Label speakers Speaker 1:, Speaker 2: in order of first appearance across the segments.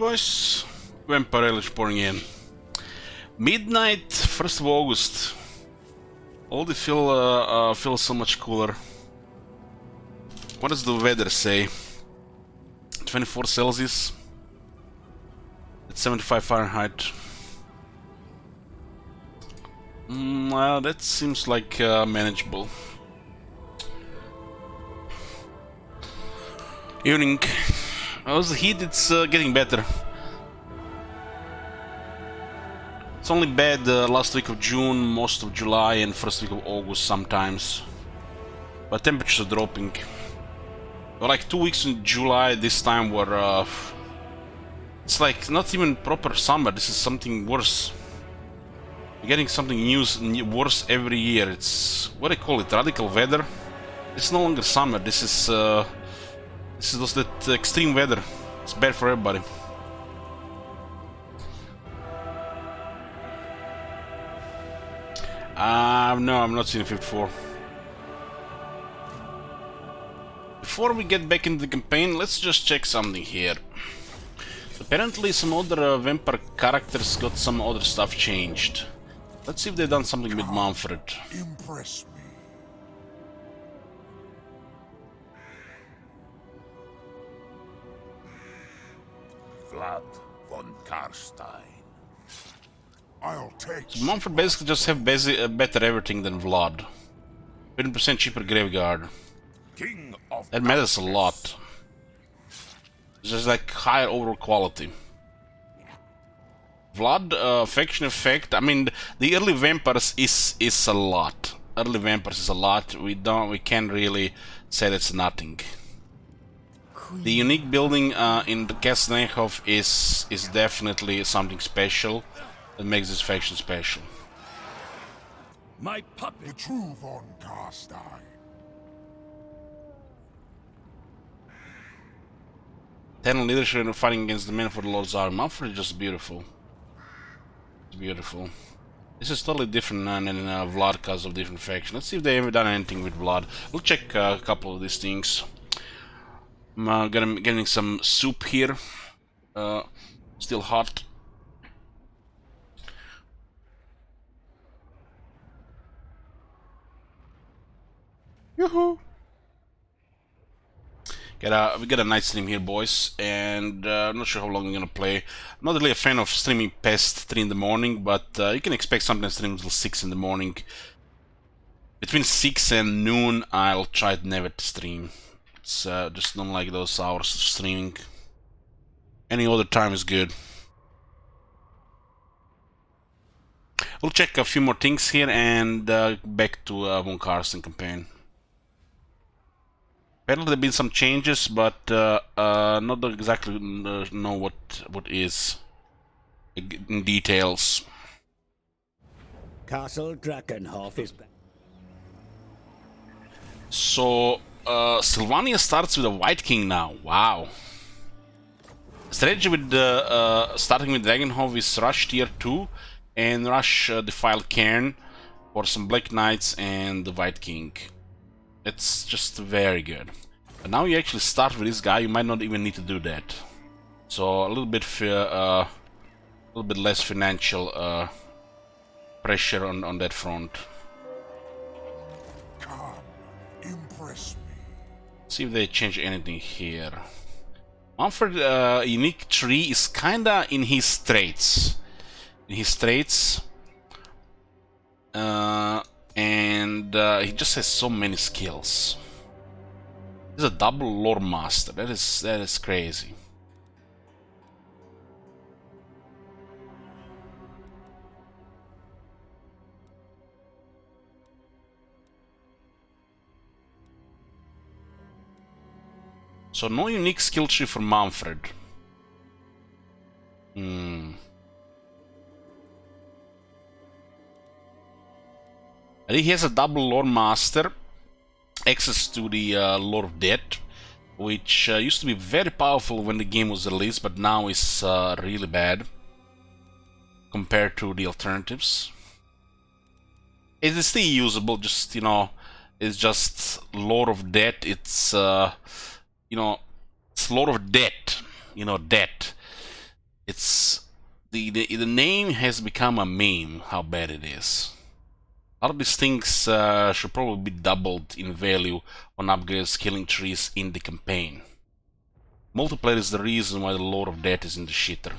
Speaker 1: Alright boys, Vampire Relish pouring in. Midnight, 1st of August. Already feel so much cooler. What does the weather say? 24 Celsius. It's 75 Fahrenheit. Well, that seems like manageable. Evening. How's the heat? It's getting better. It's only bad last week of June, most of July, and first week of August sometimes. But temperatures are dropping. Like 2 weeks in July this time were... it's like not even proper summer, this is something worse. You're getting something worse every year. It's... what do they call it? Radical weather? It's no longer summer, this is just that extreme weather. It's bad for everybody. No, I'm not seeing 54. Before we get back into the campaign, let's just check something here. Apparently some other vampire characters got some other stuff changed. Let's see if they've done something with Manfred.
Speaker 2: Impress me. Vlad von Carstein. I'll take.
Speaker 1: So Manfred basically just have better everything than Vlad. 20% cheaper Graveguard.
Speaker 2: King of
Speaker 1: That matters a lot. It's just like higher overall quality. Vlad, faction effect. I mean, the early vampires is a lot. Early vampires is a lot. We can't really say that's nothing. The unique building in the Castle is definitely something special that makes this faction special.
Speaker 2: My puppet. The true von Carstein.
Speaker 1: 10 leadership and fighting against the men for the Lord's army. Manfred is just beautiful. It's beautiful. This is totally different than Vlad because of different faction. Let's see if they ever done anything with Vlad. We'll check a couple of these things. I'm getting some soup here. Still hot. Yoo-hoo! We got a night stream here, boys, and I'm not sure how long we're gonna play. I'm not really a fan of streaming past 3 in the morning, but you can expect something to stream until 6 in the morning. Between 6 and noon, I'll try to never to stream. It's just don't like those hours of streaming. Any other time is good. We'll check a few more things here and back to von Carstein campaign. Apparently there have been some changes, but not exactly know what is in details.
Speaker 3: Castle Drakenhof is back.
Speaker 1: So Sylvania starts with a White King now. Wow. Strategy with starting with Drakenhof is Rush Tier 2 and Rush Defiled Cairn for some Black Knights and the White King. It's just very good. But now you actually start with this guy, you might not even need to do that. So a little bit less financial pressure on that front.
Speaker 2: Come, impress me.
Speaker 1: See if they change anything here. Manfred unique tree is kinda in his traits. And he just has so many skills. He's a double lore master. That is crazy. So no unique skill tree for Manfred. And he has a double lore master, access to the Lore of Death, which used to be very powerful when the game was released, but now is really bad compared to the alternatives. It is still usable, just, you know, it's just Lore of Death. It's you know, it's Lore of Death, you know, death. It's the name has become a meme. How bad it is. A lot of these things should probably be doubled in value on upgrades, killing trees in the campaign. Multiplayer is the reason why the Lord of Death is in the shitter.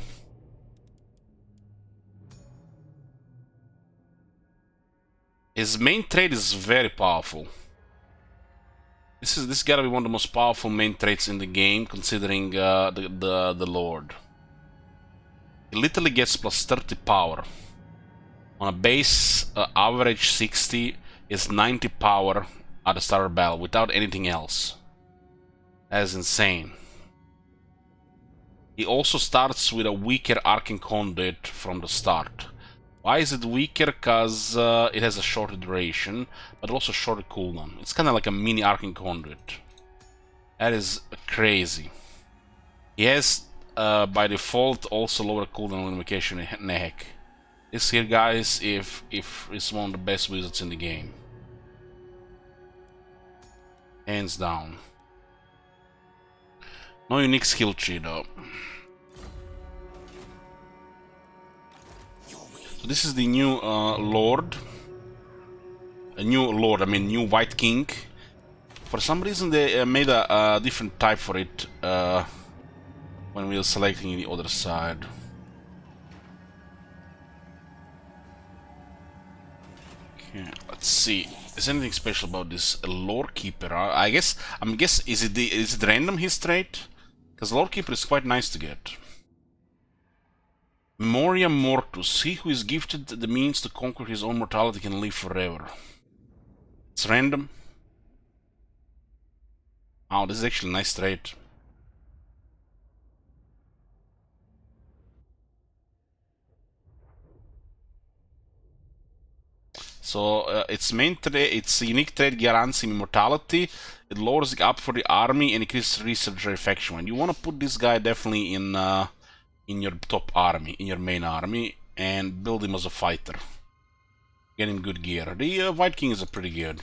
Speaker 1: His main trait is very powerful. This gotta be one of the most powerful main traits in the game, considering the Lord. He literally gets plus 30 power. On a base average 60 is 90 power at the starter battle without anything else. That is insane. He also starts with a weaker arcane conduit from the start. Why is it weaker? Because it has a shorter duration, but also shorter cooldown. It's kind of like a mini arcane conduit. That is crazy. He has, by default, also lower cooldown invocation in the heck. This here, guys, if it's one of the best wizards in the game. Hands down. No unique skill tree, though. So this is the new Lord. A new Lord, I mean new White King. For some reason they made a different type for it when we were selecting the other side. Okay, let's see. Is anything special about this Lore Keeper? I'm guess is it random his trait? Because Lore Keeper is quite nice to get. Memoria Mortus. He who is gifted the means to conquer his own mortality can live forever. It's random. Oh, this is actually a nice trait. So its main trait, its unique trait guarantees immortality. It lowers it up for the army and increases research faction. And you want to put this guy definitely in your top army, in your main army, and build him as a fighter. Get him good gear. The White King is pretty good.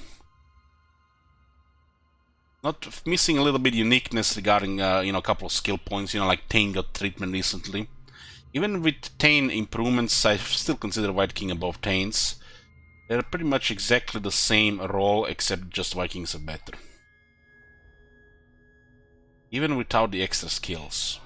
Speaker 1: Not missing a little bit uniqueness regarding a couple of skill points. Like Tain got treatment recently. Even with Tain improvements, I still consider White King above Tain's. They're pretty much exactly the same role, except just Vikings are better. Even without the extra skills.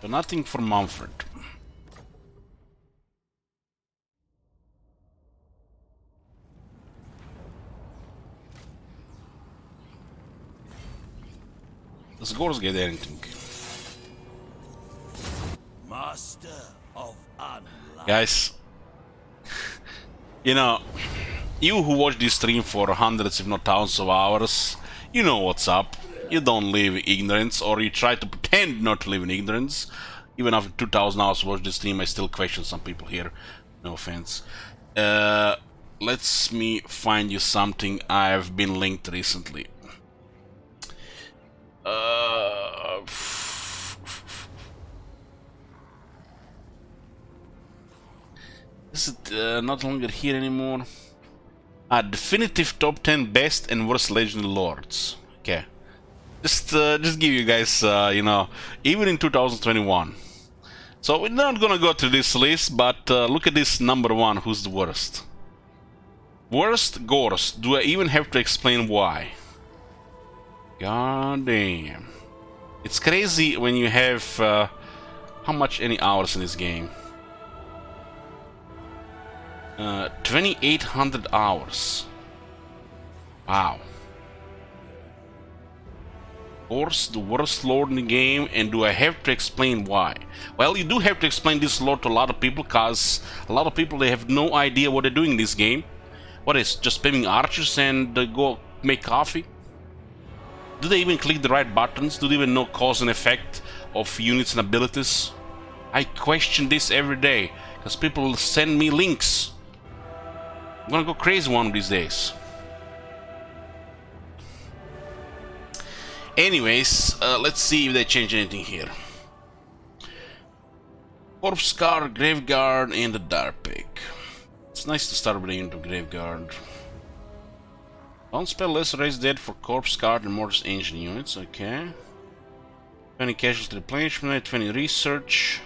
Speaker 1: But nothing for Mumford. Does Gors get anything?
Speaker 2: Master of Unlight.
Speaker 1: Guys, you who watch this stream for hundreds if not thousands of hours, you know what's up. You don't live in ignorance, or you try to pretend not to live in ignorance. Even after 2000 hours watch this stream, I still question some people here. No offense. Let me find you something I've been linked recently. Is it not longer here anymore? Definitive top 10 best and worst legendary lords. Okay. Just give you guys, even in 2021. So we're not gonna go through this list, but look at this number one. Who's the worst? Worst Gors. Do I even have to explain why? God damn. It's crazy when you have how much any hours in this game? 2800 hours. Wow. Gors, the worst lord in the game, and do I have to explain why? Well, you do have to explain this lord to a lot of people, because a lot of people, they have no idea what they're doing in this game. What is, just spamming archers and go make coffee? Do they even click the right buttons? Do they even know cause and effect of units and abilities? I question this every day, because people will send me links. I'm gonna go crazy one of these days. Anyways, let's see if they change anything here. Corpse Scar, Graveguard, and the Dark Pick. It's nice to start with the unit of Graveguard. Don't spell less raise dead for corpse guard and mortis engine units, okay. 20 casualty replenishment, 20 research.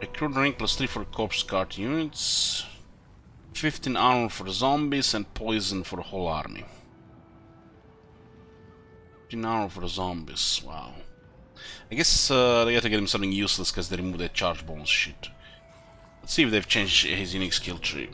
Speaker 1: Recruit rank +3 for corpse guard units. 15 armor for zombies and poison for the whole army. 15 armor for zombies, wow. I guess they gotta get him something useless because they removed that charge bonus shit. Let's see if they've changed his unique skill tree.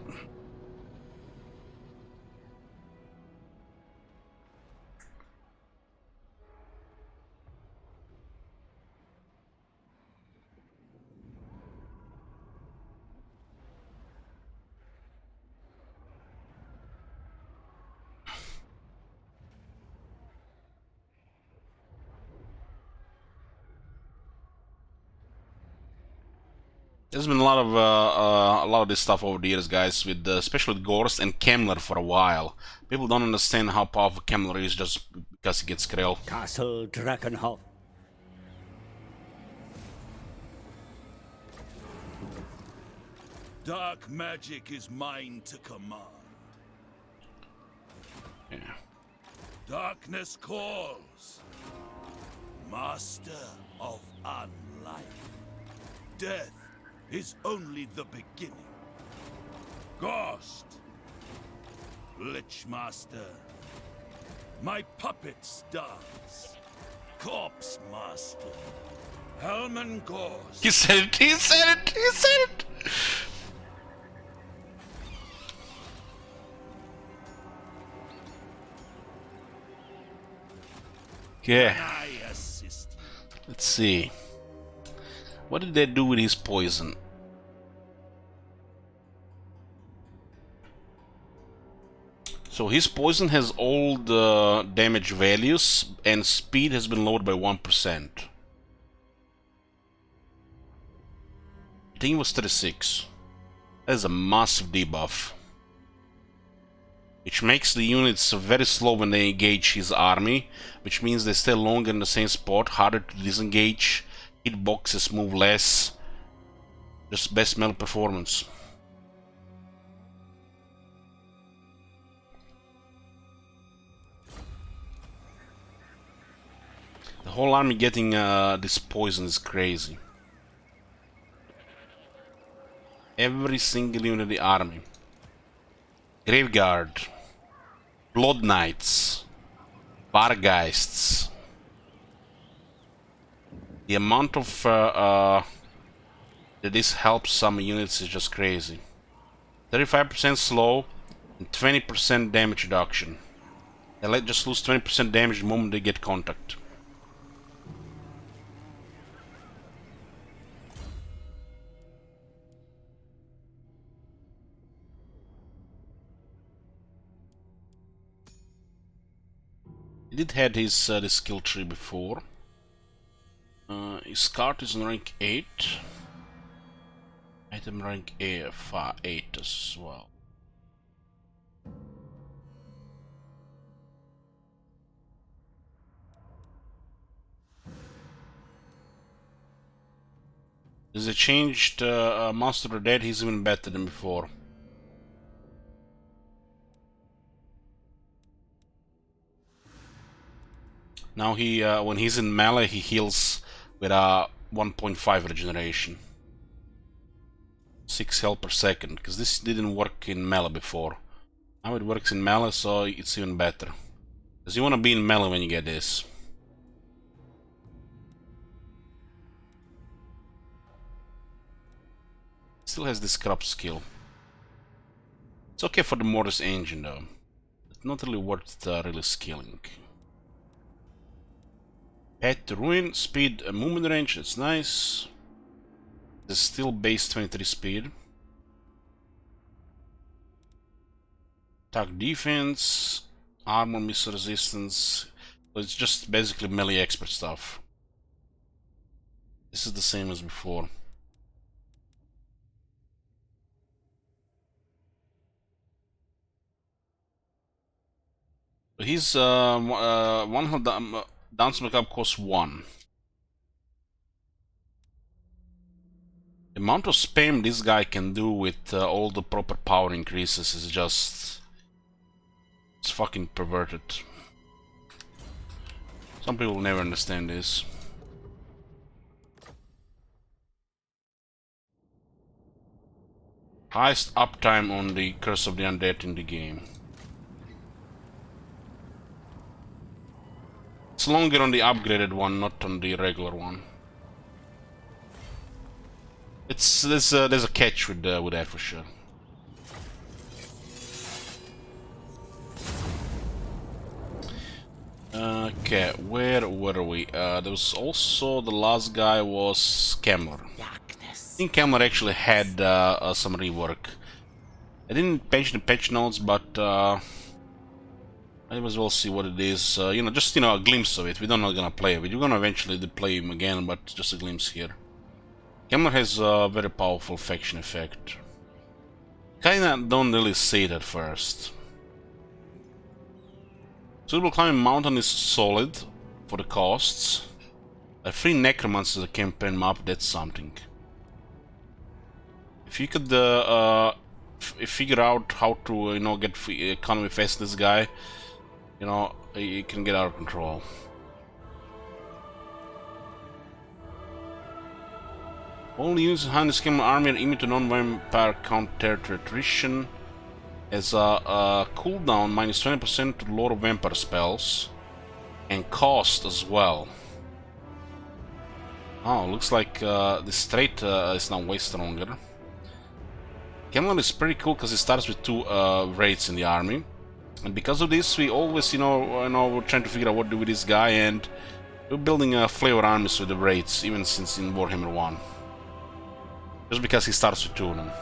Speaker 1: There's been a lot of this stuff over the years, guys, with especially with Gorst and Kemmler for a while. People don't understand how powerful Kemmler is just because he gets Krell.
Speaker 3: Castle Drakenhof.
Speaker 2: Dark magic is mine to command.
Speaker 1: Yeah.
Speaker 2: Darkness calls. Master of unlife. Death is only the beginning. Ghost. Lich Master. My puppet starts. Corpse Master. Helman Ghost.
Speaker 1: He said it! He said it! He said it! Okay.
Speaker 2: I assist you.
Speaker 1: Let's see. What did they do with his poison? So his poison has all the damage values and speed has been lowered by 1%. I think it was 36. That is a massive debuff. Which makes the units very slow when they engage his army, which means they stay longer in the same spot, harder to disengage, hitboxes move less. Just best melee performance. The whole army getting this poison is crazy. Every single unit of the army. Graveguard. Blood Knights, Bargeists. The amount of that this helps some units is just crazy. 35% slow and 20% damage reduction. They just lose 20% damage the moment they get contact. He did had his this skill tree before. His card is in rank 8. Item rank 8 as well. As they changed Monster of the Dead, he's even better than before. Now he, when he's in melee, he heals with a 1.5 regeneration. 6 health per second, because this didn't work in melee before. Now it works in melee, so it's even better. Because you want to be in melee when you get this. Still has this corrupt skill. It's okay for the Mortis engine though. It's not really worth really skilling. Path to Ruin, speed, movement range, that's nice. There's still base 23 speed. Attack defense, armor missile resistance. So it's just basically melee expert stuff. This is the same as before. He's one dance makeup costs 1. The amount of spam this guy can do with all the proper power increases is just It's fucking perverted. Some people will never understand this. Highest uptime on the Curse of the Undead in the game. It's longer on the upgraded one, not on the regular one. There's a catch with that for sure. Okay, where were we? There was also the last guy was Kemmler. I think Kemmler actually had some rework. I didn't mention the patch notes, but I might as well see what it is. You know, just a glimpse of it. We're not gonna play with. We're gonna eventually play him again, but just a glimpse here. Kemmler has a very powerful faction effect. Kinda don't really see it at first. Suitable climbing mountain is solid for the costs. A free necromancer campaign map, that's something. If you could figure out how to get economy fast this guy, you can get out of control. Only units behind the scheme army are immune to non-vampire counter to attrition. Has a cooldown minus 20% to Lord of Vampire spells. And cost as well. Oh, looks like the straight is now way stronger. Kemmler is pretty cool because it starts with 2 raids in the army. And because of this, we always, we're trying to figure out what to do with this guy, and we're building flavor armies with the raids, even since in Warhammer 1. Just because he starts with 2 now.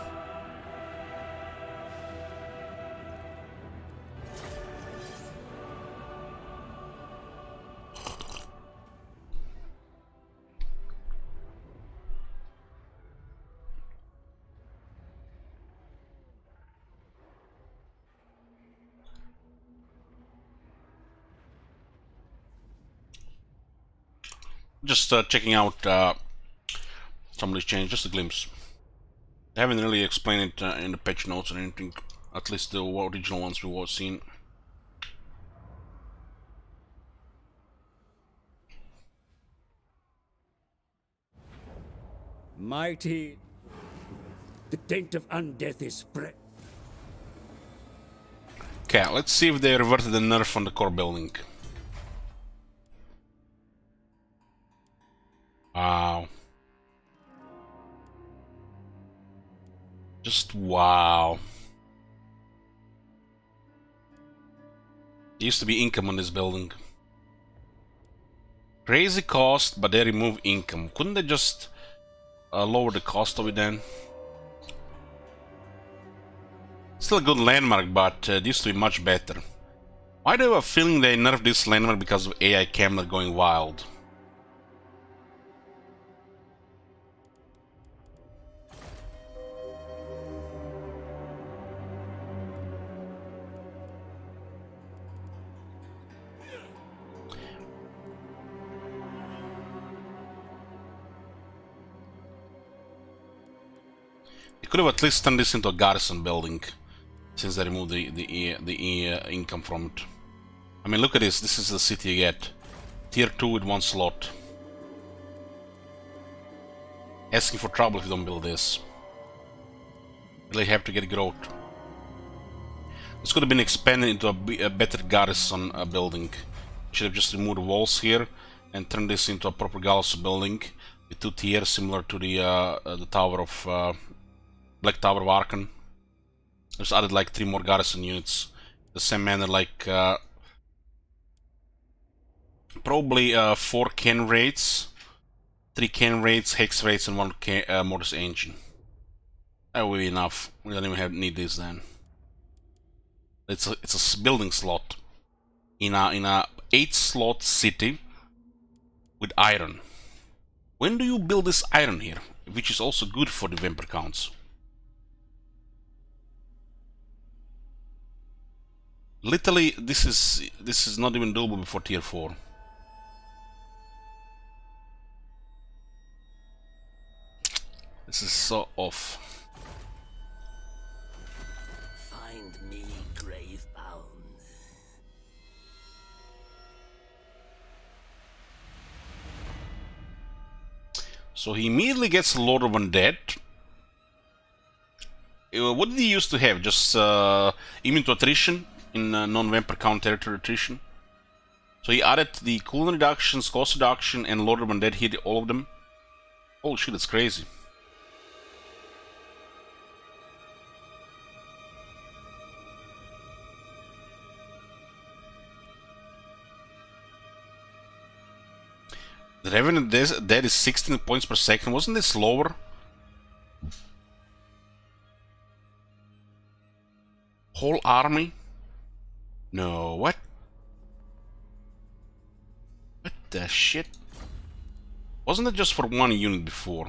Speaker 1: Just checking out some of these changes, just a glimpse. They haven't really explained it in the patch notes or anything, at least the original ones we've seen.
Speaker 3: Mighty, the taint of undeath is spread.
Speaker 1: Okay, let's see if they reverted the nerf on the core building. Wow. Just wow. There used to be income on this building. Crazy cost, but they remove income. Couldn't they just lower the cost of it then? Still a good landmark, but it used to be much better. Why do I have a feeling they nerfed this landmark because of AI Kemmler going wild? They could have at least turned this into a garrison building, since they removed the income from it. I mean, look at this. This is the city you get. Tier 2 with 1 slot. Asking for trouble if you don't build this. Really have to get growth. This could have been expanded into a better garrison building. Should have just removed the walls here and turned this into a proper garrison building with 2 tiers, similar to the tower of Black Tower of Archon. Just added like 3 more garrison units. The same manner, like probably 4 can raids, 3 can raids, hex raids, and 1 mortis engine. That will be enough. We don't even need this then. It's a building slot in a 8 slot city with iron. When do you build this iron here, which is also good for the vampire counts? Literally, this is not even doable before tier 4. This is so off.
Speaker 3: Find me, Gravebound.
Speaker 1: So he immediately gets Lord of Undead. What did he used to have? Just immune to attrition in non-vampire count territory attrition. So he added the cooldown reductions, cost reduction, and Lord of Undead. He did all of them. Holy shit, that's crazy. The Revenant Dead is 16 points per second. Wasn't this lower? Whole army? No, what? What the shit? Wasn't it just for one unit before?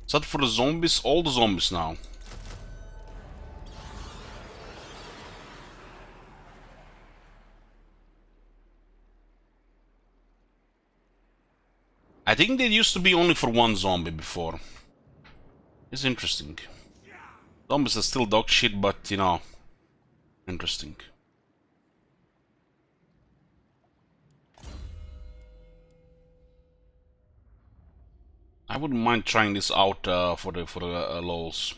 Speaker 1: Is that for the zombies? All the zombies now. I think they used to be only for one zombie before. It's interesting. Zombies are still dog shit, but you know, interesting. I wouldn't mind trying this out for the lols.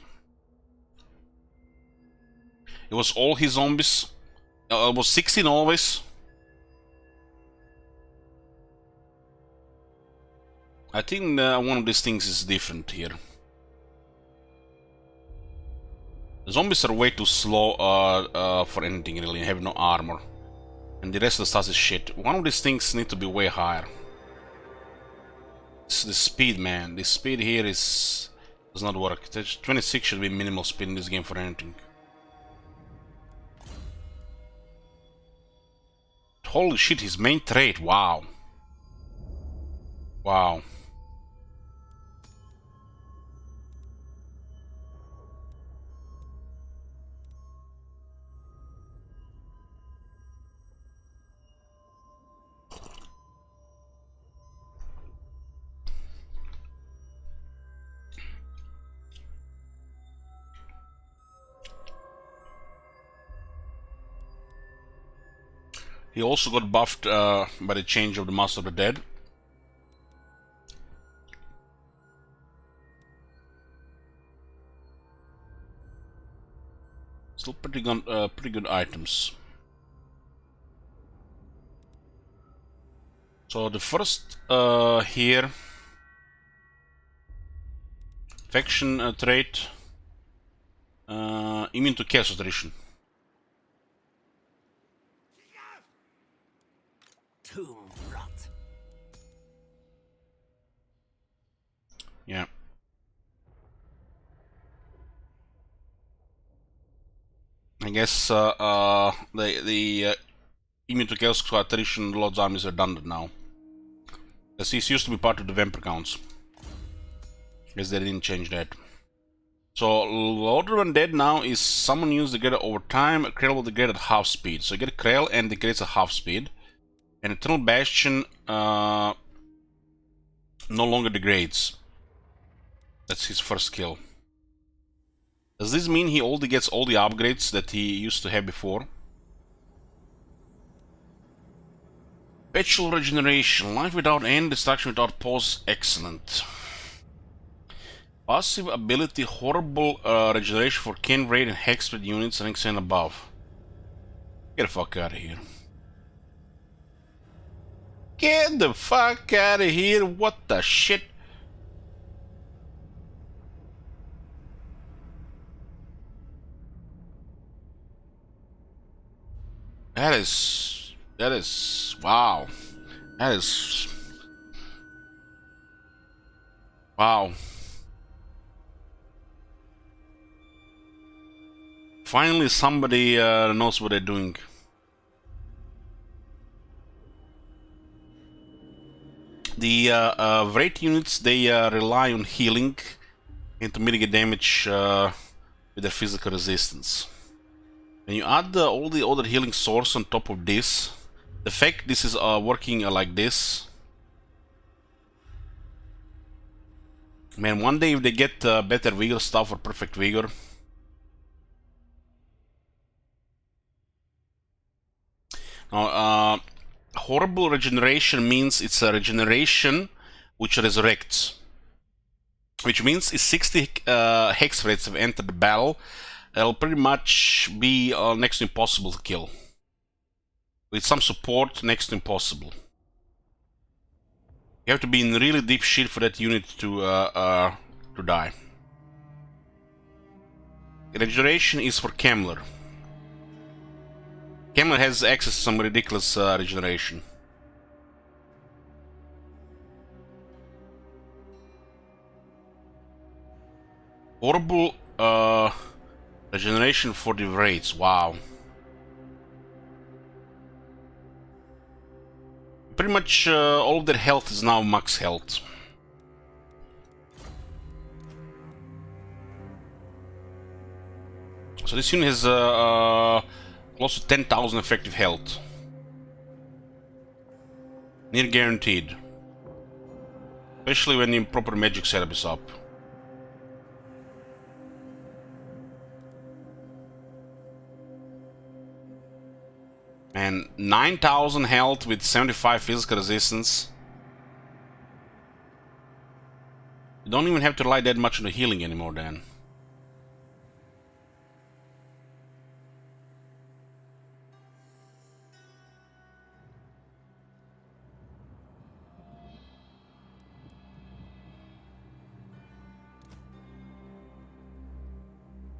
Speaker 1: It was all his zombies. It was 16 always. I think one of these things is different here. The zombies are way too slow for anything really, and have no armor. And the rest of the stuff is shit. One of these things need to be way higher. It's the speed, man. The speed here does not work. 26 should be minimal speed in this game for anything. Holy shit, his main trait, wow. Wow. He also got buffed by the change of the Master of the Dead. Still pretty good items. So the first here, faction trait, immune to chaos attrition.
Speaker 3: Tomb rot.
Speaker 1: Yeah. I guess the immune to chaos attrition Lord's army is redundant now. As this used to be part of the vampire counts. Guess they didn't change that. So Lord of Undead now is summon use the greater over time, Krell will degrade at half speed. So you get Krell and degrades at half speed. And Eternal Bastion no longer degrades. That's his first skill. Does this mean he only gets all the upgrades that he used to have before? Perpetual Regeneration. Life without end, destruction without pause. Excellent. Passive ability, Horrible Regeneration for Ken Raid and Hexblade units ranks and above. Get the fuck out of here. Get the fuck out of here, what the shit? That is, wow. That is, wow. Finally somebody knows what they're doing. The Wraith units, they rely on healing and to mitigate damage with their physical resistance. When you add all the other healing source on top of this, the fact this is working like this, man, one day if they get better vigor stuff or perfect vigor, now horrible regeneration means it's a regeneration which resurrects. Which means if 60 hex rates have entered the battle, it'll pretty much be next to impossible to kill. With some support, next to impossible. You have to be in really deep shit for that unit to die. Regeneration is for Kemmler. Kemmler has access to some ridiculous regeneration. Horrible regeneration for the raids. Wow. Pretty much all of their health is now max health. So this unit has close to 10,000 effective health. Near guaranteed. Especially when the proper magic setup is up. And 9,000 health with 75 physical resistance. You don't even have to rely that much on the healing anymore then.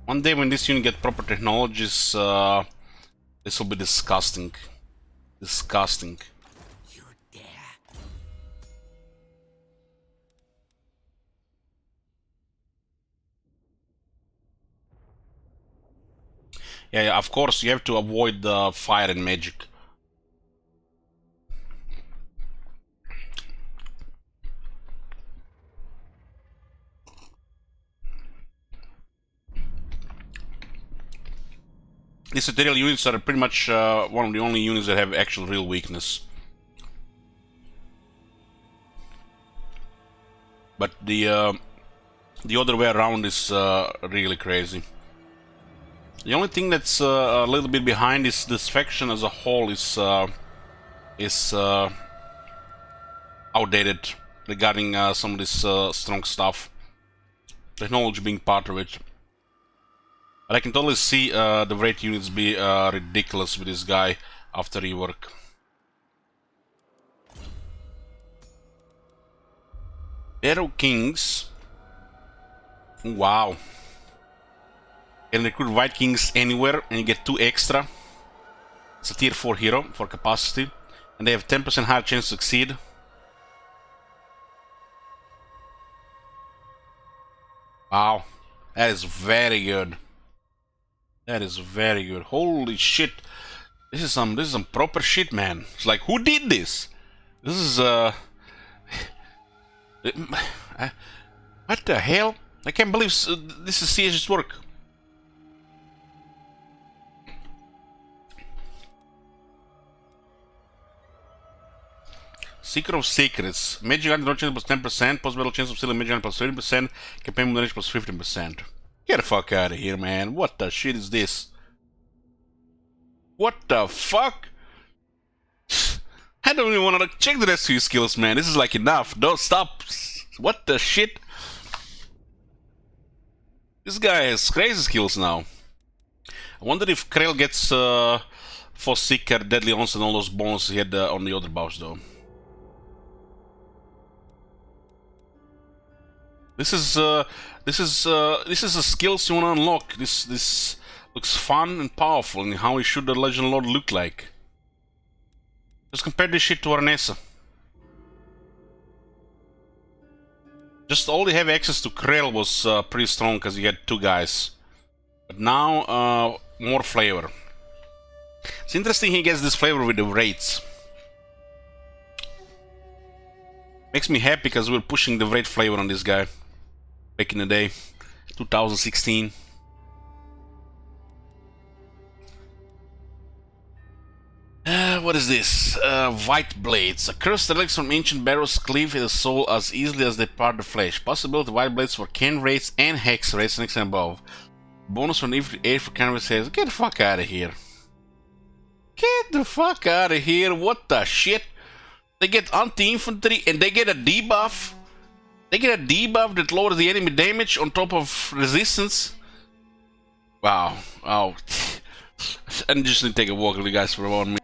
Speaker 1: One day when this unit gets proper technologies, this will be disgusting. Disgusting.
Speaker 3: You dare?
Speaker 1: Yeah, of course you have to avoid fire and magic. These ethereal units are pretty much one of the only units that have actual real weakness. But the other way around is really crazy. The only thing that's a little bit behind is this faction as a whole is outdated regarding some of this strong stuff. Technology being part of it. But I can totally see the Wraith units be ridiculous with this guy after rework. Arrow Kings. Wow. You can recruit White Kings anywhere and you get 2 extra. It's a tier 4 hero for capacity. And they have 10% higher chance to succeed. Wow. That is very good. That is very good. Holy shit. This is some proper shit, man. It's like, who did this? This is what the hell? I can't believe this is CSG's work. Seeker of Secrets. Magic item chance plus 10%, possible chance of stealing magic item plus 30%, campaign damage plus 15%. Get the fuck out of here, man. What the shit is this? What the fuck? I don't even want to check the rest of your skills, man. This is like enough. Don't stop. What the shit? This guy has crazy skills now. I wonder if Krell gets Force Seeker, Deadly Onslaught, and all those bonuses he had on the other buffs, though. This is the skills you want to unlock. This looks fun and powerful, and how should the Legend Lord look like? Just compare this shit to Arnesa. Just all they have access to Krell was pretty strong because you had 2 guys. But now more flavor. It's interesting he gets this flavor with the Wraiths. Makes me happy because we're pushing the Wraith flavor on this guy. Back in the day, 2016. What is this? White Blades. A cursed relics from ancient barrows cleave the soul as easily as they part the flesh. Possibility White Blades for Can Wraiths and Hex Wraiths next and above. Bonus from every 8 for Can Wraiths says, get the fuck out of here. Get the fuck out of here. What the shit? They get anti-infantry and they get a debuff. They get a debuff that lowers the enemy damage on top of resistance. Wow. Oh. I'm just gonna take a walk with you guys for 1 minute.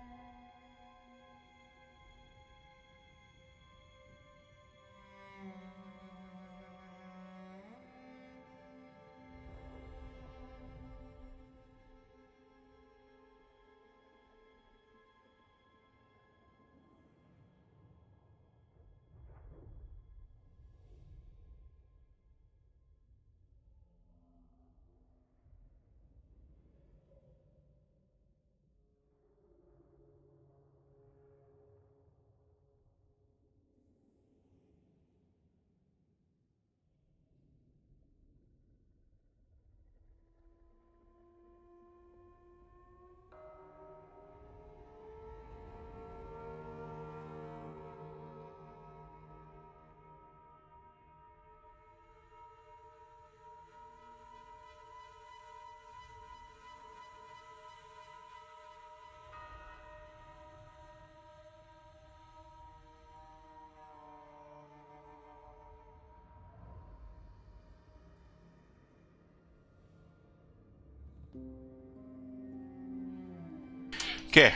Speaker 1: Okay.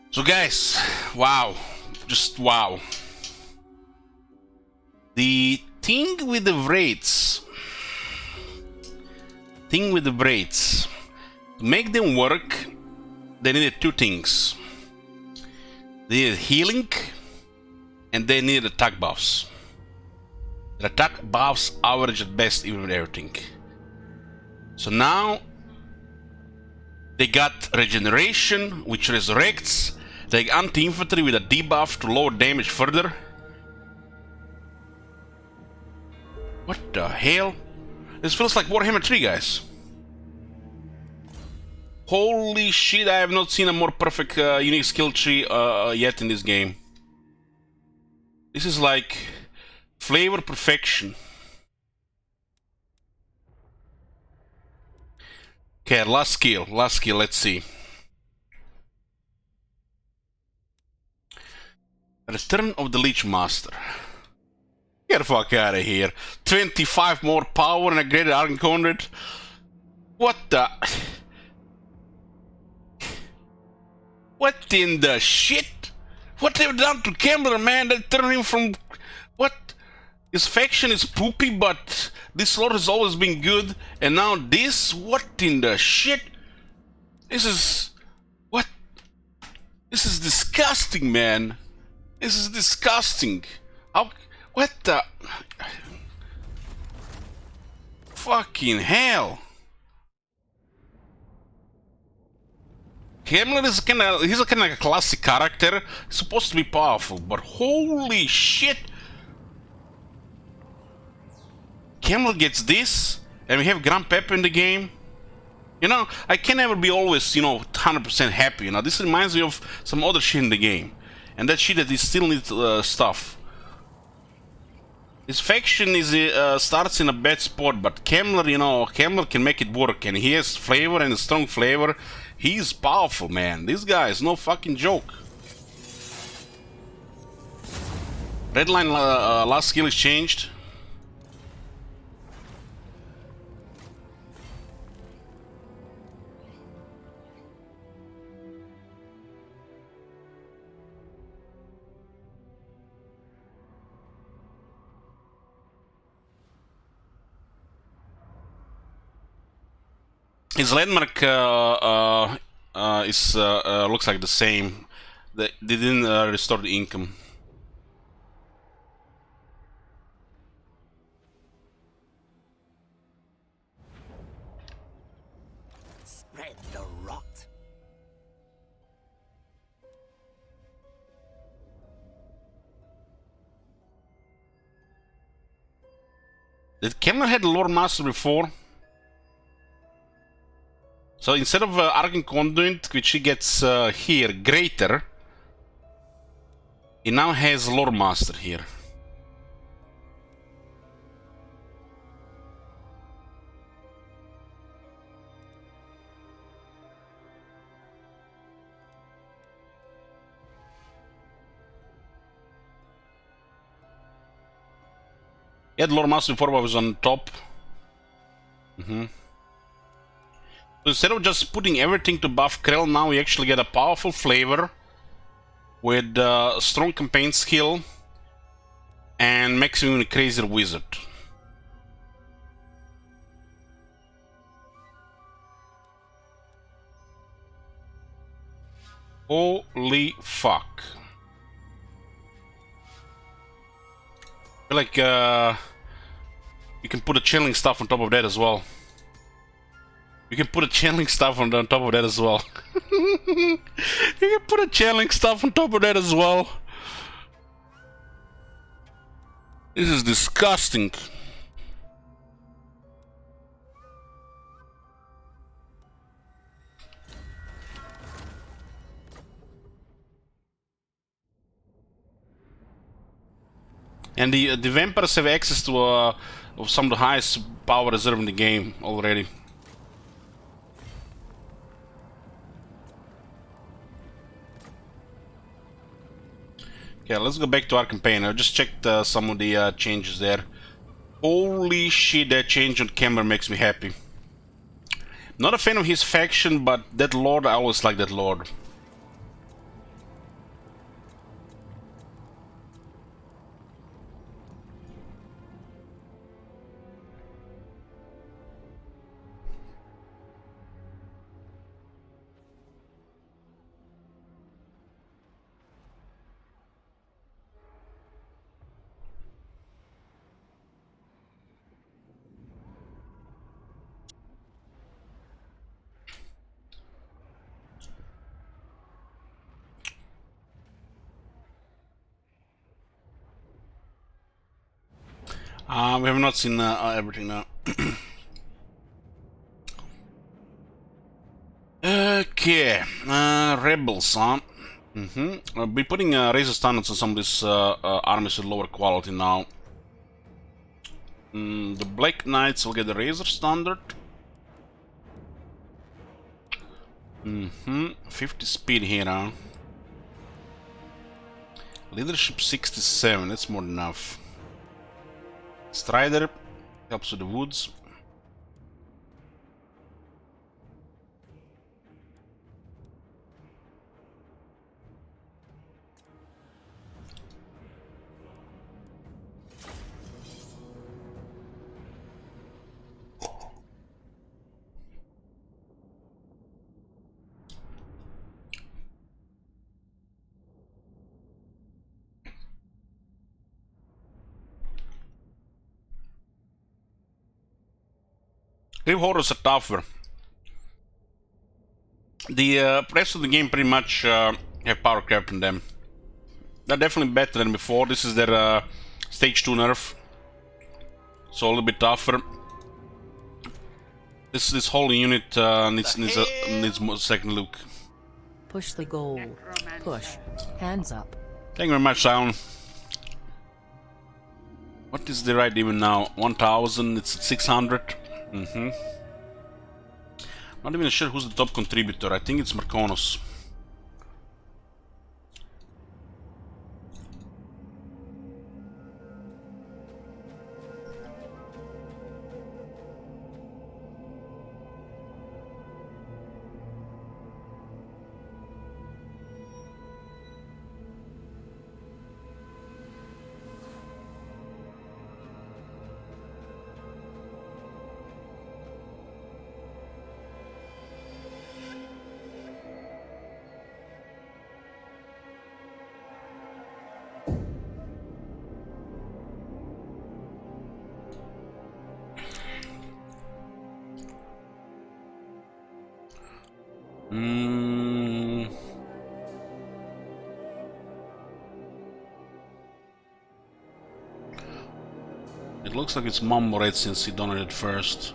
Speaker 1: So guys, wow. Just wow. The thing with the braids. To make them work, they needed two things. They needed healing and they needed attack buffs. The attack buffs average at best even with everything. So now they got regeneration, which resurrects. They got anti-infantry with a debuff to lower damage further. What the hell? This feels like Warhammer 3, guys. Holy shit, I have not seen a more perfect unique skill tree yet in this game. This is like flavor perfection. Okay, last skill, let's see. Return of the Leech Master. Get the fuck out of here. 25 more power and a greater Argon Conrad. What the... What in the shit? What they've done to Kemmler, man? They turned him from... What? His faction is poopy, but this lord has always been good. And now this? What in the shit? This is... What? This is disgusting, man. This is disgusting. How... What the... Fucking hell. Kemmler is he's kind of like a classic character. He's supposed to be powerful, but holy shit. Kemmler gets this, and we have Grand Pep in the game. You know, I can never be always, you know, 100% happy. You know, this reminds me of some other shit in the game. And that shit that he still needs stuff. His faction is starts in a bad spot, but Kemmler, you know, Kemmler can make it work, and he has flavor and a strong flavor. He's powerful, man. This guy is no fucking joke. Redline last skill is changed. His landmark is looks like the same. They didn't restore the income.
Speaker 3: Spread the rot.
Speaker 1: Did Kemmler had the Lord Master before? So instead of Argon Conduit, which he gets here, greater, he now has Lore Master here. He had Lord Master before, but was on top. So instead of just putting everything to buff Krell, now we actually get a powerful flavor with strong campaign skill and makes him a crazier wizard. Holy fuck. I feel like you can put a chilling stuff on top of that as well. You can put a channeling stuff on top of that as well. You can put a channeling stuff on top of that as well. This is disgusting. And the vampires have access to of some of the highest power reserve in the game already. Okay, let's go back to our campaign. I just checked some of the changes there. Holy shit, that change on Camber makes me happy. Not a fan of his faction, but that lord, I always like that lord. We have not seen everything now. Okay, rebels, huh? I'll be putting razor standards on some of these armies with lower quality now. The Black Knights will get the razor standard. 50 speed here, huh? Leadership 67, that's more than enough. Strider helps with the woods. Grave Horrors are tougher. The rest of the game pretty much have power crap in them. They're definitely better than before. This is their stage 2 nerf, so a little bit tougher. This whole unit needs more second look.
Speaker 4: Push the goal. Push. Hands up.
Speaker 1: Thank you very much, Sion. What is the right even now? 1000. It's 600. Not even sure who's the top contributor. I think it's Marconos. It looks like it's Momboret since he donated first.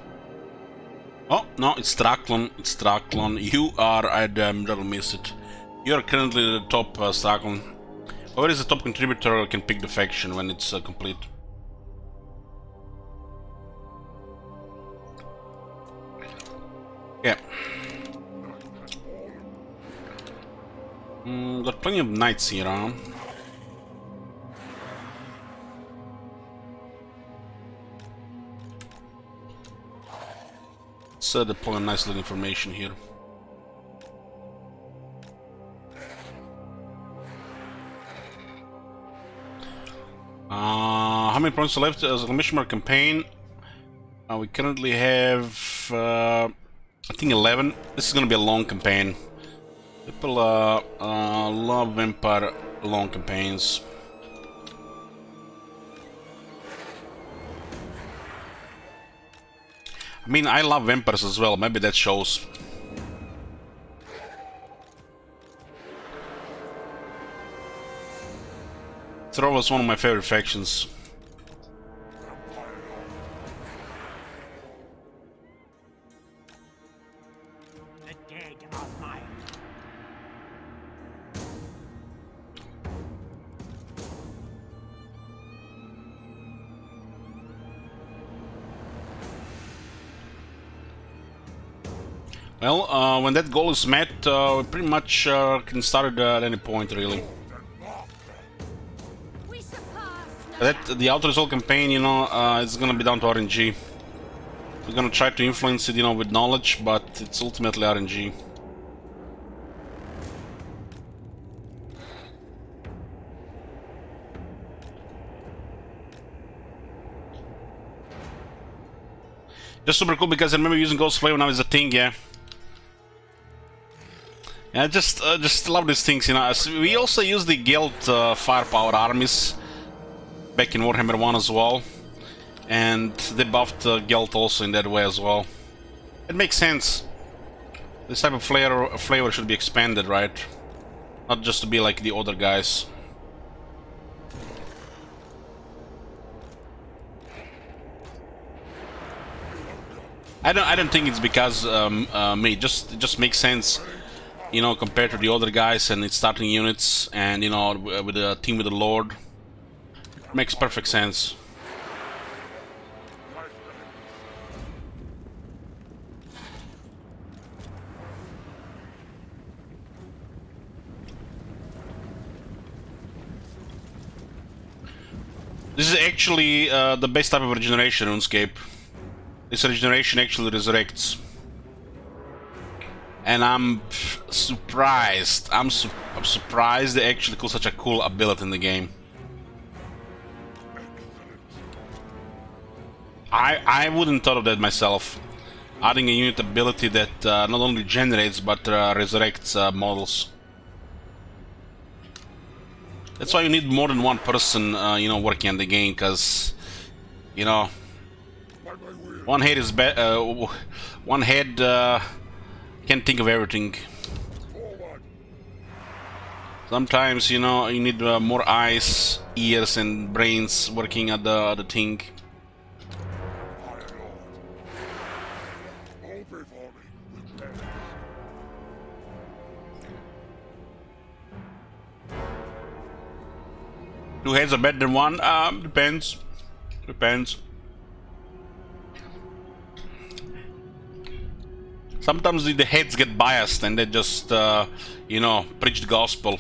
Speaker 1: Oh, no, it's Straklon. It's Straklon. You are, I middle miss it. You are currently the top Straklon. Whoever is the top contributor can pick the faction when it's complete. Yeah. Got plenty of knights here, huh? Let's deploy a nice little information here. How many points left as a commissioner campaign? We currently have, I think 11. This is gonna be a long campaign. People love vampire long campaigns. I mean, I love vampires as well. Maybe that shows. Thrall was one of my favorite factions.
Speaker 3: The dead are mine.
Speaker 1: Well, when that goal is met, we pretty much can start it at any point, really. The Outer Result campaign, you know, it's gonna be down to RNG. We're gonna try to influence it, you know, with knowledge, but it's ultimately RNG. Just super cool because I remember using Ghost Flame when I was a thing, yeah. Yeah, I just love these things, you know. We also use the Guild firepower armies back in Warhammer 1 as well, and they buffed Guild also in that way as well. It makes sense. This type of flavor should be expanded, right? Not just to be like the other guys. I don't think it's because me. It just makes sense, you know, compared to the other guys and its starting units, and you know, with the team with the Lord. Makes perfect sense. This is actually the best type of regeneration, RuneScape. This regeneration actually resurrects. And I'm surprised. I'm surprised they actually got such a cool ability in the game. I wouldn't thought of that myself. Adding a unit ability that not only generates but resurrects models. That's why you need more than one person, you know, working on the game, because, you know, one head is one head can't think of everything. Sometimes, you know, you need more eyes, ears, and brains working at the thing. Two heads are better than one? Depends. Depends. Sometimes the heads get biased and they just, you know, preach the gospel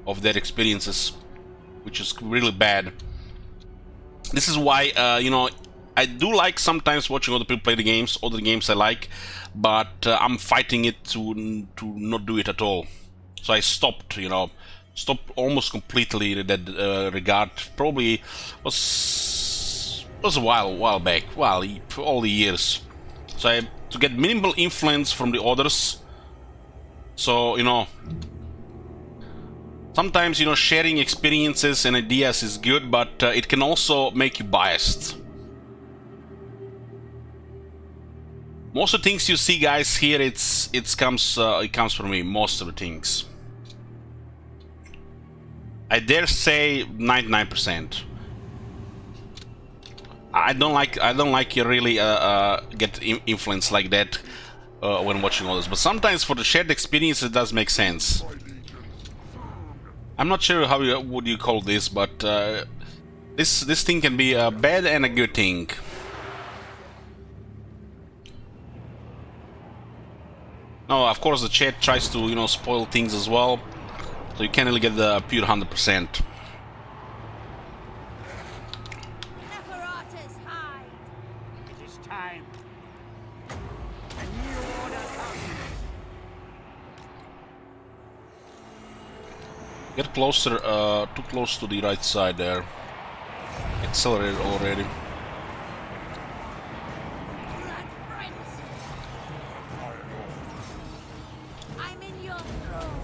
Speaker 1: of their experiences, which is really bad. This is why, you know, I do like sometimes watching other people play the games, other games I like, but I'm fighting it to not do it at all. So I stopped, you know, stopped almost completely in that regard. Probably was a while back, well, for all the years. So to get minimal influence from the others. So, you know, sometimes, you know, sharing experiences and ideas is good, but it can also make you biased. Most of the things you see, guys, here, it comes from me. Most of the things, I dare say 99%. I don't like you really get influence like that when watching others. But sometimes for the shared experience, it does make sense. I'm not sure how would you call this, but this thing can be a bad and a good thing. No, of course the chat tries to, you know, spoil things as well, so you can't really get the pure 100%. Get closer, too close to the right side there. Accelerated already.
Speaker 5: I'm in your throne.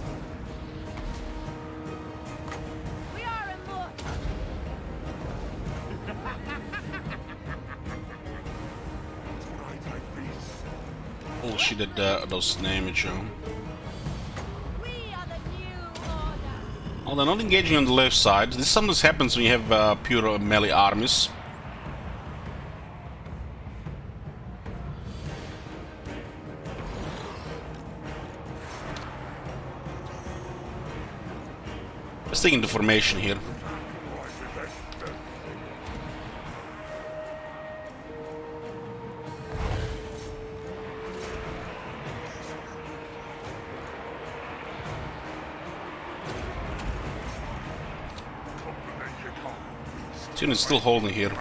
Speaker 5: We are immortal.
Speaker 1: Oh, she did those damage.
Speaker 5: We are the new order.
Speaker 1: Oh, they're not engaging on the left side. This sometimes happens when you have pure melee armies. Let's take into formation here. Tune is still holding here.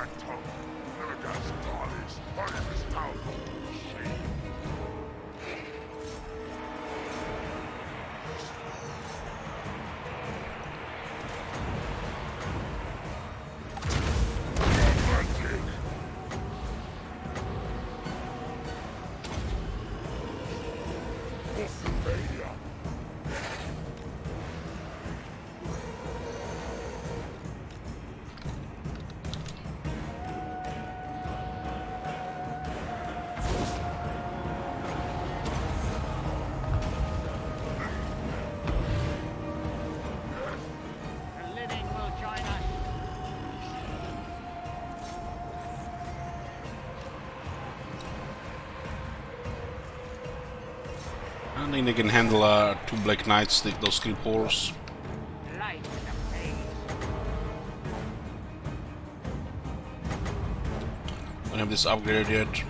Speaker 5: The living will join us.
Speaker 1: I think they can handle two Black Knights, those creep horrors.
Speaker 5: Light the face.
Speaker 1: Don't have this upgraded yet.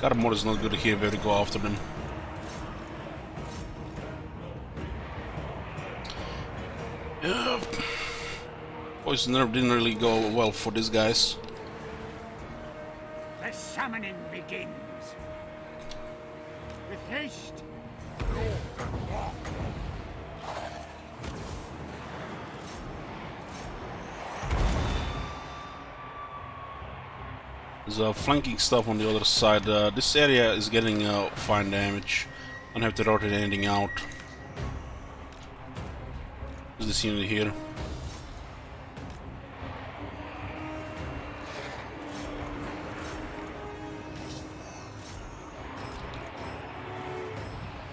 Speaker 1: Armor is not good here, we have to go after them. Yeah. Poison Nerve didn't really go well for these guys.
Speaker 3: The summoning begins. With haste.
Speaker 1: There's flanking stuff on the other side. This area is getting fine damage. Don't have to rotate anything out. There's this unit here.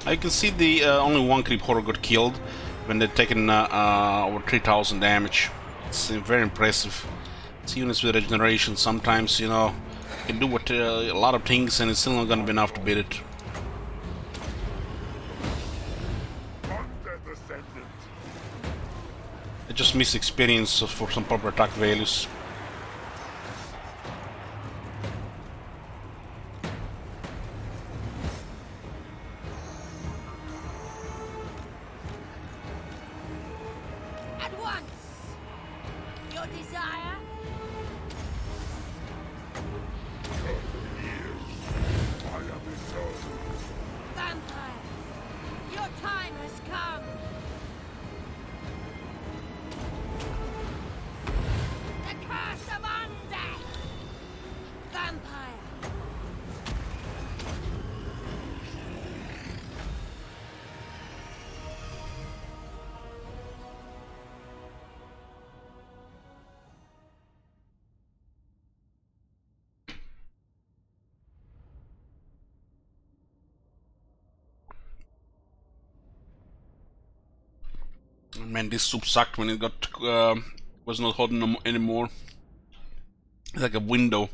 Speaker 1: I can see the only one creep horror got killed when they're taking over 3000 damage. It's very impressive. It's units with regeneration. Sometimes, you know, you can do what, a lot of things and it's still not gonna be enough to beat it. I just miss experience for some proper attack values.
Speaker 5: At once. Your desire. Vampire. Your time has come. The curse of undeath. Vampire.
Speaker 1: Man, this soup sucked when it got was not hot anymore. It's like a window.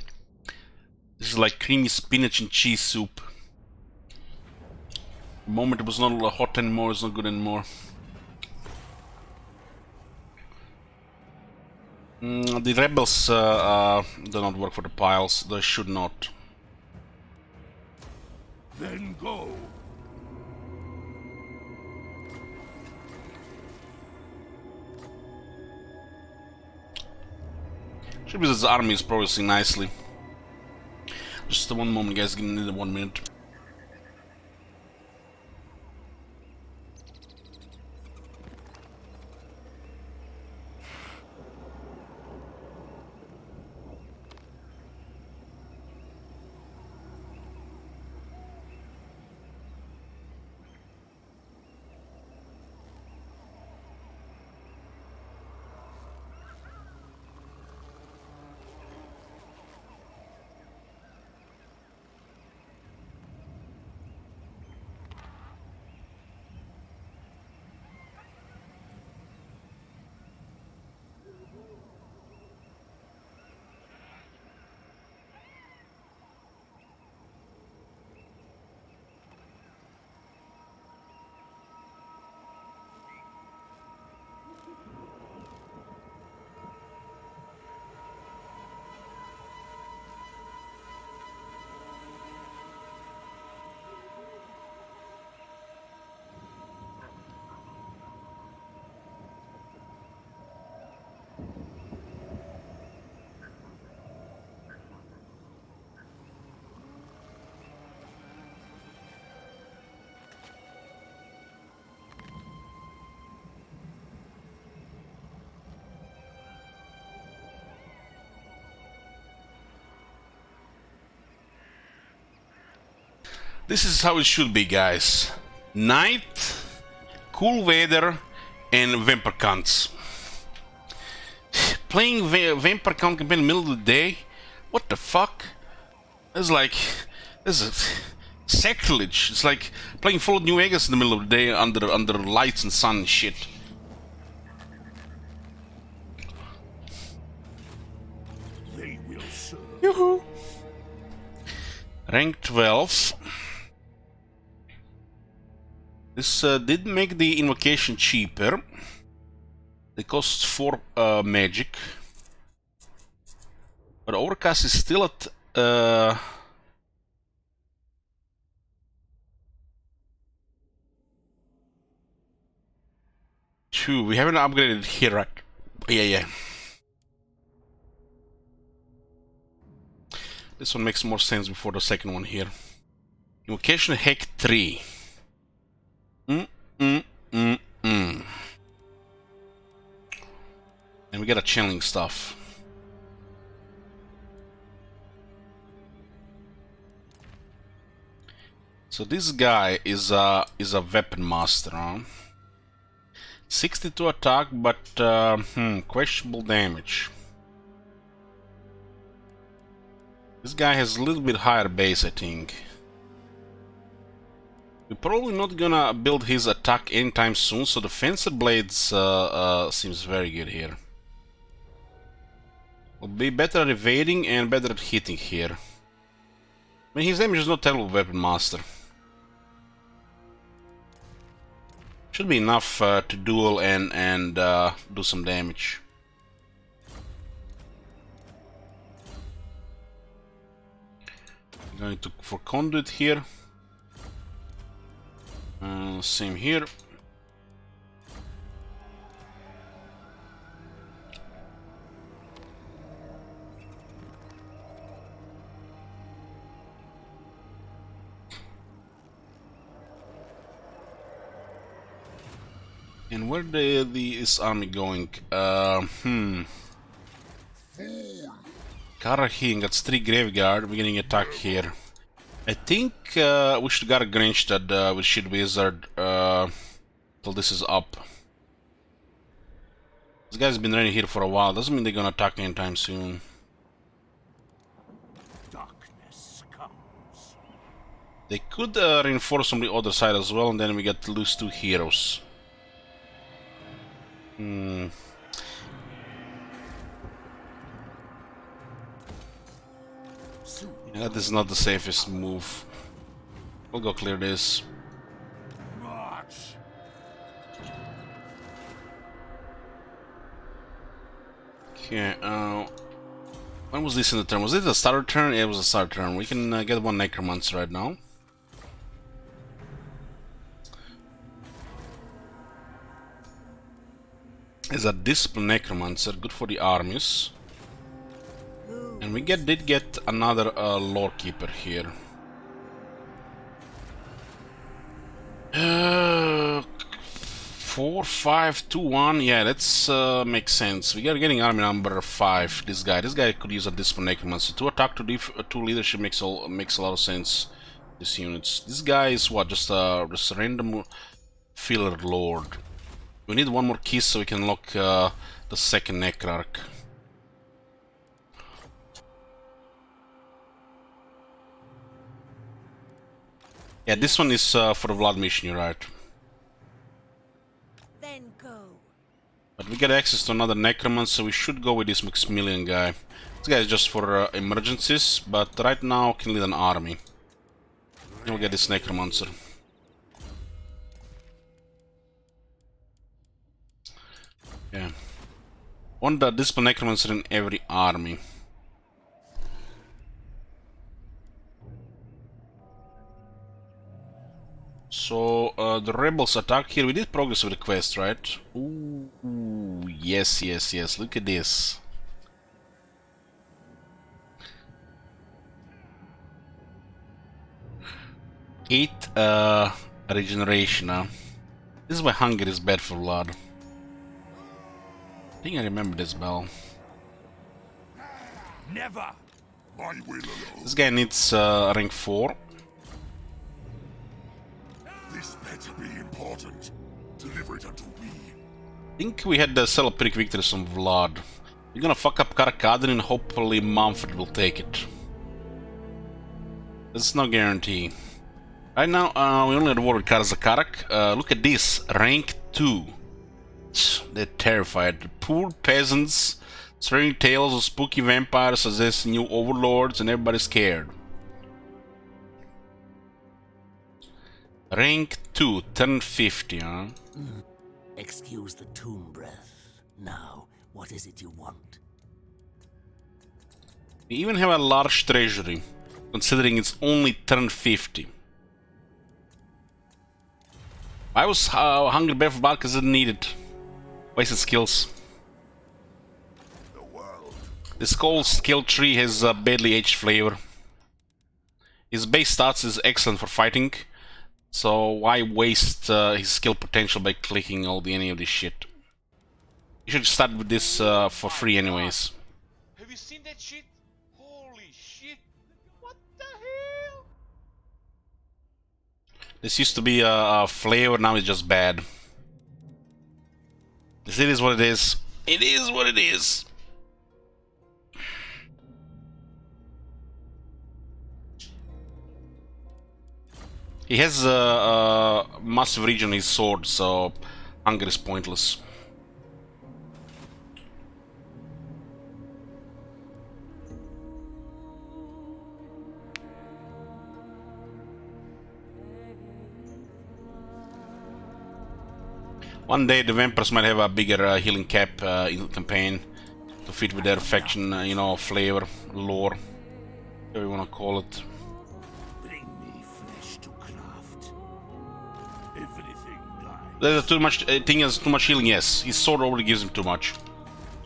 Speaker 1: This is like creamy spinach and cheese soup. The moment it was not hot anymore, it's not good anymore. The rebels do not work for the piles. They should not.
Speaker 2: Then go.
Speaker 1: Tributes' army is progressing nicely. Just one moment, guys. Give me 1 minute. This is how it should be, guys. Night, cool weather, and vampire cunts. Playing vampire cunt campaign in the middle of the day? What the fuck? This is sacrilege. It's like playing Fallout New Vegas in the middle of the day under lights and sun and shit.
Speaker 2: They will serve.
Speaker 1: Yoo-hoo. Rank 12. This did make the invocation cheaper. They cost 4 magic. But Overcast is still at 2. We haven't upgraded here, right? Yeah. This one makes more sense before the second one here. Invocation Hack 3. And we get a channeling stuff. So this guy is a weapon master, huh? 62 attack, but questionable damage. This guy has a little bit higher base, I think. We're probably not gonna build his attack anytime soon, so the Fencer Blades seems very good here. Will be better at evading and better at hitting here. I mean, his damage is not terrible, Weapon Master. Should be enough to duel and do some damage. Going to for conduit here. Same here. And where is army going? Carstein got 3 Graveguard. We're getting attack here. I think we should guard Granstad with Shield Wizard till this is up. This guy's been running here for a while. Doesn't mean they're gonna attack anytime soon.
Speaker 2: Darkness comes.
Speaker 1: They could reinforce on the other side as well, and then we get to lose 2 heroes. Yeah, that is not the safest move. We'll go clear this.
Speaker 2: March.
Speaker 1: Okay, when was this in the turn? Was it a starter turn? Yeah, it was a starter turn. We can get 1 Necromancer right now. Is a Discipline Necromancer, good for the armies. And we did get another Lore Keeper here. 4, 5, 2, 1. Yeah, that's makes sense. We are getting army number 5. This guy could use a Discipline Necromancer. 2 attack, 2 leadership makes a lot of sense. These units. This guy is what? Just a random filler lord. We need 1 more key so we can lock the second Necrarch. Yeah, this one is for the Blood mission, you're right.
Speaker 5: Then go.
Speaker 1: But we get access to another Necromancer, so we should go with this Maximilian guy. This guy is just for emergencies, but right now can lead an army. Then we'll get this Necromancer. Yeah. Want the Discipline Necromancer in every army. So, the rebels attack here. We did progress with the quest, right? Ooh, yes. Look at this. Eight regeneration, huh? This is why hunger is bad for blood. I think I remember this bell.
Speaker 2: Never. My will alone.
Speaker 1: This guy needs rank 4.
Speaker 2: This better be important. Deliver it unto me.
Speaker 1: I think we had the celebrating victories on Vlad. We're gonna fuck up Karakaden and hopefully Manfred will take it. There's no guarantee. Right now, we only had war with Karzakarak. Look at this, rank 2. They're terrified. Poor peasants, swearing tales of spooky vampires as this new overlords, and everybody's scared. Rank 2, turn 50, huh?
Speaker 3: Excuse the tomb breath. Now, what is it you want?
Speaker 1: We even have a large treasury, considering it's only turn 50. I was hungry bear for blood because I didn't need it. Wasted skills.
Speaker 2: The world.
Speaker 1: This cold skill tree has a badly aged flavor. His base stats is excellent for fighting, so why waste his skill potential by clicking any of this shit? You should start with this for free anyways.
Speaker 6: Have you seen that shit? Holy shit! What the hell?
Speaker 1: This used to be a flavor, now it's just bad. It is what it is. It is what it is. He has a massive region in his sword, so hunger is pointless. One day the vampires might have a bigger healing cap in the campaign to fit with their faction, you know, flavor, lore, whatever you want to call it.
Speaker 2: Bring me flesh to craft. Everything dies.
Speaker 1: There's too much thing has too much healing. Yes, his sword already gives him too much.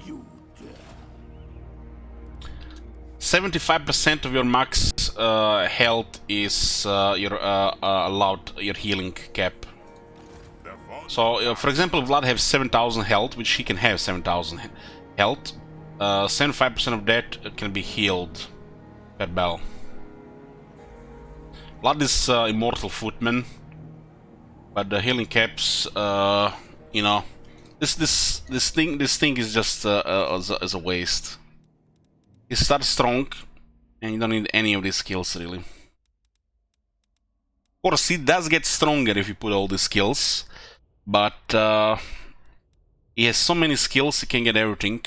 Speaker 2: You dare.
Speaker 1: 75% of your max health is your allowed your healing cap. So, for example, Vlad has 7,000 health, which he can have 7,000 health. 75% of that can be healed per bell. Vlad is immortal footman, but the healing caps, you know, this thing is just as a waste. You start strong, and you don't need any of these skills really. Of course, he does get stronger if you put all these skills. But he has so many skills, he can get everything,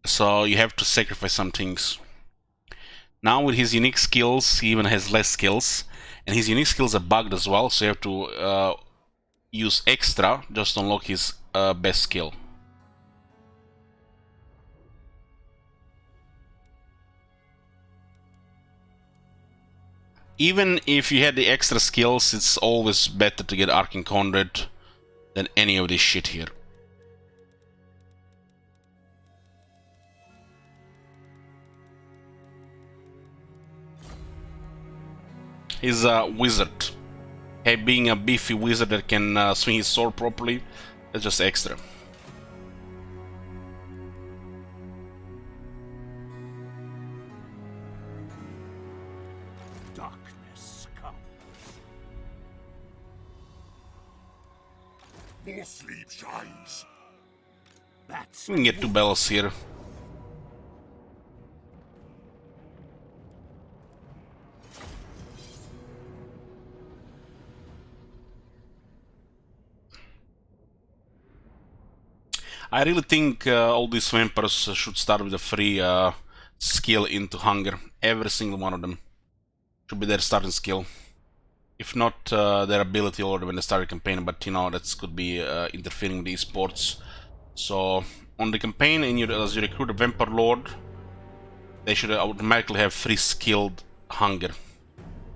Speaker 1: so you have to sacrifice some things. Now with his unique skills, he even has less skills, and his unique skills are bugged as well, so you have to use extra just to unlock his best skill. Even if you had the extra skills, it's always better to get Arcane Conduit than any of this shit here. He's a wizard. Hey, being a beefy wizard that can swing his sword properly, that's just extra.
Speaker 2: Darkness comes. More sleep shines. That's
Speaker 1: We can get 2 bells here. I really think all these vampires should start with a free skill into hunger. Every single one of them should be their starting skill. If not their ability already when they start a campaign, but you know, that could be interfering with esports. So on the campaign, as you recruit a vampire lord, they should automatically have free skilled hunger.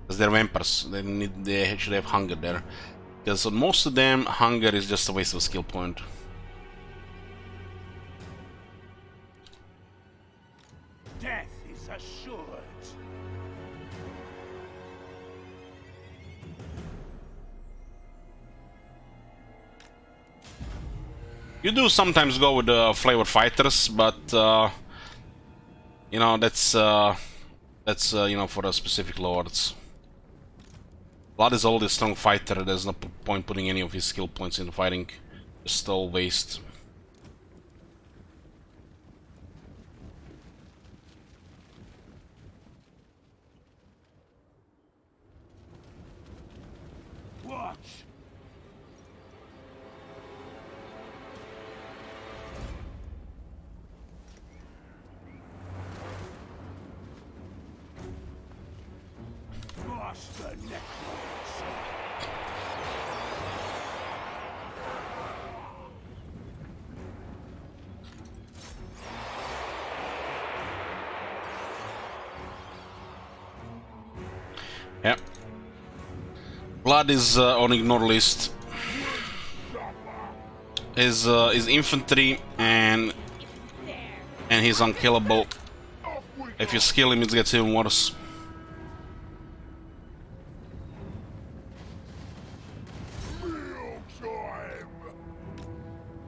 Speaker 1: Because they're vampires, they should have hunger there. Because on most of them, hunger is just a waste of a skill point.
Speaker 2: death is assured.
Speaker 1: You do sometimes go with the flavor fighters, but you know, that's you know, for the specific lords. Vlad is already a strong fighter, there's no point putting any of his skill points into fighting. Just all waste.
Speaker 3: Watch! Wash the necklace!
Speaker 1: Yeah. Vlad is on ignore list. His infantry and he's unkillable. If you skill him, it gets even worse.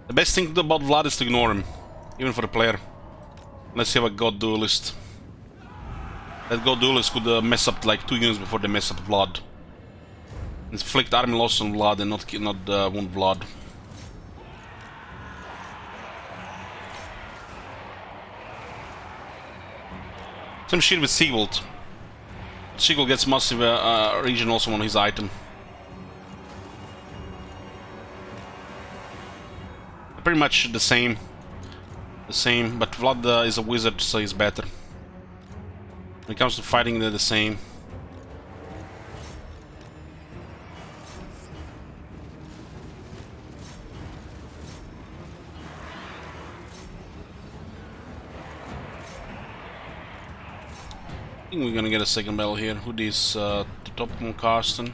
Speaker 1: The best thing about Vlad is to ignore him, even for the player. Unless you have a god duelist. That god duelist could mess up like 2 units before they mess up Vlad. Inflict army loss on Vlad and not wound Vlad. Some shit with Sigvald. Sigvald gets massive region also on his item. Pretty much the same. But Vlad is a wizard, so he's better. When it comes to fighting, they're the same. I think we're gonna get a second battle here. Who is the top one, Carstein?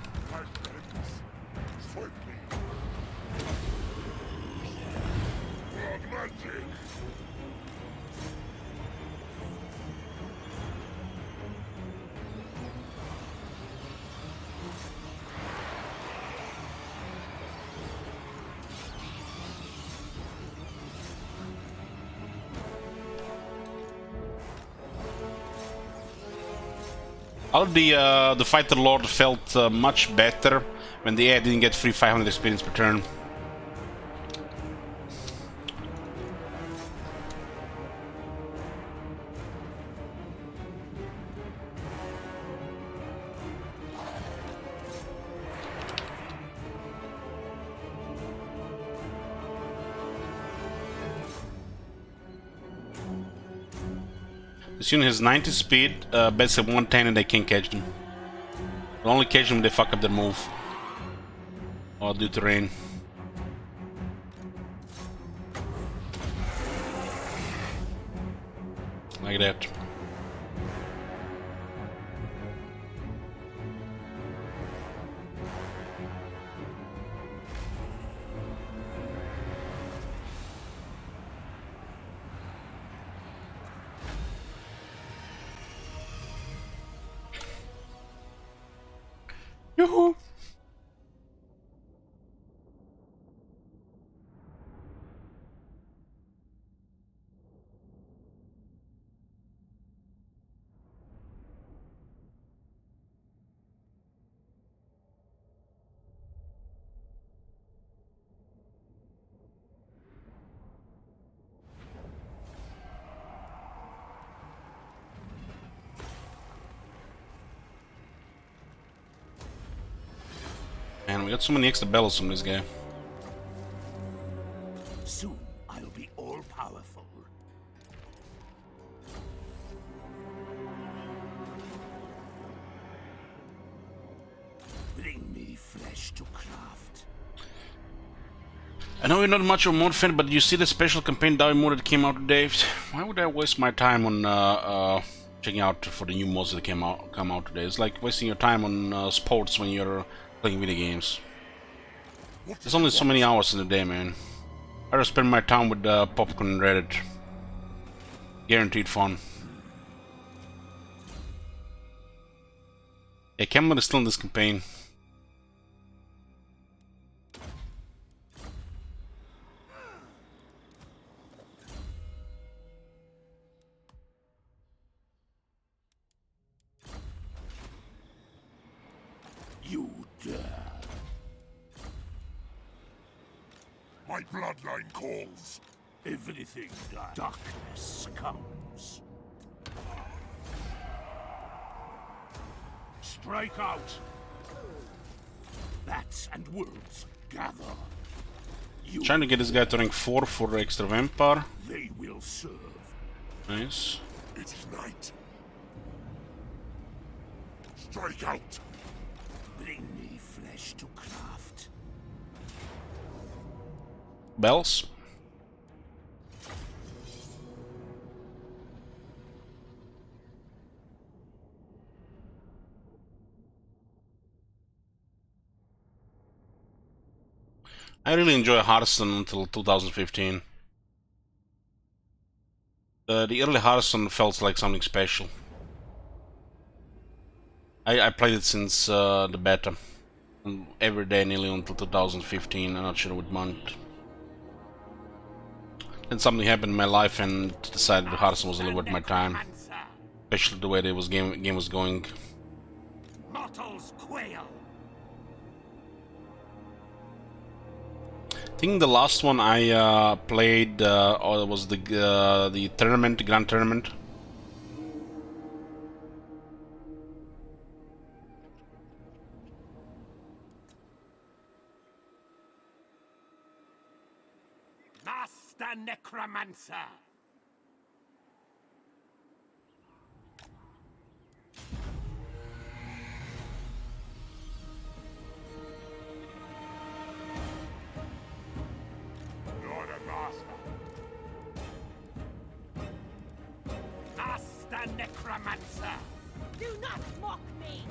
Speaker 1: The Fighter Lord felt much better when the AI didn't get free 500 experience per turn. This unit has 90 speed, bets at 110 and they can't catch them. They'll only catch them when they fuck up their move. Or due to rain. Like that. Yoo-hoo! Man, we got so many extra bells from this guy.
Speaker 3: Soon I'll be all powerful. Bring me flesh to craft.
Speaker 1: I know you're not much of a mod fan, but you see the special campaign Dive mod that came out today? Why would I waste my time on checking out for the new mods that come out today? It's like wasting your time on sports when you're playing video games. There's only so many hours in the day, man. I just spend my time with popcorn and Reddit. Guaranteed fun. Yeah, Cameron is still in this campaign.
Speaker 3: You
Speaker 2: My bloodline calls.
Speaker 3: Everything dies. Darkness comes. Strike out. Bats and wolves gather. You
Speaker 1: Trying to get this guy to rank 4 for extra vampire.
Speaker 3: they will serve.
Speaker 1: Nice.
Speaker 2: It is night. Strike out.
Speaker 3: Bring me flesh to craft.
Speaker 1: Bells. I really enjoy Hearthstone until 2015. The early Hearthstone felt like something special. I played it since the beta. Every day nearly until 2015, I'm not sure what month. Then something happened in my life and decided Hearthstone was a little bit my time. Especially the way the game was going.
Speaker 3: Mortals quail.
Speaker 1: I think the last one I played was the tournament, grand tournament.
Speaker 3: Master Necromancer.
Speaker 2: Lord and Master.
Speaker 3: Master Necromancer.
Speaker 5: Do not mock me!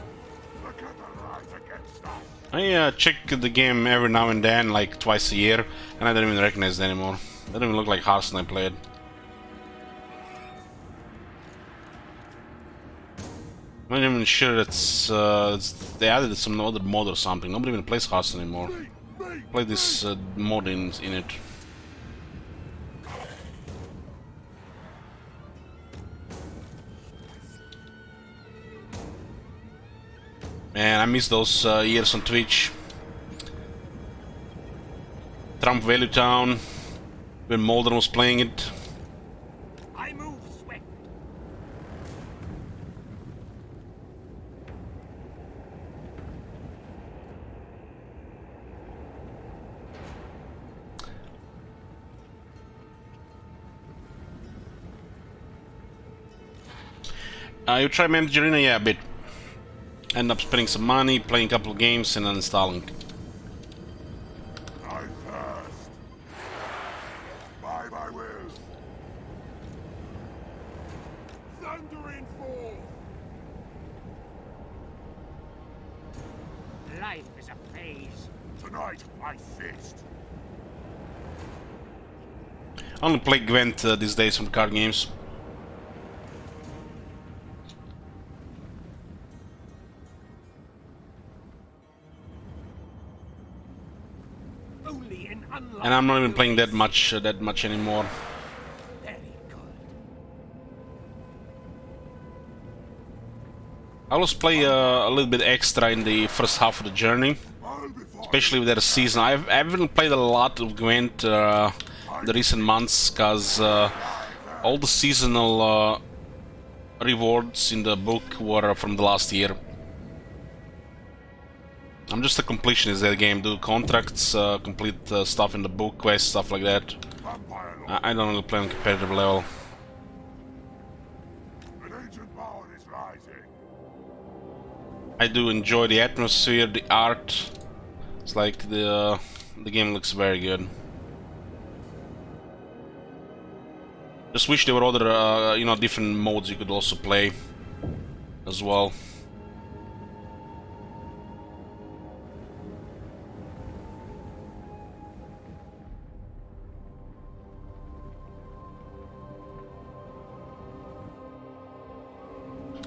Speaker 2: The cattle rise against us.
Speaker 1: I check the game every now and then, like twice a year, and I don't even recognize it anymore. It doesn't even look like Hearthstone I played. I'm not even sure they added some other mod or something. Nobody even plays Hearthstone anymore. Play this mod in it. Man, I miss those years on Twitch. Trump Value Town, when Mulder was playing it.
Speaker 3: I move swift.
Speaker 1: You try Manage Arena? Yeah, a bit. End up spending some money, playing a couple of games, and uninstalling.
Speaker 2: I thirst. By my will. Thundering forth.
Speaker 3: Life is a phase.
Speaker 2: Tonight, I feast.
Speaker 1: I only play Gwent these days on card games.
Speaker 3: Only in unlocked.
Speaker 1: And I'm not even playing that much anymore.
Speaker 3: Very good.
Speaker 1: I always play a little bit extra in the first half of the journey,
Speaker 2: I'll be fine.
Speaker 1: especially with their season. I haven't played a lot of Gwent the recent months, because all the seasonal rewards in the book were from the last year. I'm just a completionist in that game, do contracts, complete stuff in the book, quests, stuff like that.
Speaker 2: Vampire Lord.
Speaker 1: I don't really play on competitive level.
Speaker 2: An ancient power is rising.
Speaker 1: I do enjoy the atmosphere, the art. It's like the game looks very good. Just wish there were other, different modes you could also play as well.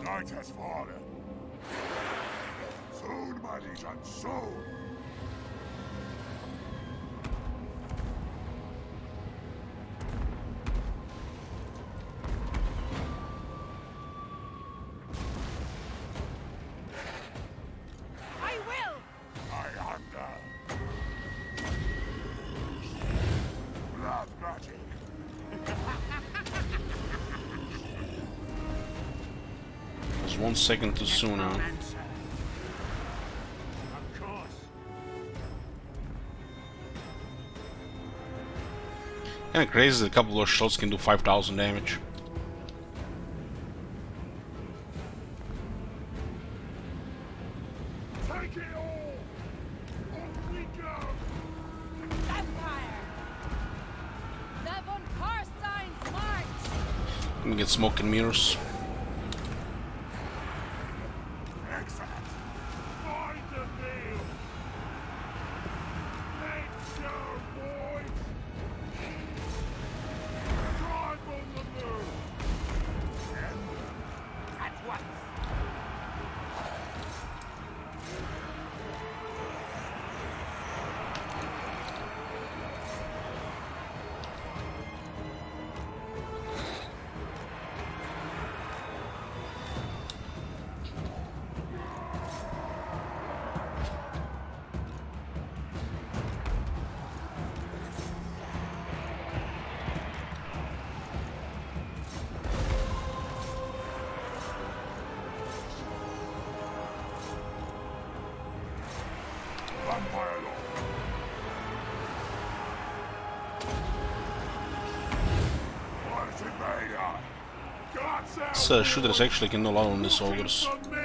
Speaker 2: Night has fallen. Soon, my legion, soon.
Speaker 5: I will!
Speaker 2: I hunger.
Speaker 1: 1 second too soon now.
Speaker 3: Necromancer. Of course.
Speaker 1: Kinda crazy that a couple of shots can do 5,000 damage.
Speaker 2: Take it all! On we go!
Speaker 5: Vampire! The von Carstein's march!
Speaker 1: Let me get smoke and mirrors.
Speaker 2: Excellent! Find the meal! Let's go, boys! Drive on the move! And at once! Vampire law! What's it made of? God's out!
Speaker 1: This shooters actually can do a lot on these ogres.
Speaker 2: On me!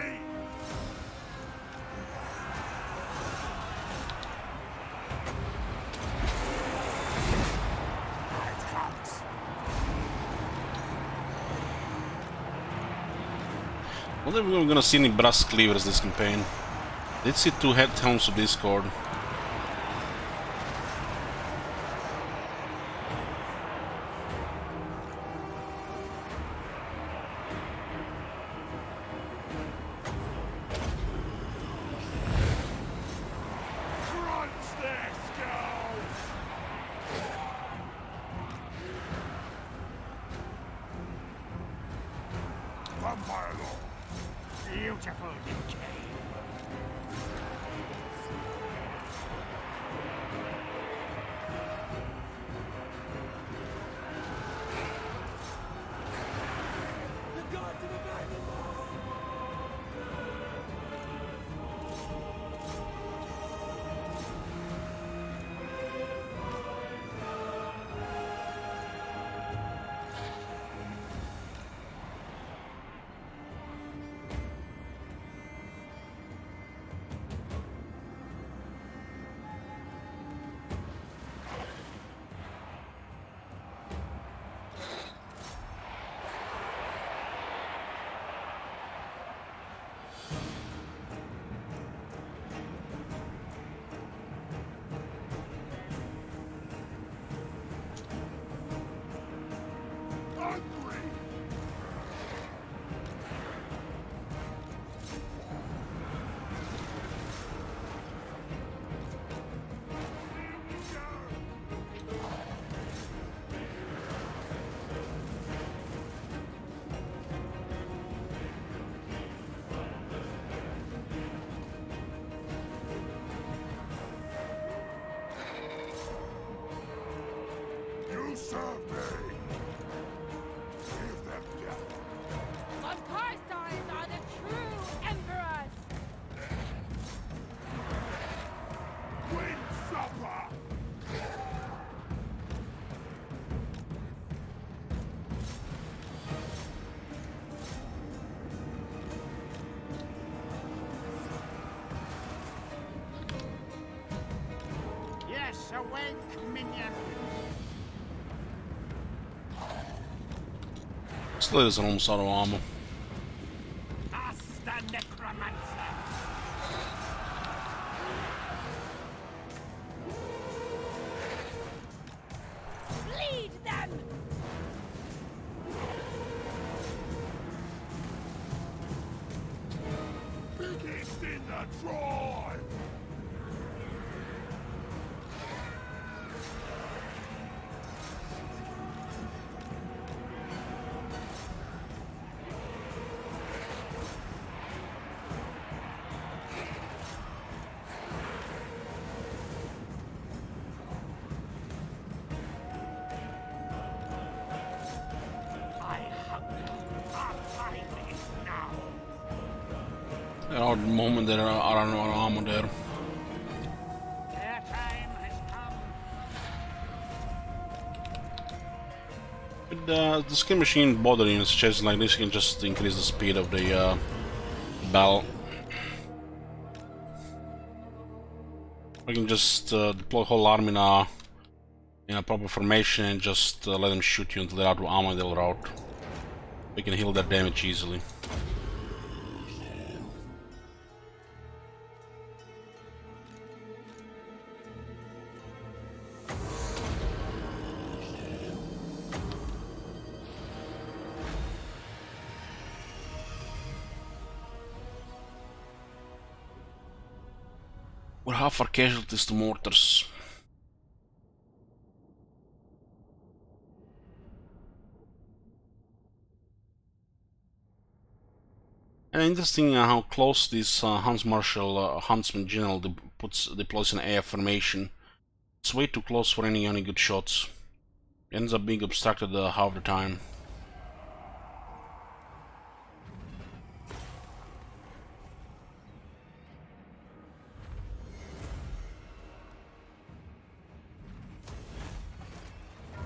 Speaker 2: It comes!
Speaker 1: I wonder if we're gonna see any brass cleavers this campaign. Did see 2 headhounds of Discord.
Speaker 2: Crunch their skulls! Vampire law!
Speaker 3: Beautiful decay.
Speaker 2: Hungry! You serve me! Give them death!
Speaker 5: Von Carsteins are the true emperors!
Speaker 2: Win supper!
Speaker 3: Yes, awake, minion.
Speaker 1: Still is almost out of ammo.
Speaker 3: Asta necromancer.
Speaker 5: Bleed them!
Speaker 2: Biggest in the tribe!
Speaker 3: I hunger. Our time is now.
Speaker 1: There are the moment there are no armor there.
Speaker 3: Their time has come.
Speaker 1: With the skin machine bothering in situations like this, you can just increase the speed of the battle. I can just deploy whole army in a proper formation and just let them shoot you until they're out of armor and they'll rout. We can heal their damage easily. We're half our casualties to mortars. And interesting how close this Huntsman General deploys an air formation. It's way too close for any good shots. It ends up being obstructed half the time.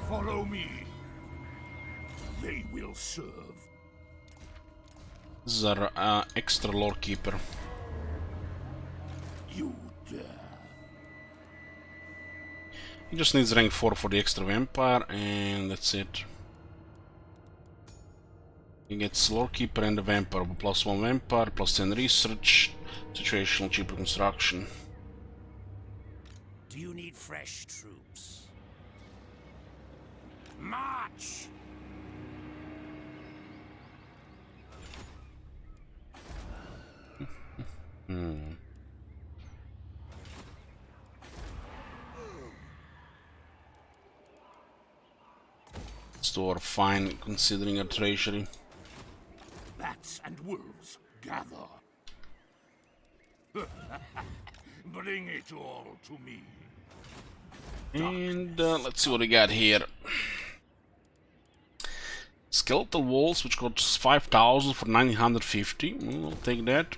Speaker 2: Follow me. They will serve.
Speaker 1: This is our extra lore keeper.
Speaker 2: You dare.
Speaker 1: He just needs rank 4 for the extra vampire, and that's it. He gets lore keeper and the vampire, +1 vampire, +10 research, situational cheaper construction.
Speaker 3: Do you need fresh troops? March!
Speaker 1: Store fine considering a treasury.
Speaker 2: Bats and wolves, gather. Bring it all to me.
Speaker 1: And let's see what we got here. Skeletal walls, which costs 5,000 for 950. I'll take that.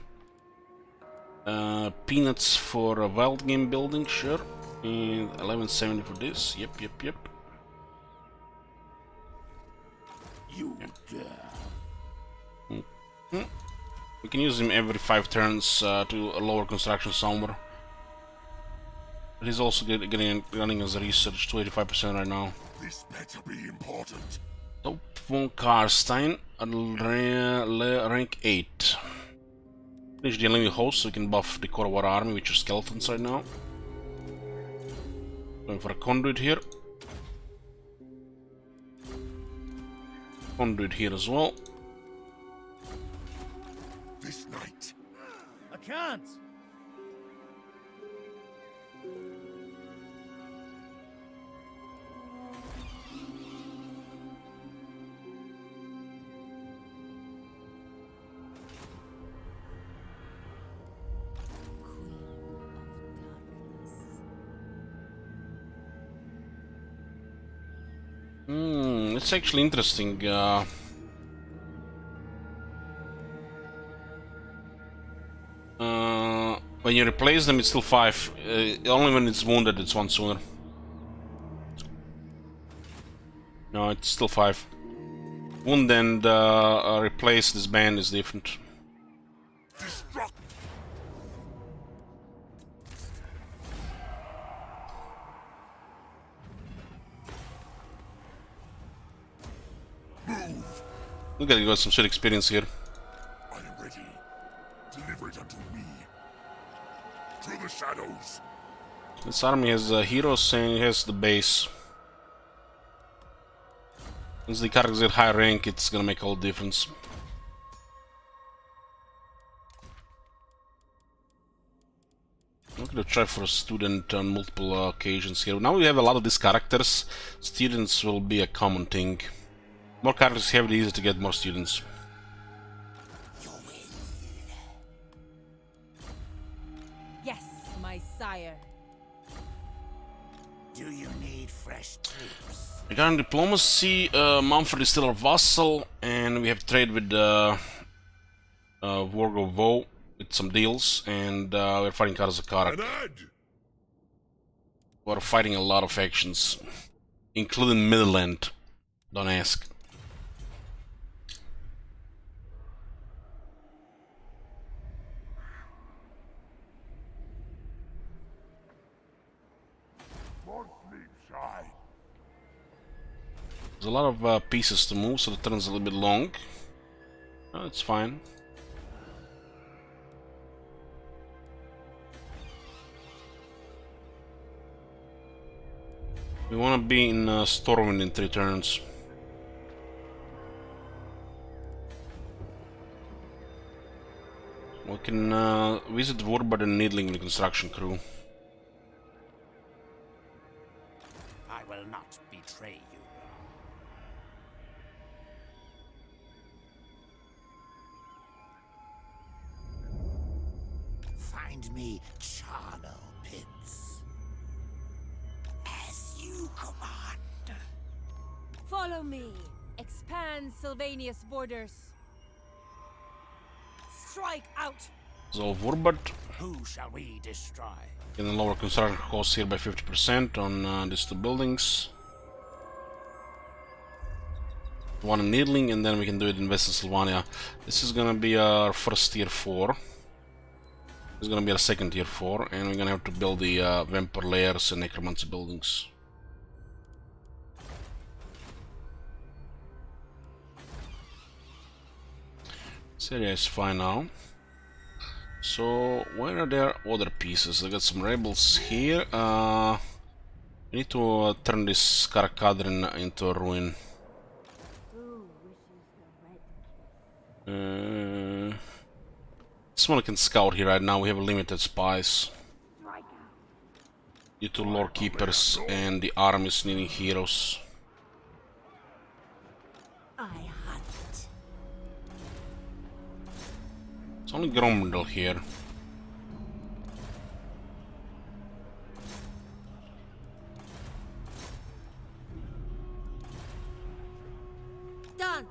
Speaker 1: Peanuts for a wild game building, sure. And 1170 for this. Yep.
Speaker 2: You dare.
Speaker 1: We can use him every 5 turns to lower construction somewhere. But he's also running as a research to 85% right now.
Speaker 2: This better be important.
Speaker 1: Top von Carstein, rank 8. Finish dealing with hosts so we can buff the core of our army, which are skeletons right now. Going for a conduit here. Conduit here as well.
Speaker 2: This night.
Speaker 3: I can't!
Speaker 1: It's actually interesting. When you replace them, it's still 5. Only when it's wounded, it's 1 sooner. No, it's still 5. Wound and replace this band is different.
Speaker 2: Destruct. Move.
Speaker 1: We gotta got some sweet experience here.
Speaker 2: I am ready. Deliver it unto me. Through the shadows.
Speaker 1: This army has heroes and it has the base. Once the characters get high rank, it's gonna make all the difference. I'm gonna try for a student on multiple occasions here. Now we have a lot of these characters. Students will be a common thing. More characters have it easier to get more students.
Speaker 5: Yes, my sire.
Speaker 3: Do you need fresh troops?
Speaker 1: Regarding diplomacy, Manfred is still our vassal, and we have trade with Warg of Woe. with some deals, and we're fighting Karazakarak.
Speaker 2: An ad!
Speaker 1: We're fighting a lot of factions, including Midland. Don't ask.
Speaker 2: Won't leave shy.
Speaker 1: There's a lot of pieces to move, so the turn's a little bit long. It's fine. We want to be in Stormwind in 3 turns. We can visit Wurbad and Needling with the construction crew.
Speaker 3: I will not betray you. Find me charnel pits. As you command.
Speaker 5: Follow me. Expand Sylvania's borders. Strike out.
Speaker 1: So Wurbad
Speaker 3: Who shall we destroy?
Speaker 1: can lower construction costs here by 50% on these 2 buildings. One in Needling, and then we can do it in Western Sylvania. This is gonna be our first tier 4. This is gonna be our second tier 4, and we're gonna have to build the Vampire Layers and Necromancy buildings. This area is fine now. So, where are there other pieces? I got some rebels here. We need to turn this Karakadrin into a ruin. Someone can scout here right now. We have limited spies due to lore keepers and the armies needing heroes.
Speaker 4: I hunt.
Speaker 1: It's only Gromdel here.
Speaker 5: Done.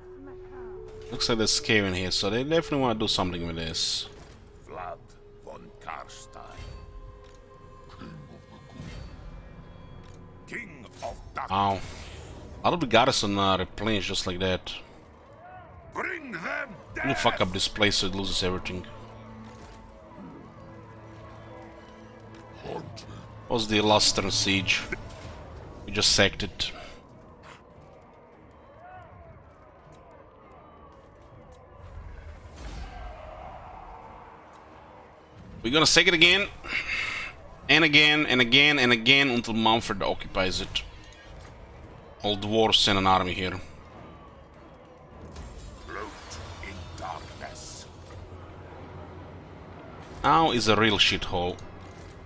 Speaker 1: Looks like there's cave in here, so they definitely want to do something with this.
Speaker 2: Vlad von Carstein. King of Dark.
Speaker 1: Ow. How did the garrison replenish just like that?
Speaker 2: Bring them
Speaker 1: I'm gonna fuck up this place so it loses everything.
Speaker 2: Hunt.
Speaker 1: What was the last turn siege? We just sacked it. We're gonna sack it again, and again, and again, and again until Mumford occupies it. All dwarves send an army here.
Speaker 2: Float in darkness.
Speaker 1: Now is a real shithole.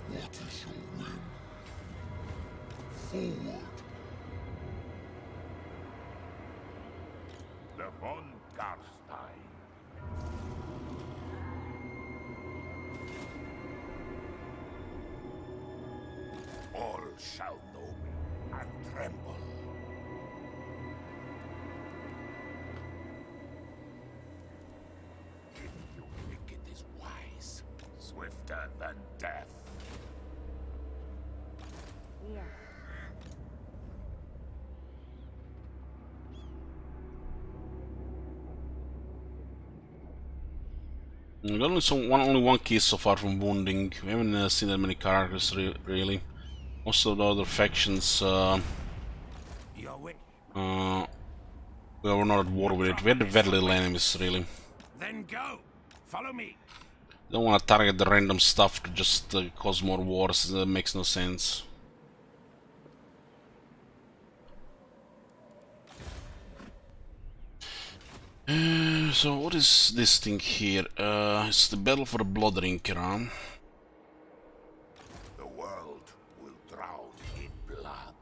Speaker 2: What is your whim? Forward. The von Carstein. All shall know me and tremble. If you think it is wise, swifter than death.
Speaker 1: We got only one case so far from wounding. We haven't seen that many characters really. Most of the other factions
Speaker 3: Your wish.
Speaker 1: we were not at war with it. We had very little enemies really.
Speaker 3: Then go. Follow me.
Speaker 1: Don't want to target the random stuff to just cause more wars. That makes no sense. So what is this thing here? It's the battle for the Blood Drinker, huh?
Speaker 2: The world will drown in blood.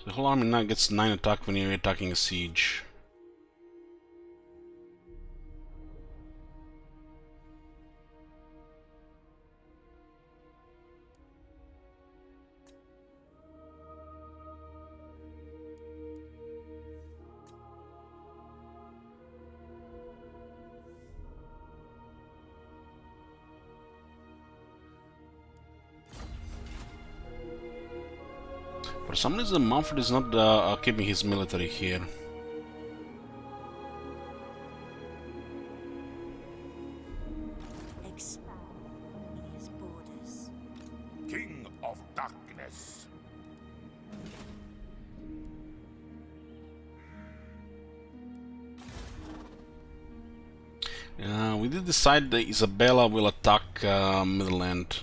Speaker 1: The whole army now gets 9 attack when you're attacking a siege. For some reason, Manfred is not keeping his military here.
Speaker 7: Expanding his borders.
Speaker 2: King of Darkness.
Speaker 1: We did decide that Isabella will attack Midland.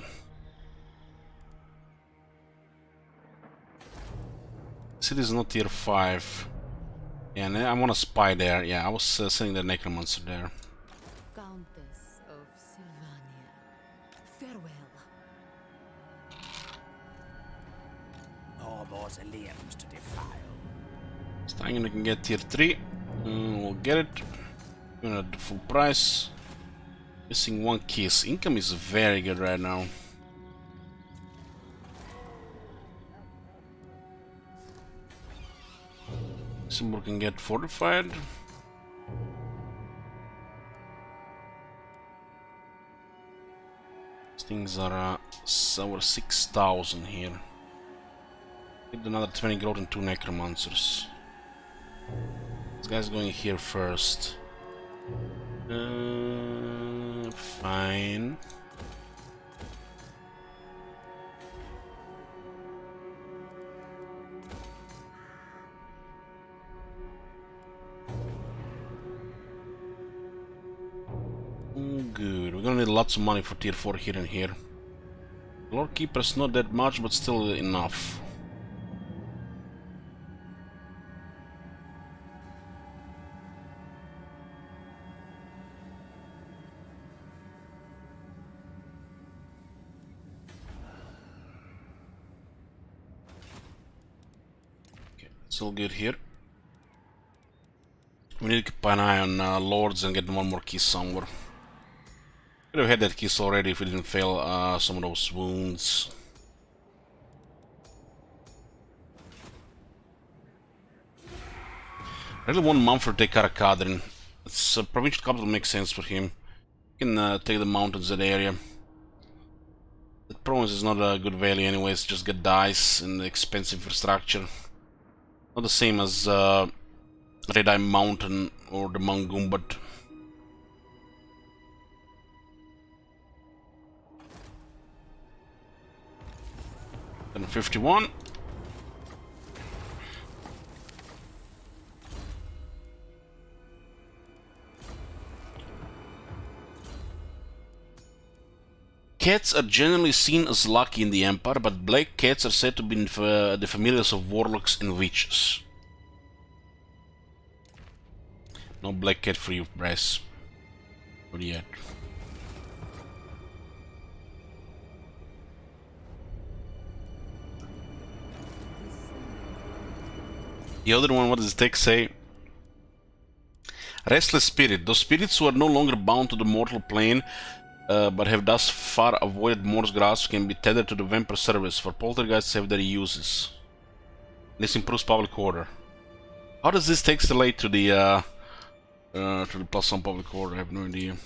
Speaker 1: City is not tier 5. Yeah, and I want to spy there. Yeah, I was sending the Necromancer there.
Speaker 7: Countess of Sylvania. Farewell.
Speaker 3: More mausoleums to defile.
Speaker 1: Stein can get tier 3. We'll get it. At the full price. Missing 1 kiss. Income is very good right now. Luxembourg can get fortified. These things are over 6,000 here. Get another 20 growth and 2 necromancers. This guy's going here first. Fine. Good. We're gonna need lots of money for tier 4 here and here. Lord Keeper's not that much, but still enough. Okay, it's all good here. We need to keep an eye on Lords and get 1 more key somewhere. Could have had that kiss already if we didn't fail some of those wounds. I really want Manfred to take Karakadrin. It's a provincial capital, makes sense for him. He can take the mountains, that area. The province is not a good value anyways, just get dice and expensive infrastructure. Not the same as Red Eye Mountain or the Mount Gumbat. And 51. Cats are generally seen as lucky in the Empire, but black cats are said to be the familiars of warlocks and witches. No black cat for you, Bryce. Not yet. The other one, what does the text say? Restless spirit. Those spirits who are no longer bound to the mortal plane, but have thus far avoided Mor's grasp, can be tethered to the vampire service, for poltergeists have their uses. This improves public order. How does this text relate to the +1 public order? I have no idea.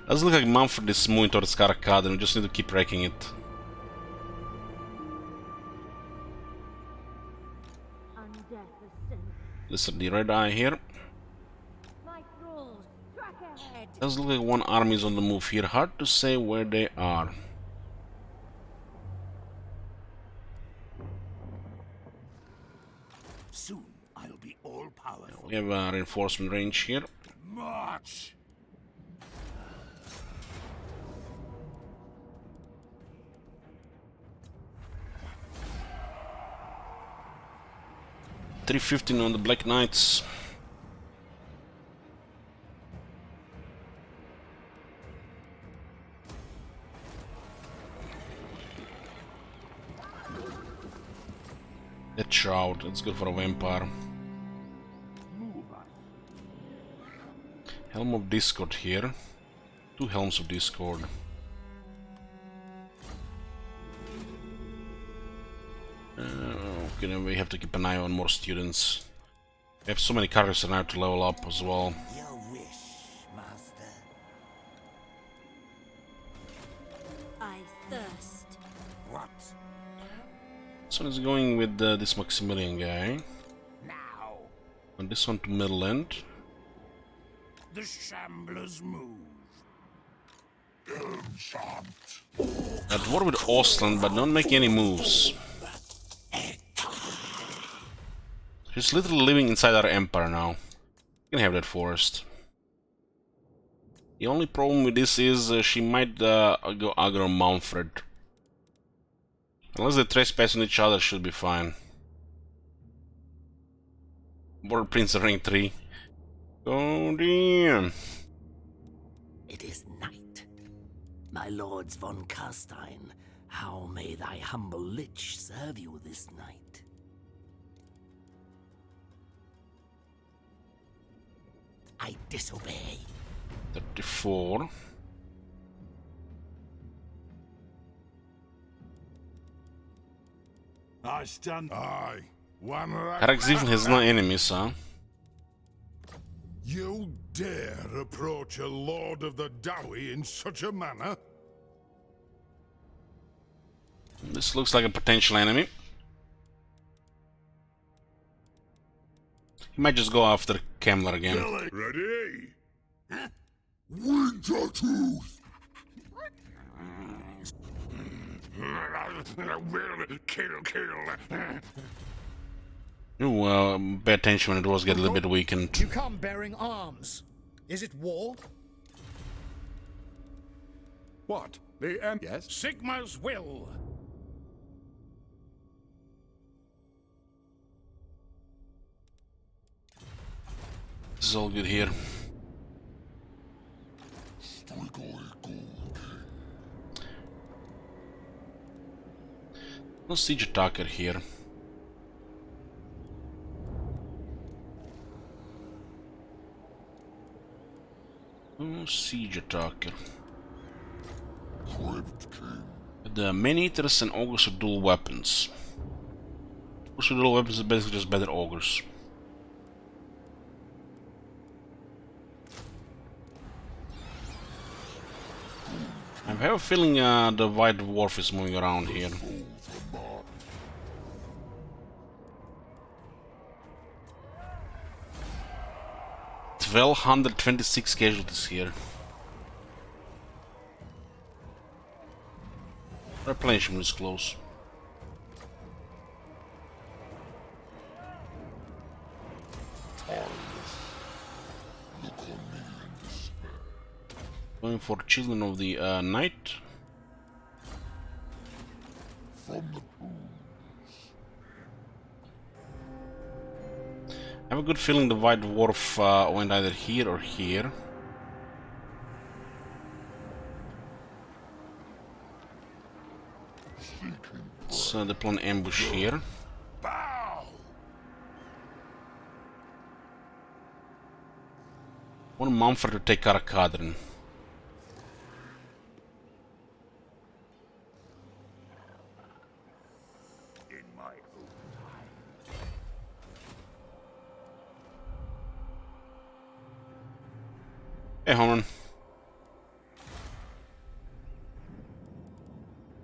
Speaker 1: Doesn't look like Manfred is moving towards Karakad, and we just need to keep wrecking it. This is the Red Eye here. Doesn't look like 1 army is on the move here. Hard to say where they are.
Speaker 3: Soon I'll be all powerful.
Speaker 1: We have a reinforcement range here.
Speaker 2: March!
Speaker 1: 315 on the Black Knights. That shroud, that's good for a vampire. Helm of Discord here. 2 Helms of Discord. Okay, then we have to keep an eye on more students. We have so many characters now to level up as well.
Speaker 3: Your wish, master.
Speaker 1: This one is going with this Maximilian guy.
Speaker 3: Now,
Speaker 1: And this one to Midland.
Speaker 3: the Shamblers move.
Speaker 1: At war with Ostland, but don't make any moves. She's literally living inside our empire now. You can have that forest. The only problem with this is she might go aggro Manfred. Unless they trespass on each other, should be fine. Border Prince rank 3. Oh damn.
Speaker 8: It is night. My lords von Carstein, how may thy humble lich serve you this night? I disobey.
Speaker 1: 34.
Speaker 2: I stand. Aye. One right.
Speaker 1: Karakzivl has no enemies, huh?
Speaker 2: You dare approach a lord of the Dowie in such a manner?
Speaker 1: This looks like a potential enemy. He might just go after Kemmler again.
Speaker 2: Ready? Winter Tooth! Kill.
Speaker 1: Ooh, pay attention when it was get a little bit weakened.
Speaker 3: You come bearing arms. Is it war?
Speaker 2: What? Yes?
Speaker 3: Sigma's will.
Speaker 1: This is all good here. No siege attacker here. No siege attacker. The man-eaters and ogres with dual weapons. Ogres with dual weapons are basically just better ogres. I have a feeling the White Dwarf is moving around here. $1,226 casualties here. Replenishment is close. Going for Children of the Night. I have a good feeling the White Dwarf went either here or here. So they plan ambush here. One Manfred to take Karakadrin. Hey, Homan.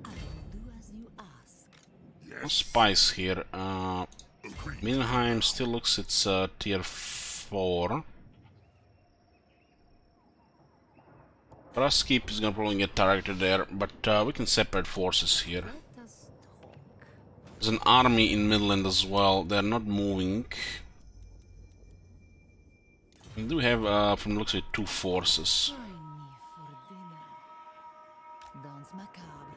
Speaker 7: I will do as you ask.
Speaker 1: No spies here. Mindenheim still looks it's tier 4. Raskeep is gonna probably get targeted there, but we can separate forces here.
Speaker 7: Let us talk.
Speaker 1: There's an army in Midland as well. They're not moving. We do have, from the looks of it, 2 forces.
Speaker 7: Join me for dinner. Danse macabre.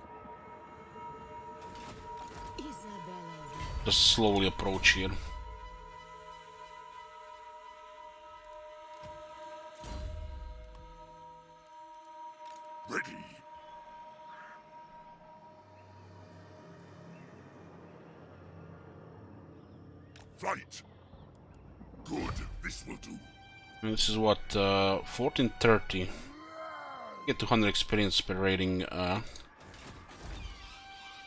Speaker 7: Isabella.
Speaker 1: Just slowly approach here.
Speaker 2: Ready. Fight. Good. This will do.
Speaker 1: And this is what, 1430. Get 200 experience per rating.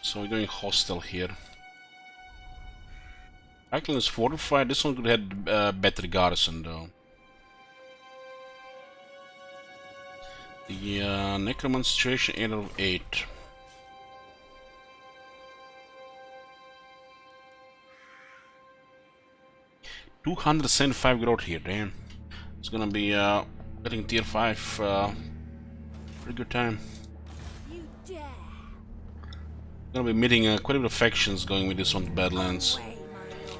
Speaker 1: So we're going hostile here. Ackland is fortified. This one could have better garrison though. The Necromant situation 8 out of 8. 275 growth here, damn. It's gonna be getting tier 5 pretty good time.
Speaker 5: You dare.
Speaker 1: Gonna be meeting quite a bit of factions going with this on the Badlands.
Speaker 8: Away, my lord.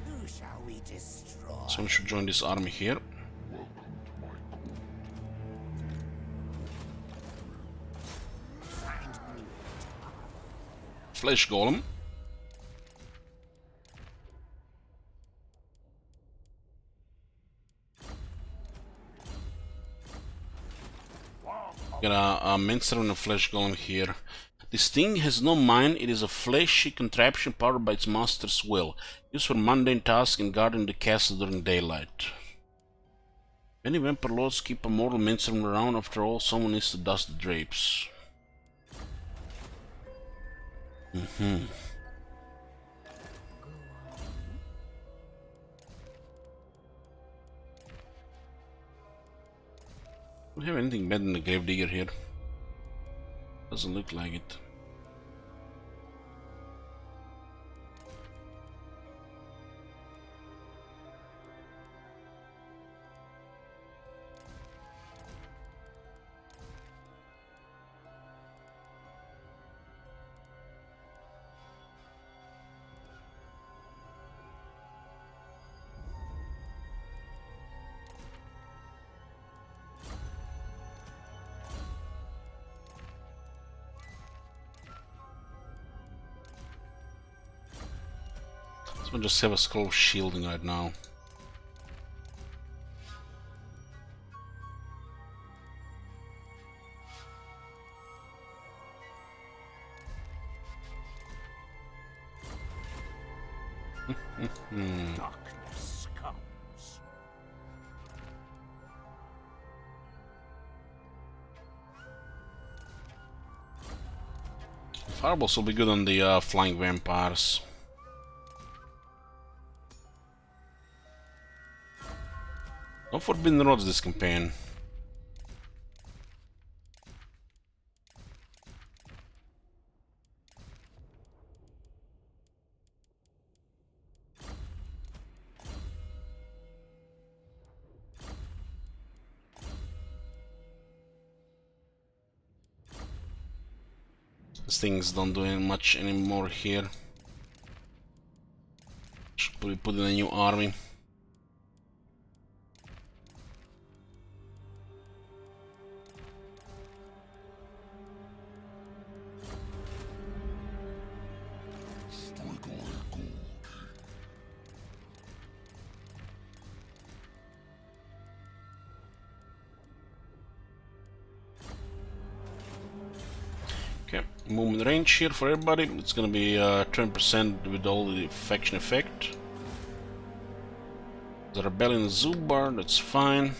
Speaker 8: Who shall we destroy?
Speaker 1: Someone should join this army here. Flesh Golem. Got a Mincer and a Flesh Golem here. This thing has no mind, it is a fleshy contraption powered by its master's will, used for mundane tasks and guarding the castle during daylight. Many vampire lords keep a mortal Mincer around, after all, someone needs to dust the drapes. Do we have anything better than the Gravedigger here? Doesn't look like it. We'll just have a scroll of shielding right now.
Speaker 8: Darkness comes.
Speaker 1: Fireballs will be good on the flying vampires. No forbidden roads this campaign. These things don't do much anymore here. Should put in a new army. Okay, movement range here for everybody. It's gonna be 20% with all the faction effect. The Rebellion Zubar, that's fine.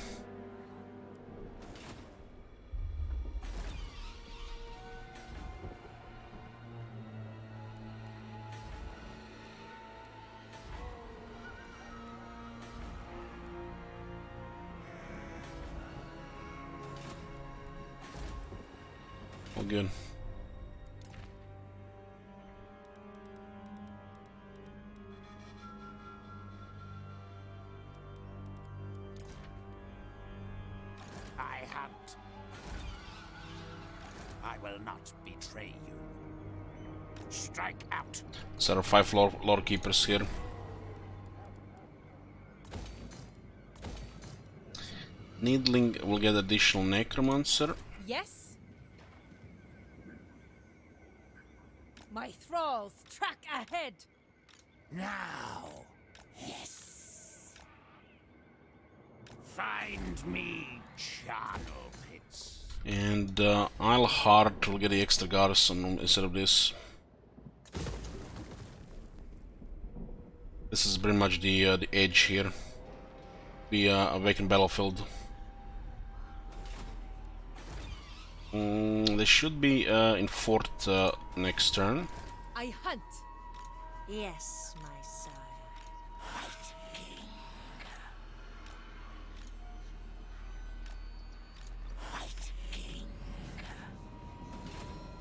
Speaker 1: All good.
Speaker 8: I hunt. I will not betray you. Strike out.
Speaker 1: So there are 5 lore keepers here. Needling will get additional necromancer.
Speaker 5: Yes? My thralls track ahead.
Speaker 8: Now, yes. Find me charnel pits.
Speaker 1: And Eilhart will get the extra garrison instead of this. This is pretty much the edge here. Be a vacant battlefield. They should be in fort next turn.
Speaker 5: I hunt.
Speaker 7: Yes, my sire.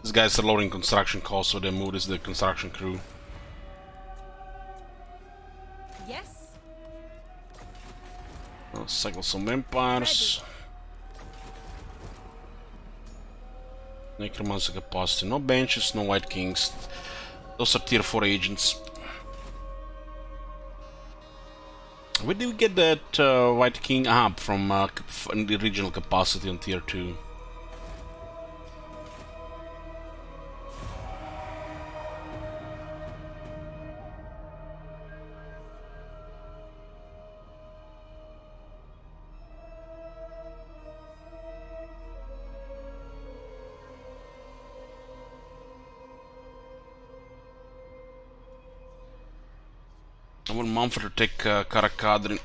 Speaker 1: These guys are lowering construction costs, so they move this to the construction crew.
Speaker 5: Yes?
Speaker 1: Cycle some vampires. Necromancer capacity. No benches, no white kings. Those are tier 4 agents. Where did we get that white king? From the original capacity on tier 2. I want Mumford to take Karakadrin.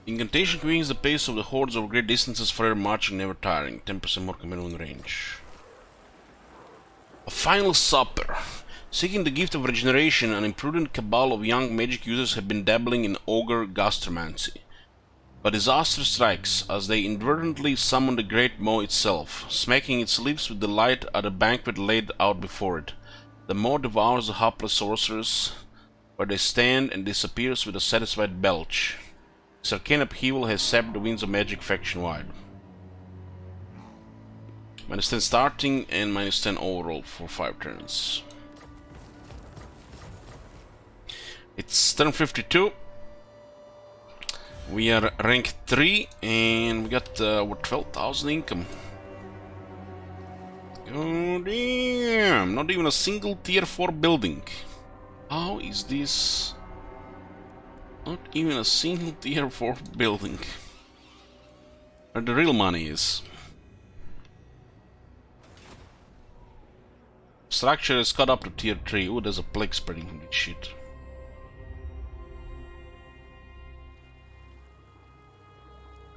Speaker 1: Incantation queens the pace of the hordes over great distances, forever marching, never tiring. 10% more command range. A final supper. Seeking the gift of regeneration, an imprudent cabal of young magic users have been dabbling in ogre gastromancy. But disaster strikes as they inadvertently summon the great Maw itself, smacking its lips with delight at a banquet laid out before it. The Maw devours the hapless sorcerers, where they stand, and disappears with a satisfied belch. This arcane upheaval has sapped the winds of magic faction-wide. -10 starting and -10 overall for 5 turns. It's turn 52. We are rank 3 and we got what, 12,000 income. Oh damn! Not even a single tier 4 building. How is this? Not even a single tier 4 building. Where the real money is. Structure is cut up to tier 3. Oh, there's a plague spreading from this shit.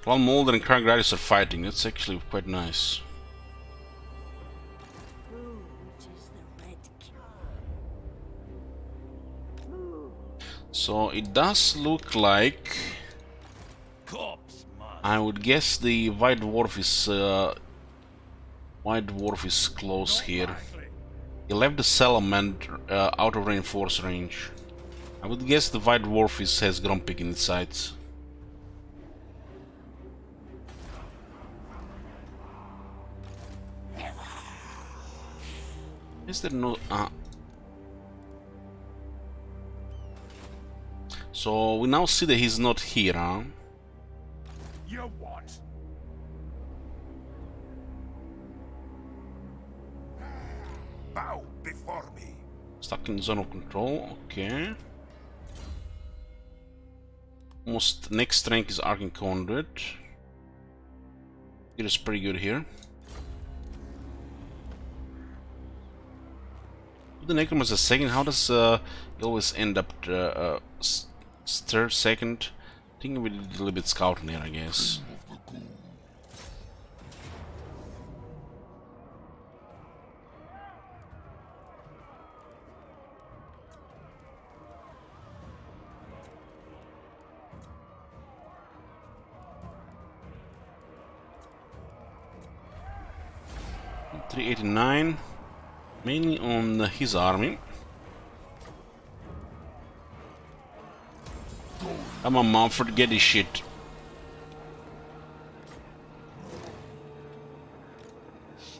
Speaker 1: While Mulder and Graveguard are fighting, that's actually quite nice. So it does look like, I would guess the White Dwarf is close here. He left the Salamander out of reinforced range. I would guess the White Dwarf has Grumpig in its sights. Is there no... So we now see that he's not here, huh?
Speaker 2: You what? Bow before me.
Speaker 1: Stuck in zone of control, okay. Almost next rank is Arcane Conduit. It is pretty good here. The Necromancer second, how does he always end up third, second? I think we did a little bit scouting here, I guess. $389, mainly on his army. Come on, Mumford, get this shit.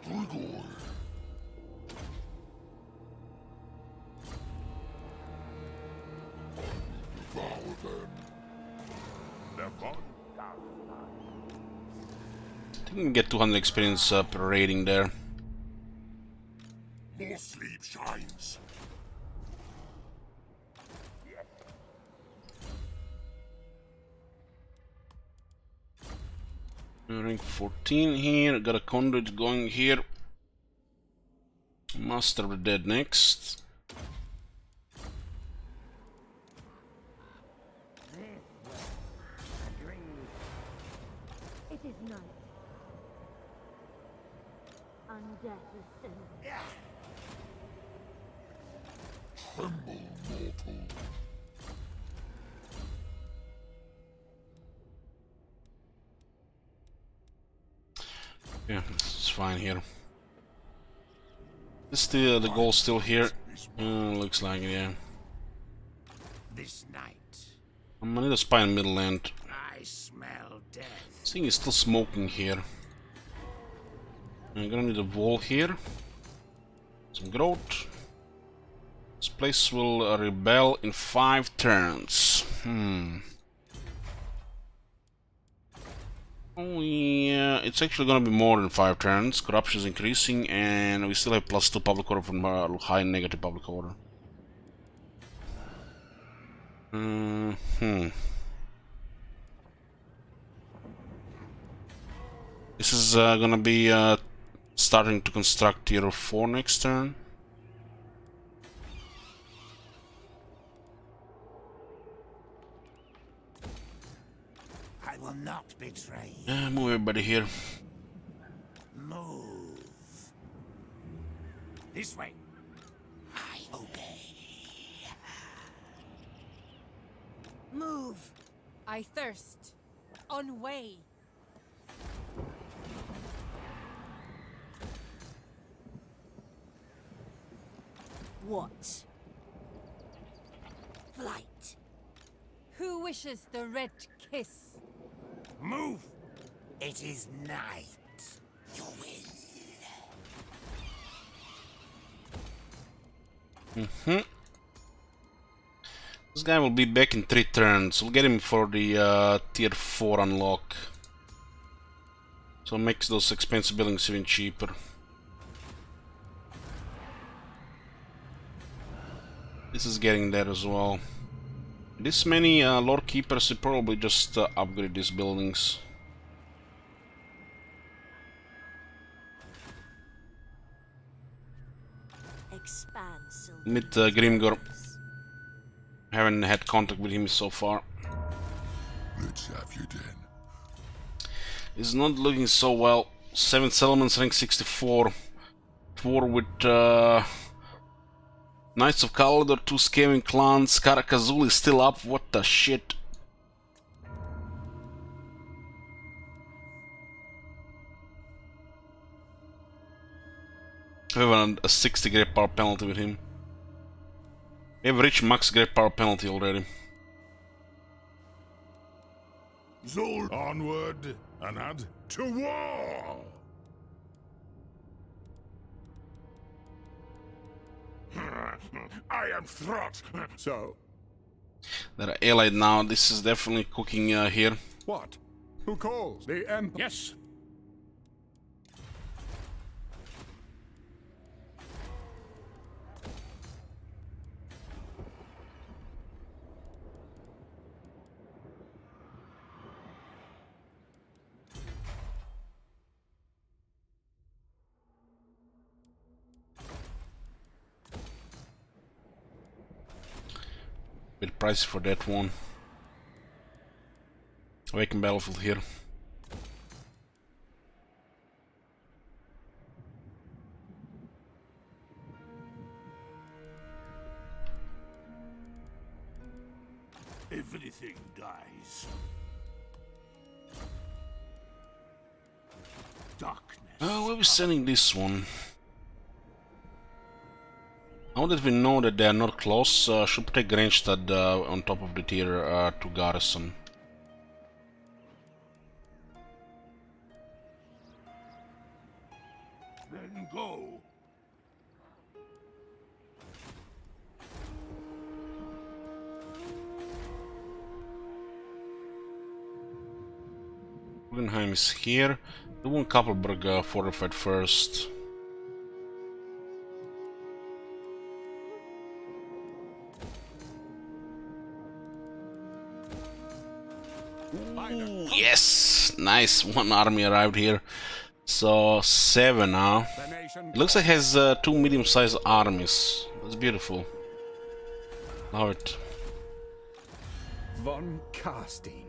Speaker 1: I think we can get 200 experience per rating there.
Speaker 2: More sleep shines.
Speaker 1: Rank 14 here, got a conduit going here. Master of the Dead next.
Speaker 5: It is night. Undeath is sin.
Speaker 2: Tremble, mortal.
Speaker 1: Yeah, it's fine here. Is the goal still here? Looks like it, yeah.
Speaker 3: This night,
Speaker 1: I'm gonna need a spy in middle end.
Speaker 3: I smell death.
Speaker 1: This thing is still smoking here. I'm gonna need a wall here. Some growth. This place will rebel in 5 turns. Oh yeah, it's actually gonna be more than 5 turns. Corruption is increasing, and we still have +2 public order from high negative public order. This is gonna be starting to construct tier 4 next turn.
Speaker 3: I will not betray.
Speaker 1: Move everybody here.
Speaker 3: Move. This way. I obey.
Speaker 5: Move. I thirst. On way.
Speaker 7: What? Flight.
Speaker 5: Who wishes the red kiss?
Speaker 3: Move. It is night. You will.
Speaker 1: This guy will be back in 3 turns. We'll get him for the tier 4 unlock. So it makes those expensive buildings even cheaper. This is getting there as well. This many Lord Keepers should probably just upgrade these buildings. Meet Grimgor. Haven't had contact with him so far.
Speaker 2: Let's have you then.
Speaker 1: It's not looking so well. 7 settlements, rank 64. 4 with Knights of Kalador, 2 Skaven clans. Karakazul is still up. What the shit? We have a 60 great power penalty with him. We have reached max great power penalty already.
Speaker 2: Zul, onward and add to war! I am Throt. So,
Speaker 1: They're allied now. This is definitely cooking here.
Speaker 2: what? Who calls? The Empire.
Speaker 3: Yes.
Speaker 1: Bit pricey for that one. Awaken Battlefield here.
Speaker 3: Everything dies. Darkness.
Speaker 1: Where are we sending this one? Now that we know that they are not close, should take Granstad on top of the tier 2 garrison.
Speaker 3: Then go.
Speaker 1: Guggenheim is here. We want Kappelberg fortified first. Ooh, yes! Nice, 1 army arrived here. So 7 now. It looks like it has 2 medium-sized armies. That's beautiful. Love it.
Speaker 9: Von Carstein.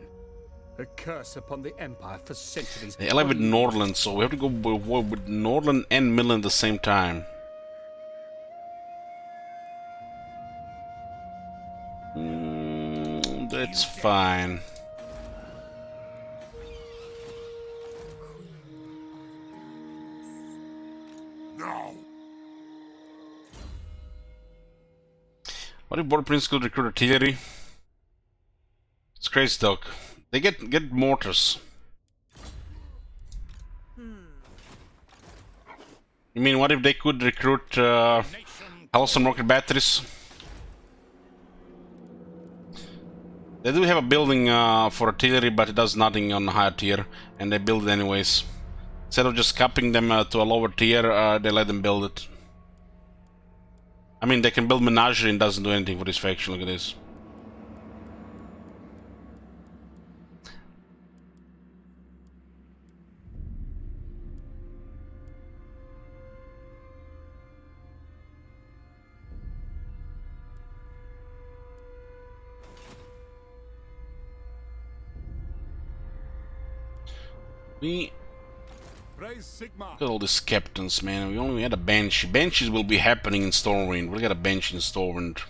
Speaker 9: A curse upon the Empire for centuries.
Speaker 1: They ally with Nordland, so we have to go war with Nordland and Midland at the same time. That's fine. What if Border Prince could recruit artillery? It's crazy talk. They get mortars. You mean what if they could recruit Hellstorm rocket batteries? They do have a building for artillery, but it does nothing on the higher tier, and they build it anyways. Instead of just capping them to a lower tier, they let them build it. I mean, they can build Menagerie and doesn't do anything for this faction. Look at this. We look at all these captains, man. We only had a Banshee. Banshees will be happening in Stormwind. We'll get a Banshee in Stormwind.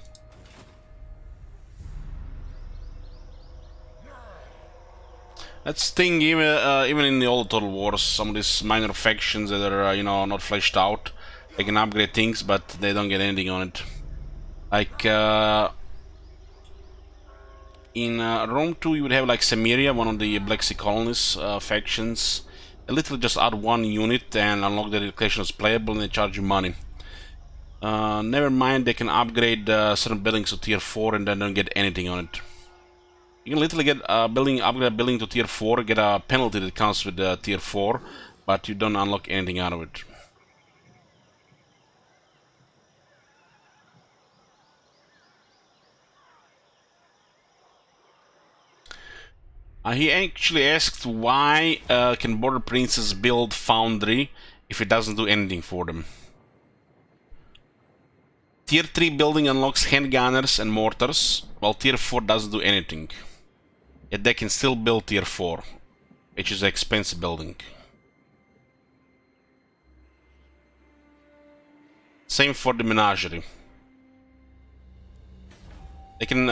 Speaker 1: That's the thing, even in the old Total Wars, some of these minor factions that are, you know, not fleshed out, they can upgrade things, but they don't get anything on it. Like, in Rome 2, you would have like Samaria, one of the Black Sea colonies factions. They literally just add one unit and unlock the location as playable, and they charge you money. Never mind, they can upgrade certain buildings to tier 4 and then don't get anything on it. You can literally get upgrade a building to tier 4, get a penalty that comes with tier 4, but you don't unlock anything out of it. He actually asked why can Border Princes build Foundry if it doesn't do anything for them. Tier 3 building unlocks handgunners and mortars, while Tier 4 doesn't do anything. Yet they can still build Tier 4, which is an expensive building. Same for the Menagerie. They can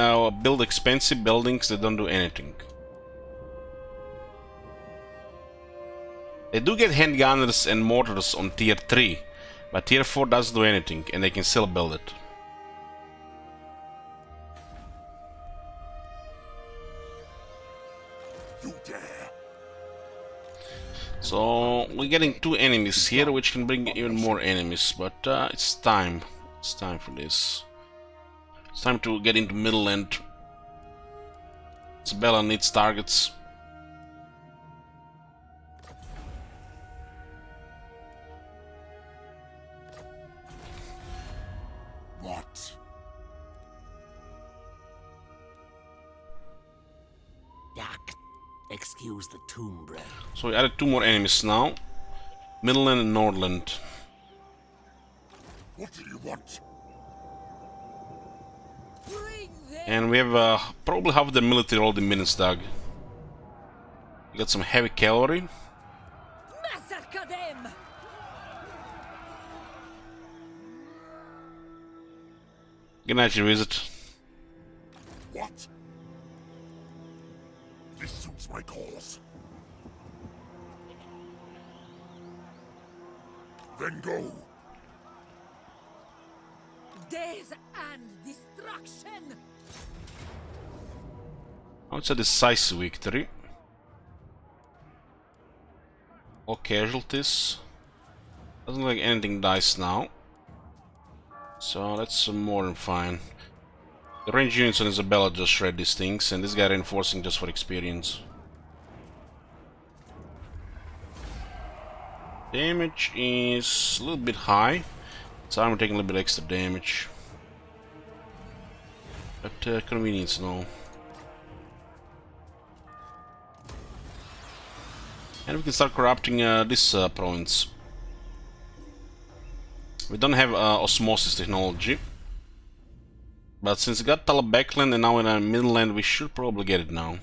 Speaker 1: build expensive buildings that don't do anything. They do get handgunners and mortars on tier 3, but tier 4 doesn't do anything, and they can still build it.
Speaker 2: You dare.
Speaker 1: So we're getting 2 enemies here, which can bring even more enemies, but it's time. It's time for this. It's time to get into Middle End. Isabella needs targets.
Speaker 2: What?
Speaker 8: Yak, excuse the tomb bread.
Speaker 1: So we added 2 more enemies now. Midland and Nordland.
Speaker 2: What do you want?
Speaker 1: And we have probably half the military all the Minnesdag. We got some heavy cavalry.
Speaker 7: Massacre them!
Speaker 1: Can actually visit.
Speaker 2: What? This suits my cause. Then go.
Speaker 7: Death and destruction!
Speaker 1: Now it's a decisive victory. All casualties. Doesn't look like anything dies now. So that's more than fine. The range units on Isabella just shred these things, and this guy reinforcing just for experience. Damage is a little bit high, so I'm taking a little bit extra damage. But convenience, no. And we can start corrupting this province. We don't have osmosis technology, but since we got Talabekland and now in our Midland, we should probably get it now.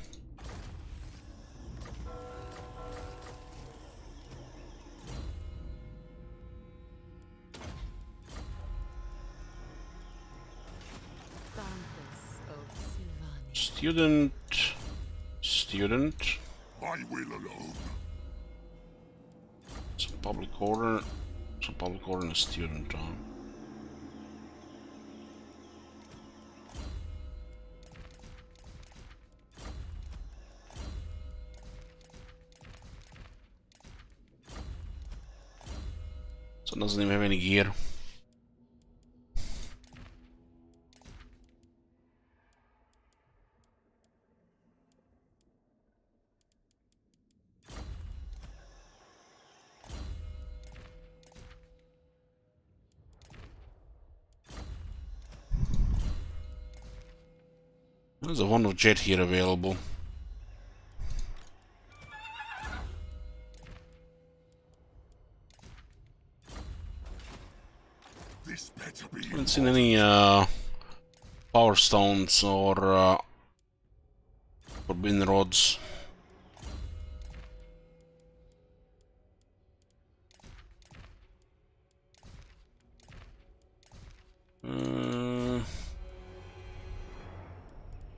Speaker 1: Student.
Speaker 2: My will alone.
Speaker 1: Some public order. Some public order and a student. So it doesn't even have any gear. There's a one of jet here available.
Speaker 2: This better be.
Speaker 1: I haven't seen any power stones or forbidden rods.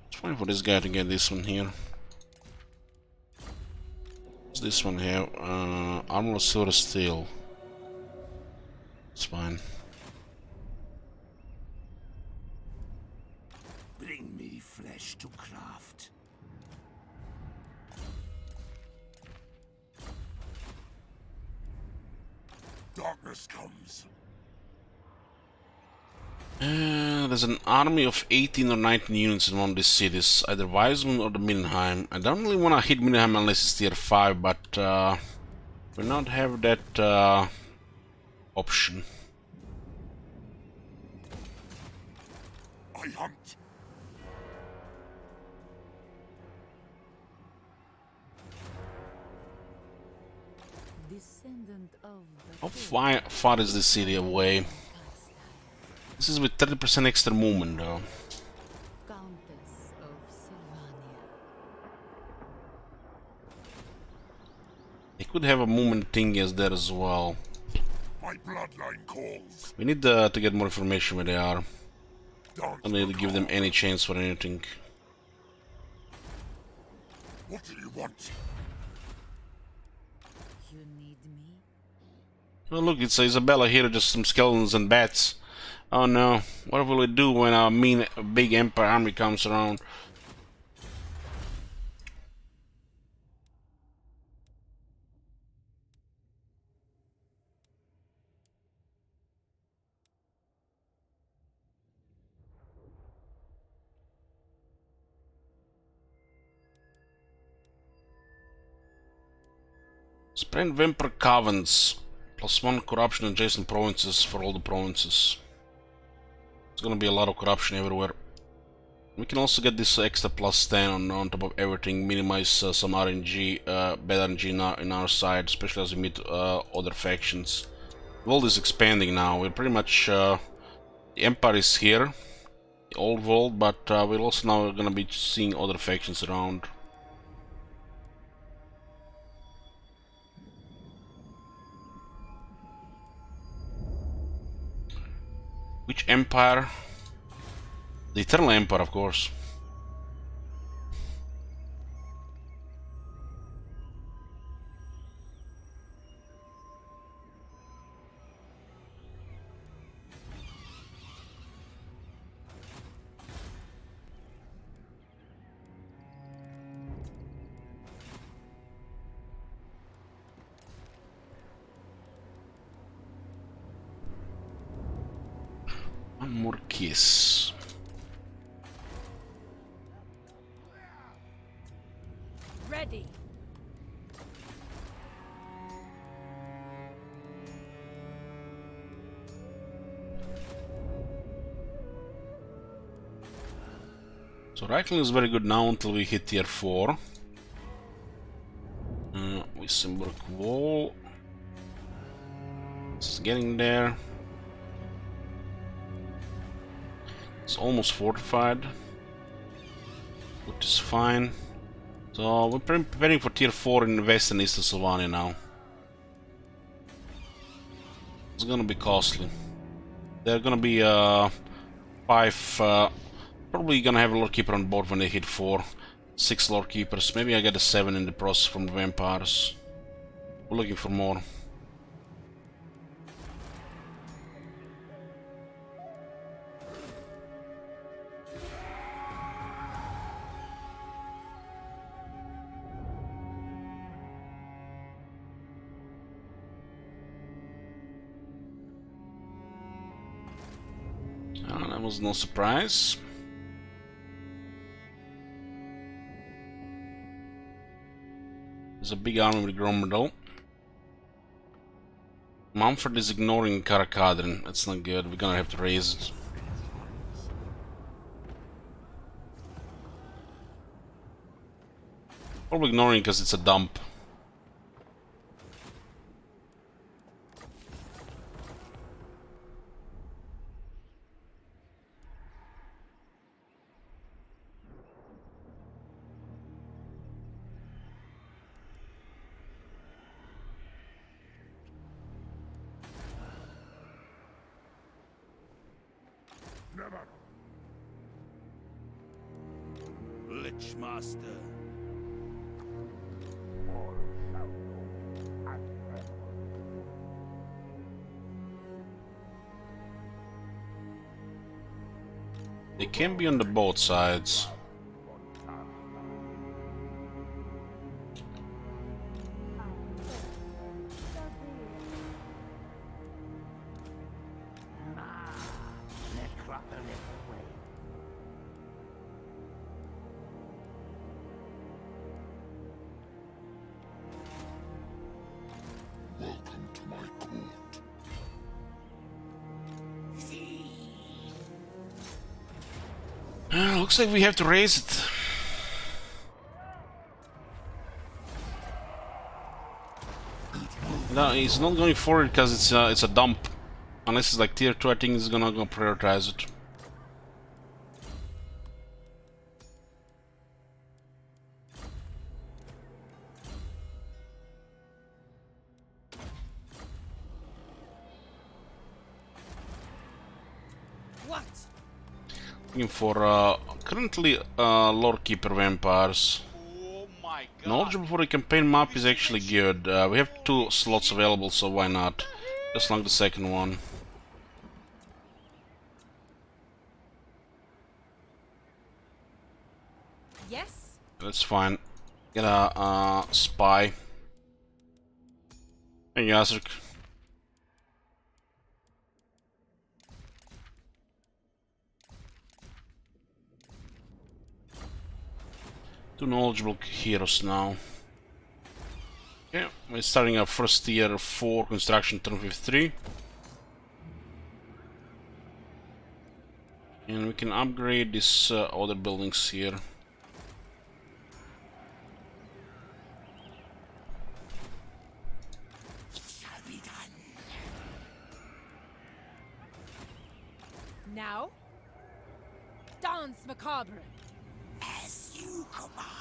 Speaker 1: It's fine for this guy to get this one here. What's this one here? Armor, silver, steel. It's fine.
Speaker 8: Bring me flesh to craft.
Speaker 2: Darkness comes.
Speaker 1: There's an army of 18 or 19 units in one of these cities, either Weisman or the Mindenheim. I don't really want to hit Mindenheim unless it's tier 5, but we not have that option.
Speaker 2: I hunt.
Speaker 7: Descendant of the
Speaker 1: How far is this city away? This is with 30% extra movement though.
Speaker 7: Countess of Sylvania.
Speaker 1: They could have a movement thingy as there as well.
Speaker 2: My bloodline calls.
Speaker 1: We need to get more information where they are.
Speaker 2: Dance
Speaker 1: I need to
Speaker 2: for
Speaker 1: give them
Speaker 2: God.
Speaker 1: any chance for anything.
Speaker 2: What do you want?
Speaker 7: You need me?
Speaker 1: Oh look, it's Isabella here, just some skeletons and bats. Oh no, what will we do when a mean big Empire army comes around? Sprint Vimper Covens. +1 corruption in adjacent provinces for all the provinces. It's gonna be a lot of corruption everywhere. We can also get this extra +10 on top of everything, minimize some RNG, bad RNG in our side, especially as we meet other factions. The world is expanding now. We're pretty much the Empire is here, the old world, but we're also now gonna be seeing other factions around. Which Empire? The Eternal Empire, of course. One more kiss.
Speaker 5: Ready.
Speaker 1: So Reichling is very good now until we hit tier 4. Wissenburg Wall. It's getting there. It's almost fortified, which is fine. So we're preparing for tier 4 in West and East of Sylvania now. It's gonna be costly. They're gonna be 5. Probably gonna have a Lord Keeper on board when they hit 4. 6 Lord Keepers. Maybe I get a 7 in the process from the vampires. We're looking for more. was no surprise. There's a big army with Gromerdal. Mumford is ignoring Karakadrin. That's not good. We're gonna have to raise it. Probably ignoring because it's a dump.
Speaker 2: Never.
Speaker 6: Lich Master.
Speaker 1: They can be on the both sides.
Speaker 2: Welcome to my court.
Speaker 1: Looks like we have to raise it. No, he's not going for it because it's a dump. Unless it's like tier 2, I think he's gonna go prioritize it.
Speaker 6: What?
Speaker 1: Looking for currently Lord Keeper Vampires.
Speaker 6: Oh my god.
Speaker 1: Knowledgeable for the campaign map is actually good. We have 2 slots available, so why not? Just like the second one.
Speaker 5: Yes?
Speaker 1: That's fine. Get a spy. Hey, Yazrik. Two knowledgeable heroes now. Okay, we're starting our first tier 4 construction turn 53. And we can upgrade these other buildings here.
Speaker 5: Now? Dance macabre.
Speaker 8: As you command.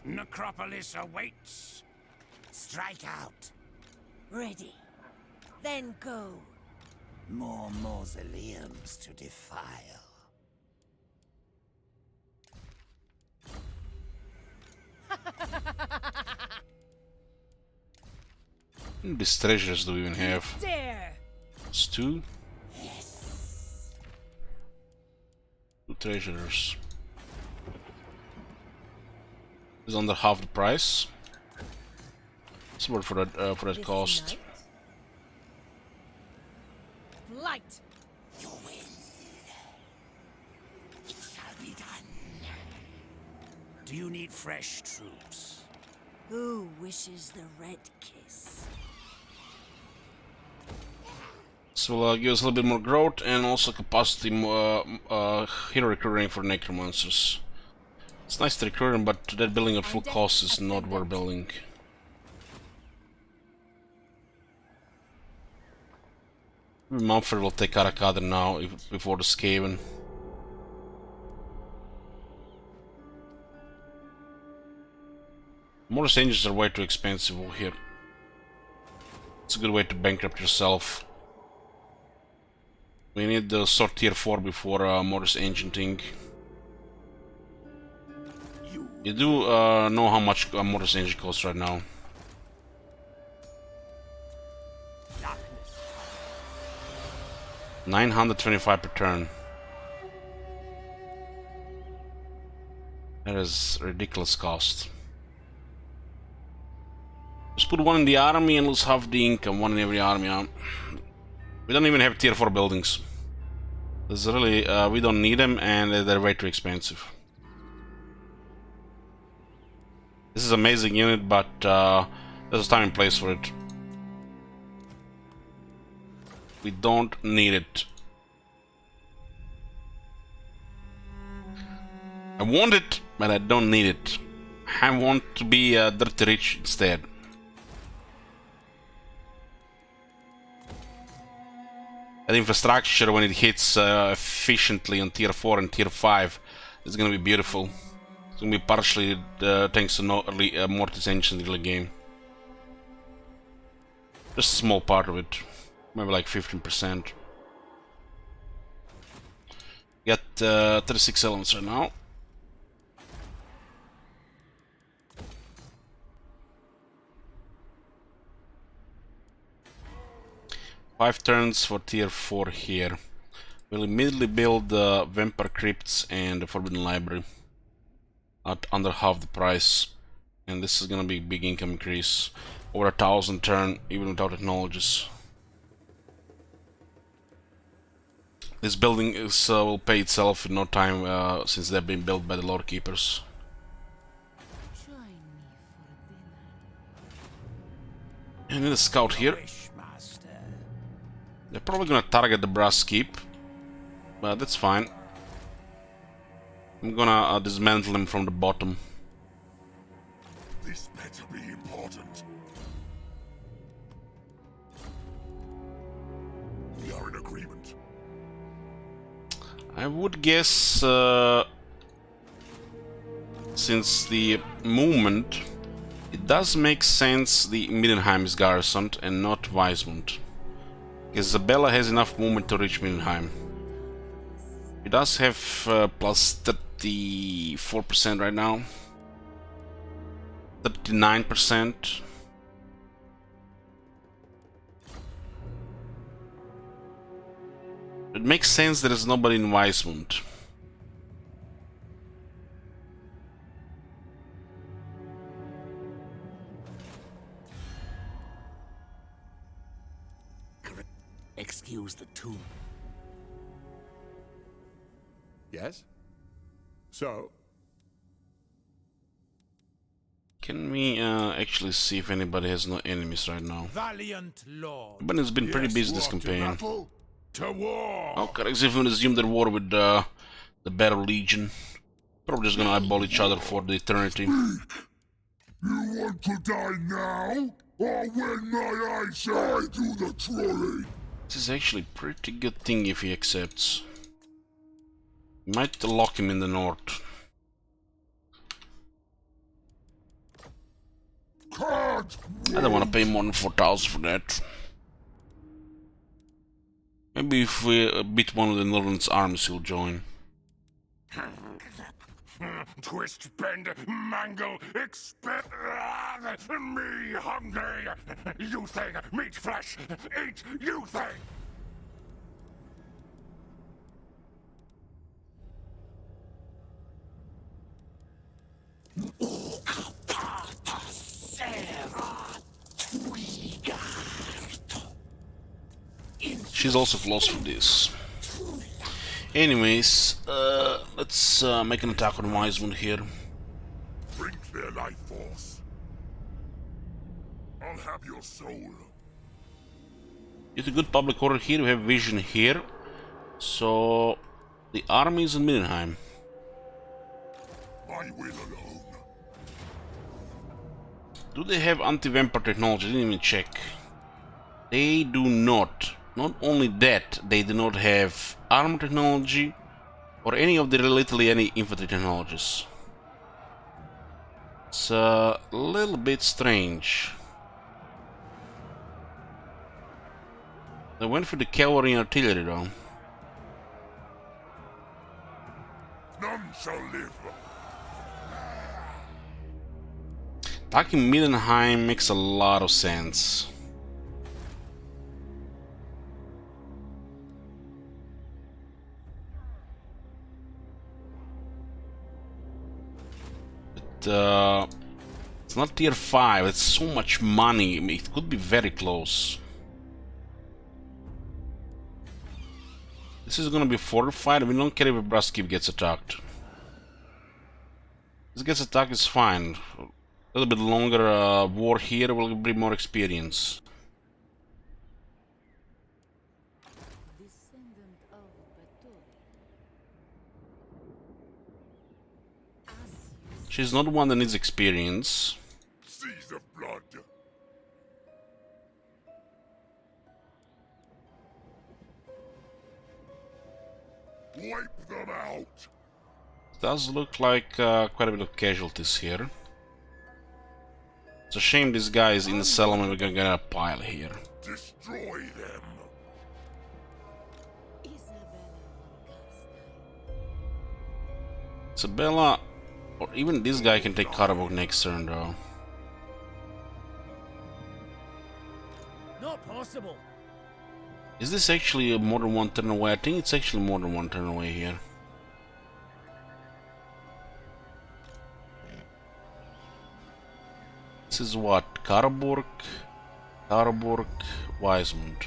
Speaker 9: Necropolis awaits.
Speaker 8: Strike out.
Speaker 7: Ready. Then go.
Speaker 8: More mausoleums to defile.
Speaker 1: How many treasures do we even have?
Speaker 5: Dare.
Speaker 1: It's 2. 2 treasures. It's under half the price. It's worth for that cost.
Speaker 5: Light.
Speaker 8: You win. It shall be done.
Speaker 9: Do you need fresh troops?
Speaker 7: Who wishes the red kiss?
Speaker 1: This will give us a little bit more growth and also capacity hero recruiting for necromancers. It's nice to recruit them, but that building at full cost is not worth building. Mumford will take Karakadr now before the Skaven. Morris Angels are way too expensive over here. It's a good way to bankrupt yourself. We need the sword tier 4 before Morris Ancienting. You do know how much Morris Ancient costs right now. $925 per turn. That is ridiculous cost. Just put 1 in the army and lose half the income, 1 in every army. We don't even have tier 4 buildings. There's really, we don't need them, and they're way too expensive. This is an amazing unit, but there's a time and place for it. We don't need it. I want it, but I don't need it. I want to be dirty rich instead. That infrastructure, when it hits efficiently on tier 4 and tier 5, is gonna be beautiful. It's gonna be partially thanks to Mortis Ancient in the game. Just a small part of it, maybe like 15%. Got 36 elements right now. Five turns for tier 4 here. We'll immediately build the Vampire Crypts and the Forbidden Library at under half the price. And this is gonna be a big income increase. Over 1,000 turn, even without technologies. This building is, will pay itself in no time since they've been built by the Lord Keepers.
Speaker 7: Join me for dinner.
Speaker 1: And then a scout here. They're probably gonna target the Brass Keep, but that's fine. I'm gonna dismantle him from the bottom.
Speaker 2: This better be important. We are in agreement.
Speaker 1: I would guess, since the movement, it does make sense the Middenheim is garrisoned and not Weismund. Isabella has enough movement to reach Middenheim. He does have plus 34% right now. 39%. It makes sense there is nobody in Weismund.
Speaker 8: Excuse the tomb.
Speaker 9: Yes? So?
Speaker 1: Can we actually see if anybody has no enemies right now?
Speaker 3: Valiant Lord.
Speaker 1: But it's been pretty busy this
Speaker 2: What, to
Speaker 1: campaign.
Speaker 2: battle? To war!
Speaker 1: Oh, correct. If we resume their war with the Battle Legion, probably just gonna eyeball each other for the eternity.
Speaker 2: You want to die now? Or when my eyes eye do the trolling?
Speaker 1: This is actually a pretty good thing if he accepts. Might lock him in the north.
Speaker 2: Can't!
Speaker 1: I don't want to pay more than 4,000 for that. Maybe if we beat one of the Northern's armies, he'll join.
Speaker 2: Twist, bend, mangle, expect me hungry. You thing, meat flesh, eat you thing.
Speaker 1: She's also lost for this. Anyways, let's make an attack on Weismund here.
Speaker 2: Drink their life force. I'll have your soul.
Speaker 1: Due to good public order here, we have vision here. So the army is in Middenheim.
Speaker 2: My will alone.
Speaker 1: Do they have anti-vampire technology? I didn't even check. They do not. Not only that, they do not have armor technology or any of the literally any infantry technologies. It's a little bit strange. They went for the cavalry and artillery though.
Speaker 2: None shall live.
Speaker 1: Attacking Middenheim makes a lot of sense. It's not tier 5, it's so much money, I mean, it could be very close. This This is gonna be fortified. We don't care if Braskeep gets attacked. If this gets attacked, it's fine. A little bit longer war here will bring more experience.
Speaker 7: Descendant of Batori.
Speaker 1: She's not one that needs experience.
Speaker 2: Seas of blood. Wipe them out.
Speaker 1: Does look like quite a bit of casualties here. It's a shame this guy is in the settlement and we're gonna get a pile here.
Speaker 2: Destroy them.
Speaker 1: Isabella, or even this guy can take Karabok next turn though.
Speaker 3: Not possible.
Speaker 1: Is this actually a more than one turn away? I think it's actually more than one turn away here. This is what? Karabok, Weismund.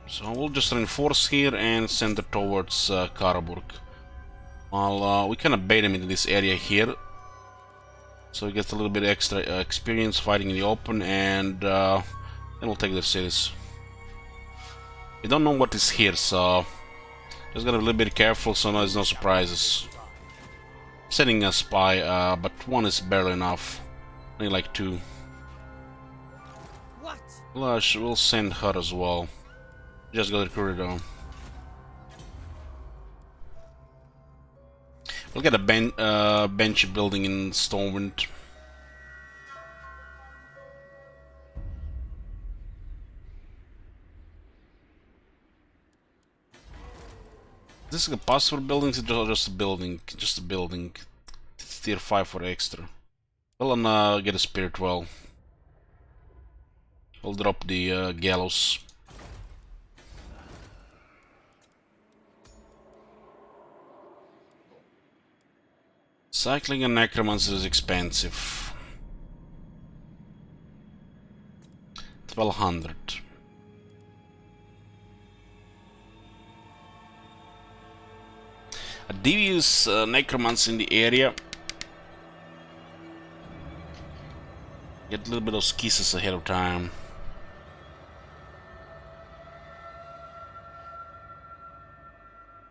Speaker 1: So we'll just reinforce here and send it towards Karabok. While we kind of bait him into this area here. So he gets a little bit extra experience fighting in the open, and then we'll take the cities. We don't know what is here, so just gotta be a little bit careful so there's no surprises. Sending a spy, but one is barely enough. I need like 2.
Speaker 3: What?
Speaker 1: We'll send her as well. Just got recruited though. We'll get a bench building in Stormwind. This is a pass for buildings, it's just a building, It's tier 5 for extra. Well, and get a spirit well. We'll drop the gallows. Cycling a necromancer is expensive. 1200. A devious necromancer in the area. Get a little bit of skisses ahead of time.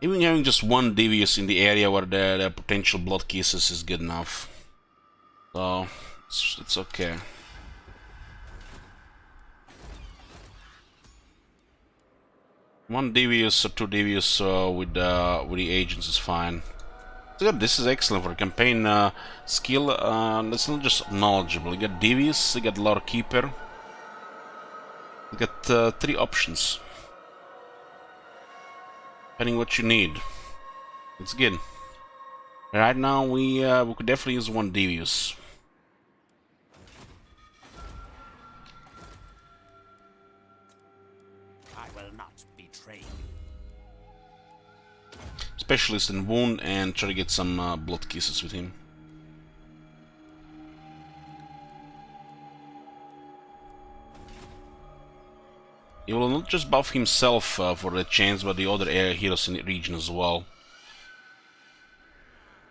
Speaker 1: Even having just one devious in the area where the potential blood kisses is good enough. So it's okay. One devious or 2 devious with the agents is fine. So this is excellent for campaign skill. It's not just knowledgeable. You get devious, you get lore keeper. You get 3 options. Depending what you need. It's good. Right now we could definitely use 1 devious.
Speaker 3: I will not betray you.
Speaker 1: Specialist in wound and try to get some blood kisses with him. He will not just buff himself for the chance, but the other heroes in the region as well.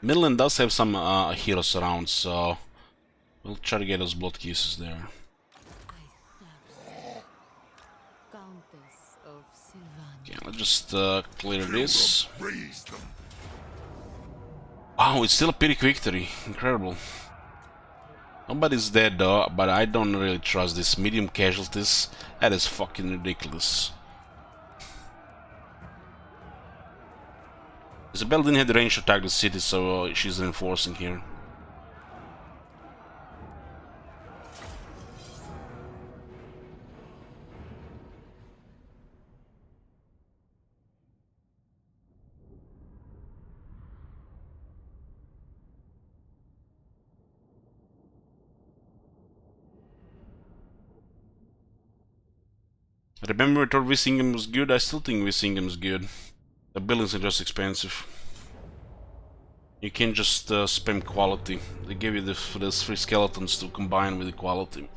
Speaker 1: Midland does have some heroes around, so we'll try to get those blood kisses there.
Speaker 7: Countess of Sylvania.
Speaker 1: Okay, let's just clear this.
Speaker 2: Raise them.
Speaker 1: Wow, it's still a pretty victory. Incredible. Nobody's dead though, but I don't really trust this. Medium casualties. That is fucking ridiculous. Isabel didn't have the range to attack the city, so she's reinforcing here. Remember I thought Wissingham was good? I still think Wissingham is good. The buildings are just expensive. You can't just spam quality. They give you those 3 skeletons to combine with the quality.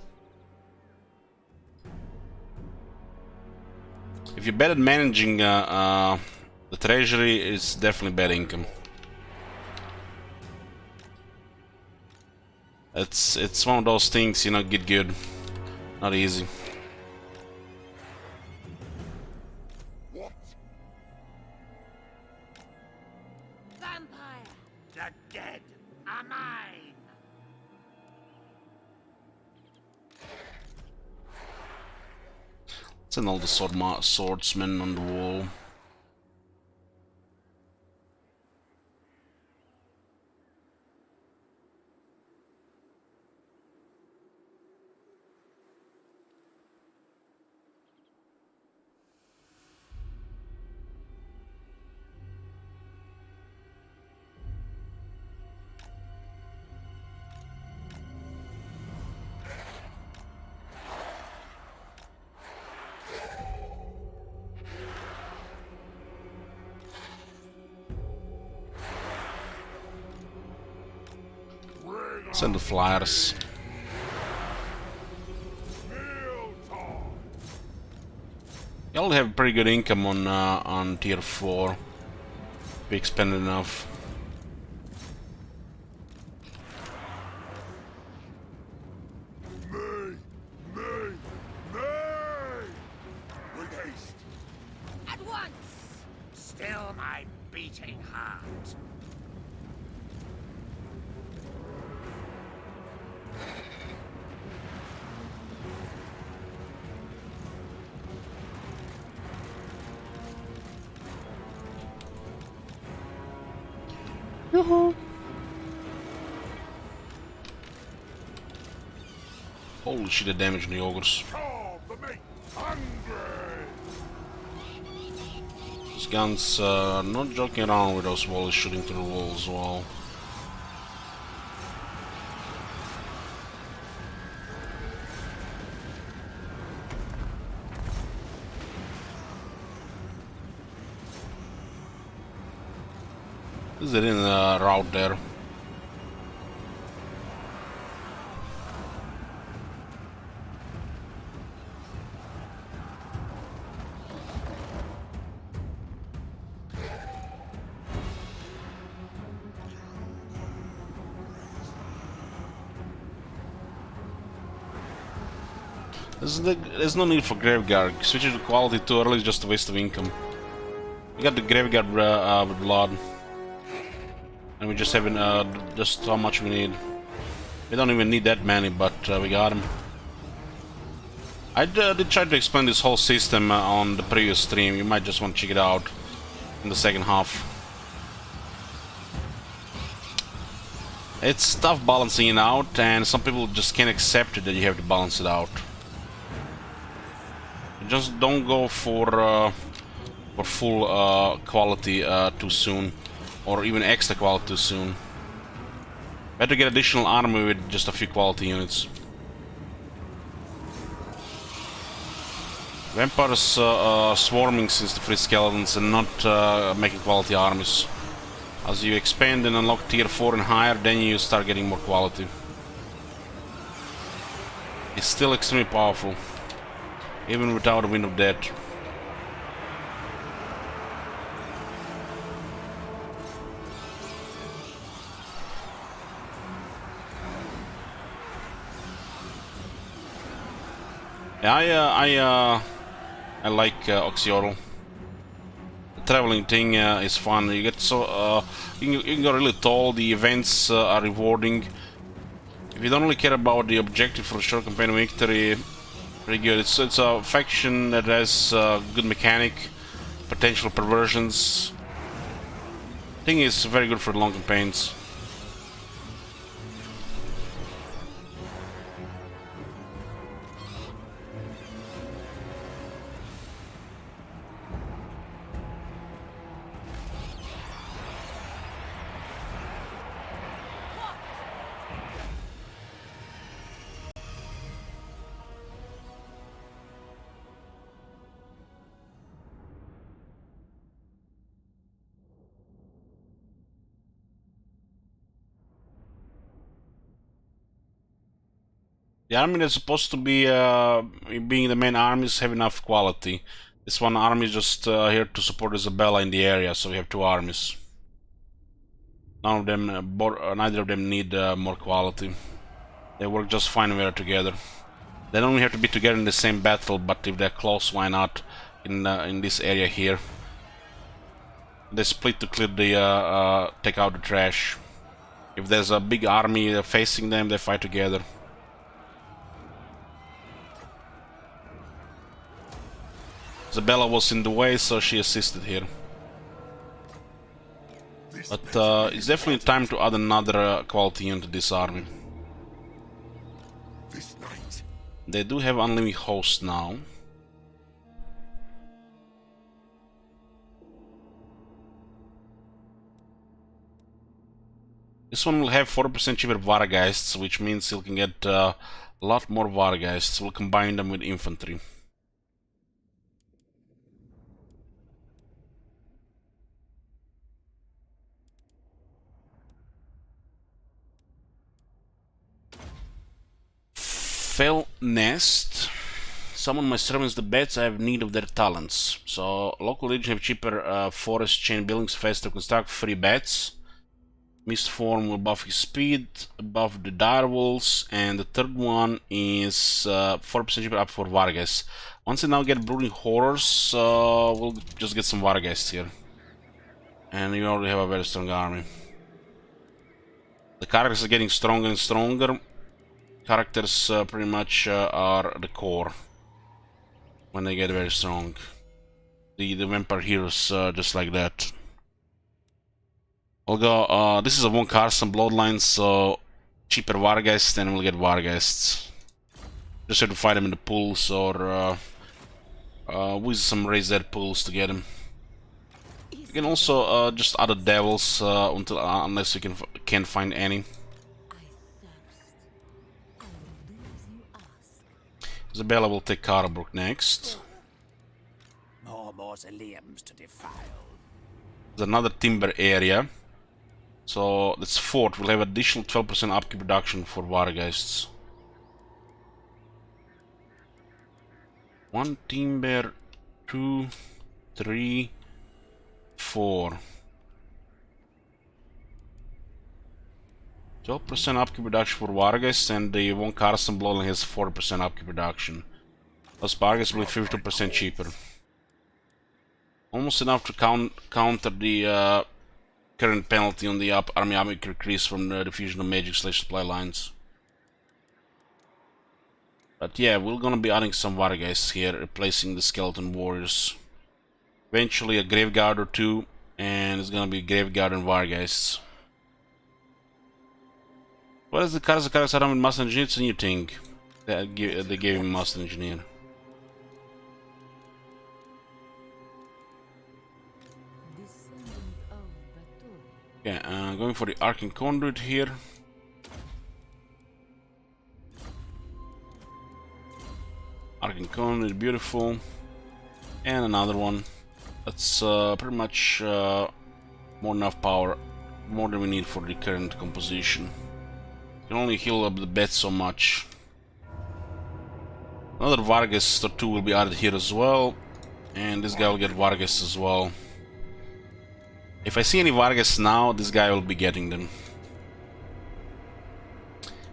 Speaker 1: If you're bad at managing the treasury, it's definitely bad income. It's one of those things, you know, get good, not easy.
Speaker 2: What?
Speaker 3: Vampire! The dead are mine!
Speaker 1: Send all the swordsmen on the wall. Send the flyers. Y'all have pretty good income on tier 4. If we expend enough.
Speaker 2: Nay! Nay! Nay! With haste!
Speaker 3: At once! Still my beating heart.
Speaker 1: Holy shit, the damage on the ogres.
Speaker 2: Carve the meat! Hungry!
Speaker 1: These guns not joking around with those walls, shooting through the walls as well. Is it in the route there? There's no need for Graveguard. Switching to quality too early is just a waste of income. We got the Graveguard with blood. And we just have just how much we need. We don't even need that many, but we got them. I did try to explain this whole system on the previous stream. You might just want to check it out in the second half. It's tough balancing it out, and some people just can't accept it that you have to balance it out. Just don't go for full quality too soon, or even extra quality too soon. Better get additional armor with just a few quality units. Vampires swarming since the free skeletons and not making quality armies. As you expand and unlock tier 4 and higher, then you start getting more quality. It's still extremely powerful, even without a Wind of Death. Yeah, I like Oxyotl. The traveling thing is fun. You get so you can go really tall. The events are rewarding. If you don't really care about the objective for a short campaign victory, pretty good. It's a faction that has good mechanic, potential perversions. I think it's very good for long campaigns. The army that's supposed to be being the main armies have enough quality. This one army is just here to support Isabella in the area, so we have two armies. None of them, neither of them need more quality. They work just fine when they're together. They don't have to be together in the same battle, but if they're close, why not? In this area here, they split to clear the take out the trash. If there's a big army facing them, they fight together. Isabella was in the way, so she assisted here. But it's definitely time to add another quality unit to this army.
Speaker 2: This night.
Speaker 1: They do have unlimited host now. This one will have 40% cheaper Vargeists, which means you can get a lot more Vargeists. We'll combine them with infantry. Fell Nest. Summon my servants the bats, I have need of their talents. So, local region have cheaper forest chain buildings, faster construct, free bats. Mist form will buff his speed, buff the direwolves, and the third one is 4% cheaper up for Vargas. Once I now get brooding horrors, we'll just get some Vargas here. And we already have a very strong army. The characters are getting stronger and stronger. Characters pretty much are the core when they get very strong. The vampire heroes just like that. I'll go, this is a von Carstein bloodline, so cheaper Vargeists, then we'll get Vargeists. Just have to fight them in the pools or with some raise their pools to get them. You can also just add the devils unless you can't find any. Isabella will take Karabrook next.
Speaker 3: More mausoleums to defile.
Speaker 1: There's another timber area. So that's fort. We'll have additional 12% upkeep reduction for Vargeists. One timber, 2, 3, 4. 12% upkeep reduction for Vargeists, and the von Carstein bloodline has 40% upkeep reduction. Thus Vargeists will be 52% cheaper. Almost enough to counter the current penalty on the army increase from the diffusion of magic / supply lines. But yeah, we're gonna be adding some Vargeists here, replacing the skeleton warriors. Eventually a Graveguard or two, and it's gonna be Graveguard and Vargeists. What is the characters around with Master Engineer? It's a new thing. They gave him Master Engineer. Okay, going for the Arcane Conduit here. Arcane Conduit, beautiful. And another one. That's pretty much more enough power. More than we need for the current composition. Can only heal up the bed so much. Another Vargas or two will be added here as well. And this guy will get Vargas as well. If I see any Vargas now, this guy will be getting them.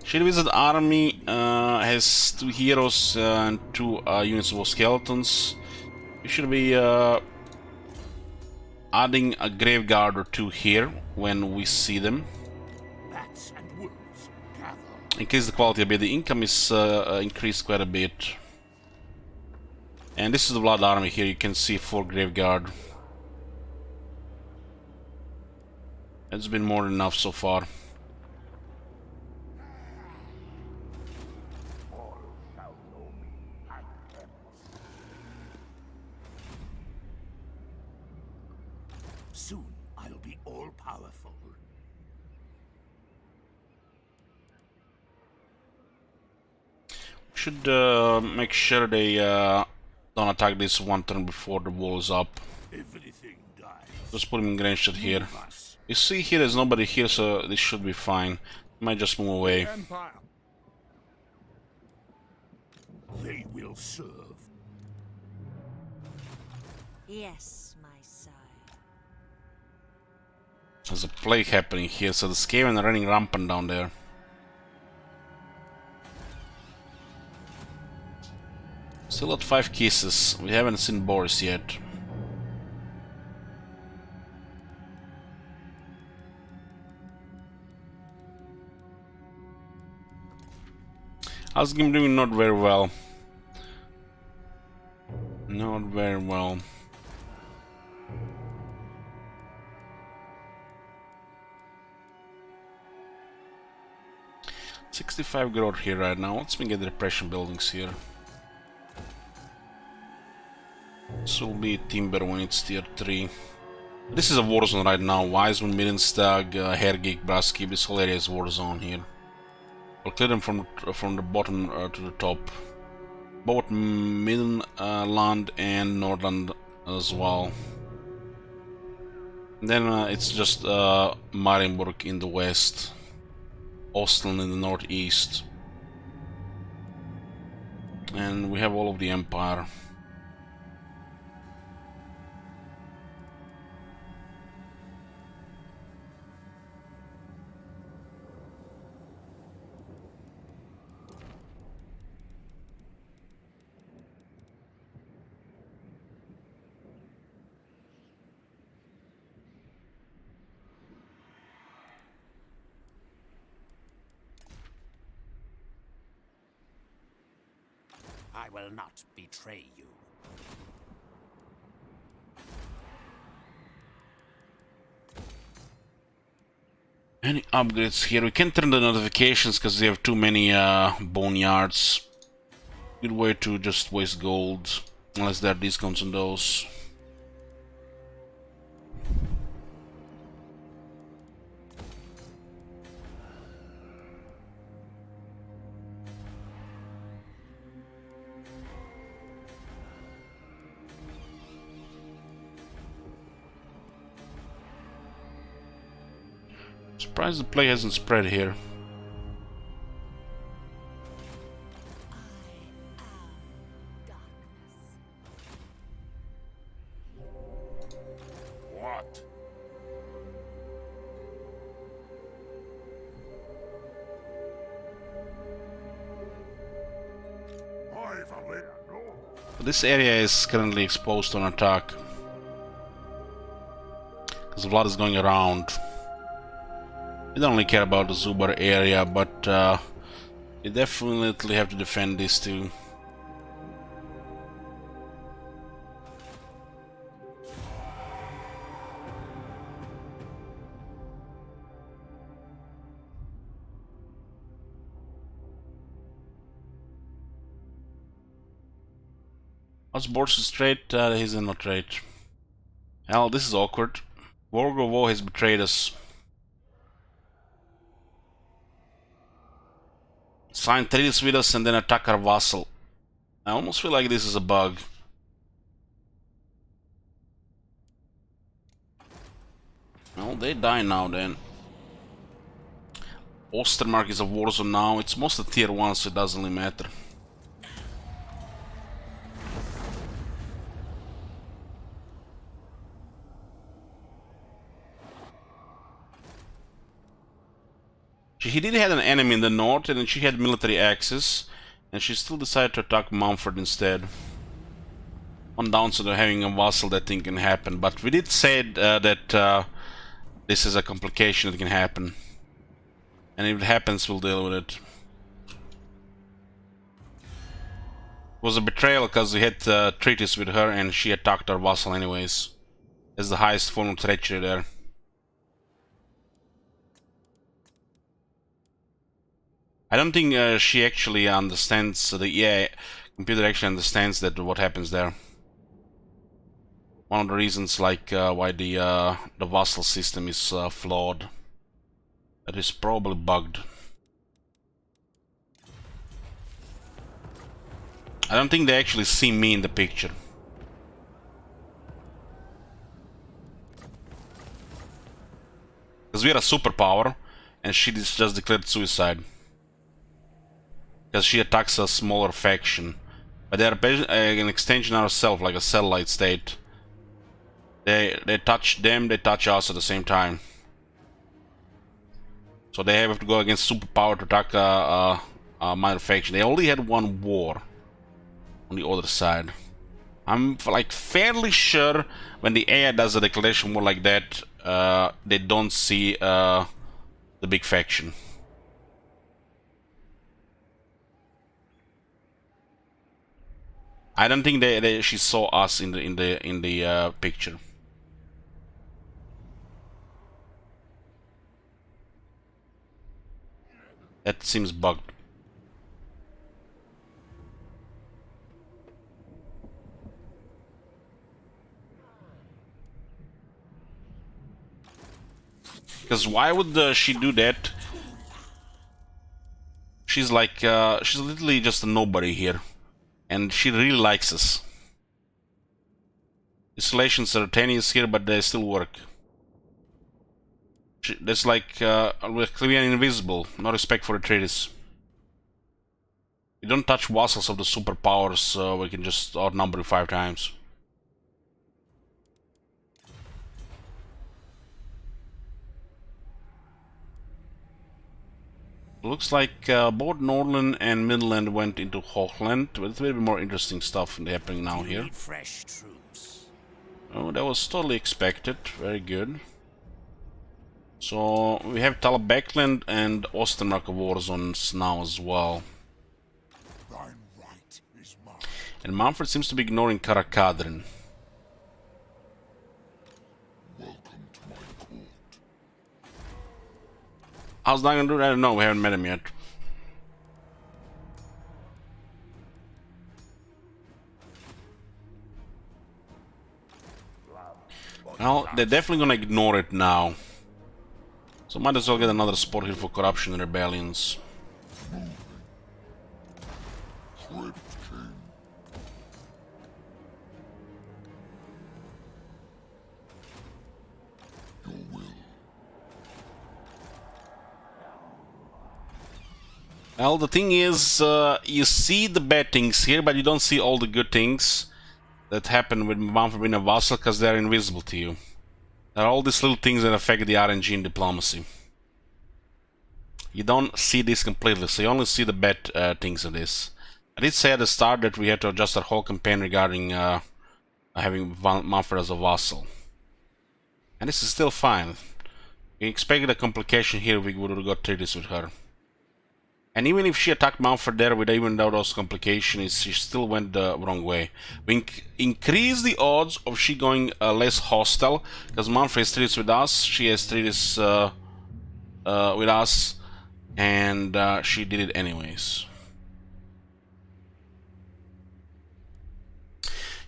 Speaker 1: Shield Wizard army has 2 heroes and 2 units of skeletons. We should be adding a Graveguard or 2 here when we see them. Increase the quality a bit. The income is increased quite a bit. And this is the Blood Army here. You can see 4 Graveguard. It's been more than enough so far.
Speaker 3: Soon I'll be all powerful.
Speaker 1: Should make sure they don't attack this one turn before the wall is up.
Speaker 3: Everything dies.
Speaker 1: Just put him in range shot here. You see here there's nobody here, so this should be fine. Might just move away.
Speaker 3: They will serve.
Speaker 7: Yes, my sire.
Speaker 1: There's a plague happening here, so the Skaven are running rampant down there. Still at 5 kisses. We haven't seen Boris yet. How's the game doing? Not very well. Not very well. $65 growth here right now. Let's get the repression buildings here. This will be timber when it's tier 3. This is a war zone right now. Wiseman, Mirenstag, Hergig, Braskib. This whole area is war zone here. We'll clear them from the bottom to the top. Both Midland and Nordland as well. And then it's just Marienburg in the west. Ostland in the northeast. And we have all of the Empire.
Speaker 8: I will not betray you.
Speaker 1: Any upgrades here? We can't turn the notifications because we have too many boneyards. Good way to just waste gold, unless there are discounts on those. Surprised the play hasn't spread here.
Speaker 2: What?
Speaker 1: This area is currently exposed to an attack. Because blood is going around. We don't really care about the Zubar area, but we definitely have to defend this too. What's Boris' trait? He's in no trait. Hell, this is awkward. Vorgovo has betrayed us. Sign treaties with us and then attack our vassal. I almost feel like this is a bug. Well, they die now then. Ostermark is a war zone now. It's mostly tier 1, so it doesn't really matter. He did have an enemy in the north, and then she had military access, and she still decided to attack Mumford instead. On downside of having a vassal, that thing can happen, but we did say that this is a complication that can happen. And if it happens, we'll deal with it. It was a betrayal because we had treaties with her, and she attacked our vassal anyways. That's the highest form of treachery there. I don't think she actually understands the computer actually understands that what happens there. One of the reasons, like why the vassal system is flawed. That is probably bugged. I don't think they actually see me in the picture. Because we are a superpower, and she just declared suicide. Because she attacks a smaller faction. But they are an extension of ourselves, like a satellite state. They touch them, they touch us at the same time. So they have to go against superpower to attack a minor faction. They only had one war on the other side. I'm like fairly sure when the AI does a declaration war like that, they don't see the big faction. I don't think she saw us in the picture. That seems bugged. Because why would she do that? She's like, she's literally just a nobody here. And she really likes us. Installations are tenuous here, but they still work. That's like, we're clear and invisible. No respect for the treaties. We don't touch vassals of the superpowers, so we can just outnumber you 5 times. Looks like both Northland and Midland went into Hochland, but it's a little bit more interesting stuff happening now here.
Speaker 8: Fresh troops.
Speaker 1: Oh, that was totally expected. Very good. So we have Talabekland and Ostermark war zones now as well.
Speaker 2: Thine right is mine.
Speaker 1: And Manfred seems to be ignoring Karakadrin.
Speaker 2: Welcome to my court.
Speaker 1: How's that gonna do that? I don't know, we haven't met him yet. Well, they're definitely gonna ignore it now. So might as well get another spot here for corruption and rebellions.
Speaker 2: Swift king. Your will.
Speaker 1: Well, the thing is, you see the bad things here, but you don't see all the good things that happen with Manfred being a vassal, because they're invisible to you. There are all these little things that affect the RNG in diplomacy. You don't see this completely, so you only see the bad things of this. I did say at the start that we had to adjust our whole campaign regarding having Manfred as a vassal. And this is still fine. We expected a complication here, we would have got treaties with her. And even if she attacked Manfred there with even though those complications, she still went the wrong way. We increase the odds of she going less hostile, because Manfred has treaties with us, she has treaties with us, and she did it anyways.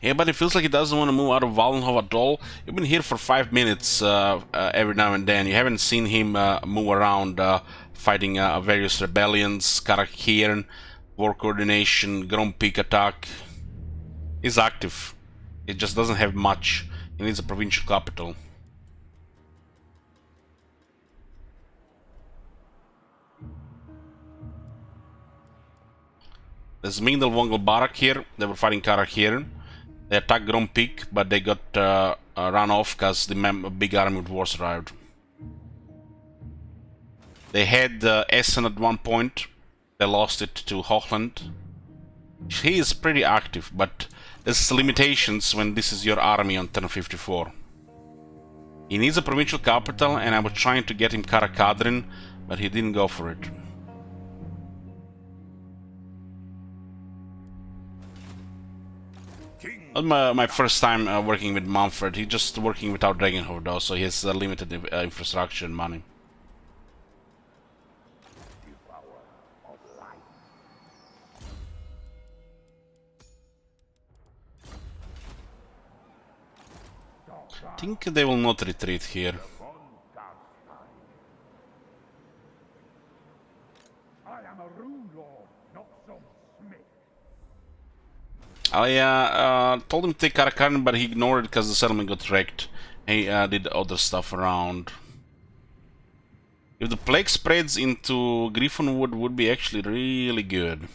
Speaker 1: Yeah, but it feels like he doesn't want to move out of Wallenhof at all. You've been here for 5 minutes every now and then. You haven't seen him move around fighting various rebellions, Karakiran, war coordination, Grom Peak attack. He's active. It just doesn't have much. He needs a provincial capital. There's Mingdal Wongol Barak here. They were fighting Karakiran. They attacked Grom Peak, but they got run off because the big army with wars arrived. They had Essen at one point. They lost it to Hochland. He is pretty active, but there's limitations when this is your army on turn 54. He needs a provincial capital, and I was trying to get him Karakadrin, but he didn't go for it. Not my first time working with Manfred. He's just working without Dragonhof though, so he has limited infrastructure and money. I think they will not retreat here. I told him to take Karakarn, but he ignored it because the settlement got wrecked. He did other stuff around. If the plague spreads into Griffinwood, would be actually really good.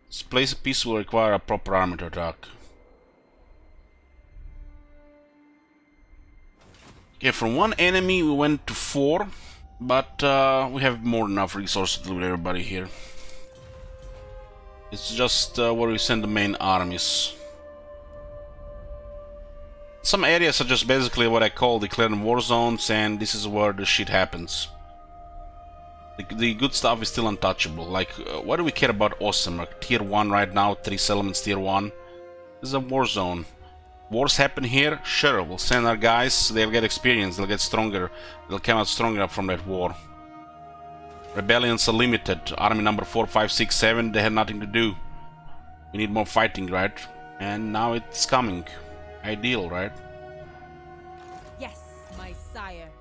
Speaker 1: This place piece will require a proper army to attack. Okay, from 1 enemy we went to 4, but we have more than enough resources to deal with everybody here. It's just where we send the main armies. Some areas are just basically what I call declared war zones, and this is where the shit happens. The good stuff is still untouchable. Like, why do we care about Osama? Tier 1 right now, 3 settlements tier 1. This is a war zone. Wars happen here, sure, we'll send our guys, they'll get experience, they'll get stronger, they'll come out stronger from that war. Rebellions are limited. Army number 4, 5, 6, 7, they had nothing to do. We need more fighting, right? And now it's coming. Ideal, right?
Speaker 5: Yes, my sire.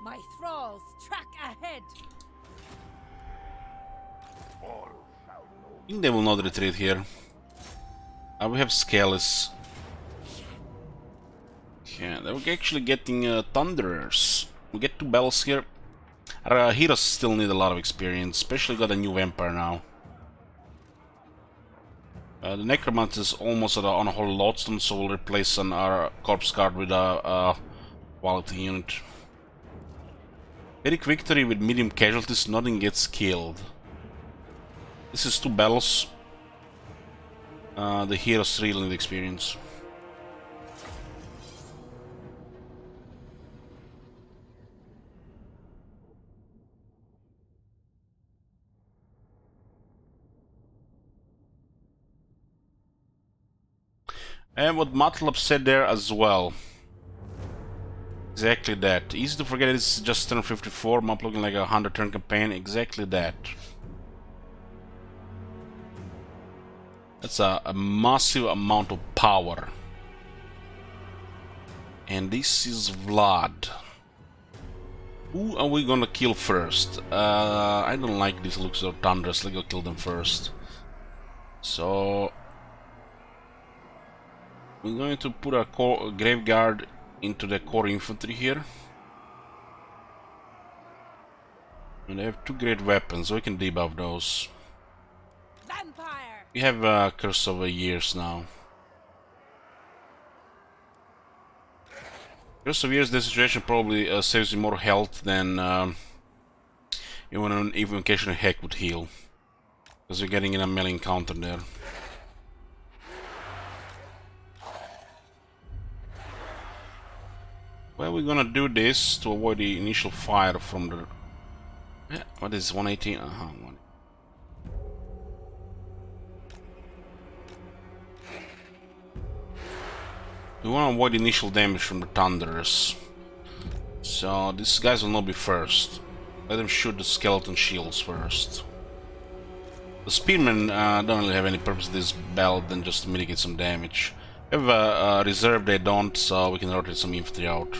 Speaker 5: My thralls track ahead.
Speaker 1: I think they will not retreat here. We have Scalus. Yeah, they're actually getting Thunderers. We get 2 battles here. Our heroes still need a lot of experience, especially got a new vampire now. The Necromancer is almost on a whole lodestone, so we'll replace our corpse guard with a quality unit. Very quick victory with medium casualties, nothing gets killed. This is 2 battles. The heroes really need experience. And what Matlab said there as well. Exactly that. Easy to forget it's just turn 54, map looking like a 100 turn campaign. Exactly that. That's a massive amount of power. And this is Vlad. Who are we gonna kill first? I don't like these looks of Thunders. Let's go kill them first. So we're going to put our Graveguard into the core infantry here. And they have 2 great weapons, so we can debuff those.
Speaker 5: Vampire.
Speaker 1: We have Curse over years now. Curse of years, this situation probably saves you more health than even an evocation heck would heal. Because you're getting in a melee encounter there. Well, we're gonna do this to avoid the initial fire from the... Yeah, what is 118? One. We want to avoid initial damage from the Thunderers. So these guys will not be first. Let them shoot the skeleton shields first. The Spearmen don't really have any purpose in this battle than just to mitigate some damage. We have a reserve, they don't, so we can rotate some infantry out.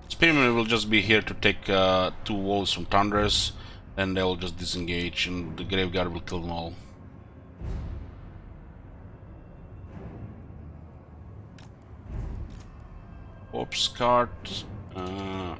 Speaker 1: Spearmen will just be here to take 2 walls from Thunderers, and they'll just disengage, and the Graveguard will kill them all. Corpse cart. Fine.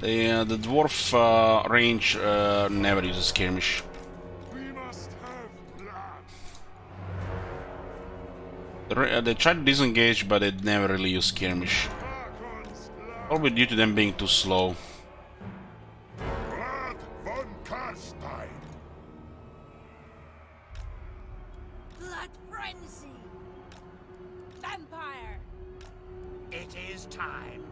Speaker 1: The dwarf range never uses skirmish. They try to disengage, but they never really use skirmish. Probably due to them being too slow.
Speaker 2: Von Carstein.
Speaker 5: Blood frenzy. Vampire.
Speaker 8: It is time.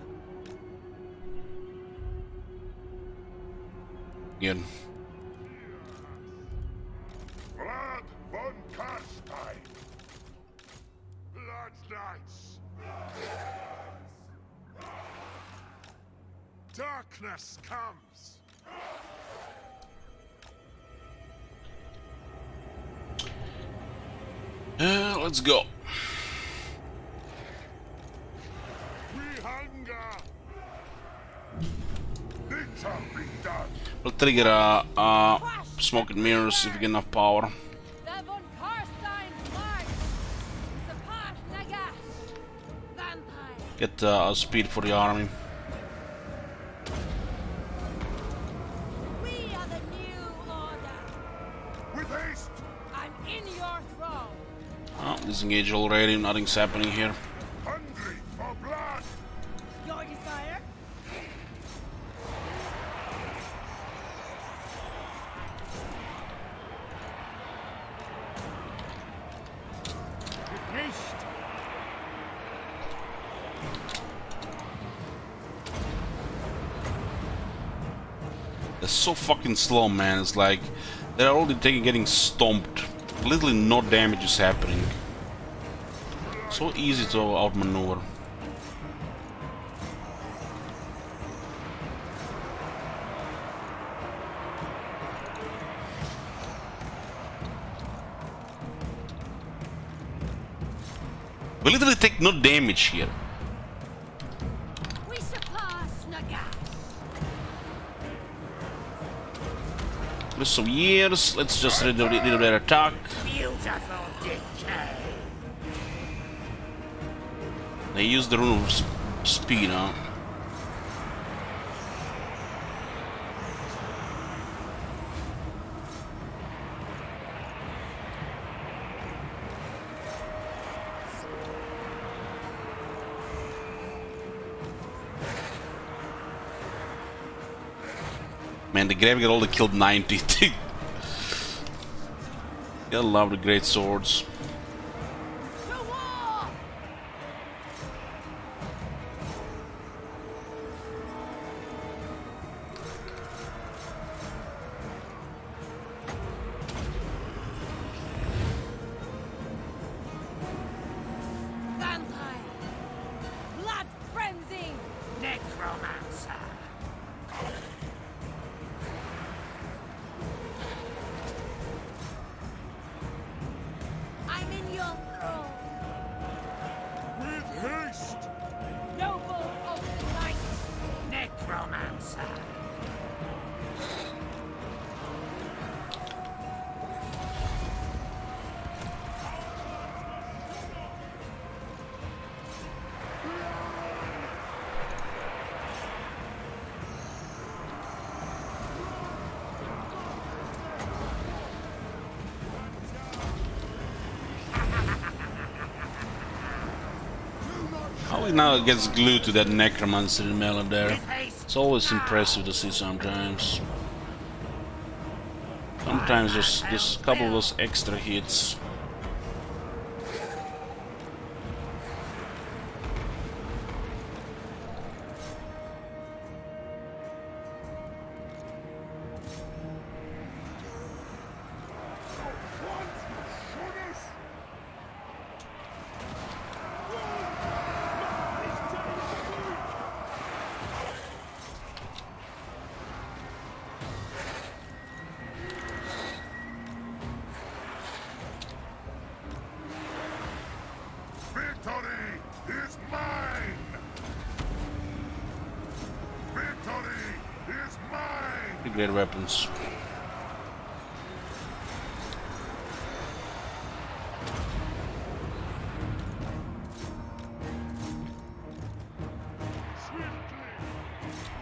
Speaker 1: Good.
Speaker 2: Vlad von Carstein. Blood Knights. Darkness comes.
Speaker 1: Let's go.
Speaker 2: We hunger. It shall be done.
Speaker 1: We'll trigger smoke and mirrors if we get enough power.
Speaker 5: The von Carstein's march. Support Nagash. Vampire.
Speaker 1: Get speed for the army.
Speaker 5: We are the new order.
Speaker 2: With haste!
Speaker 5: I'm in your throne.
Speaker 1: Oh, disengage already, nothing's happening here.
Speaker 2: Hungry for blood!
Speaker 5: Your desire?
Speaker 2: With haste!
Speaker 1: They're so fucking slow, man. It's like they're already getting stomped. Literally no damage is happening. So easy to outmaneuver. We literally take no damage here.
Speaker 5: We surpass Nagash.
Speaker 1: There's some years. Let's just rid of their attack.
Speaker 8: Beautiful decay.
Speaker 1: They use the rune of speed, huh? Man, the Graveguard only killed 90. Gotta love the great swords.
Speaker 5: To war! Vampire! Blood frenzy!
Speaker 8: Necromancer.
Speaker 5: I'm in your throne!
Speaker 2: With haste!
Speaker 5: Noble of the night!
Speaker 8: Necromancer.
Speaker 1: How he now gets glued to that necromancer in the middle there. It's always impressive to see sometimes. Sometimes just a couple of those extra hits.
Speaker 2: Victory is mine! Victory is mine!
Speaker 1: Great weapons.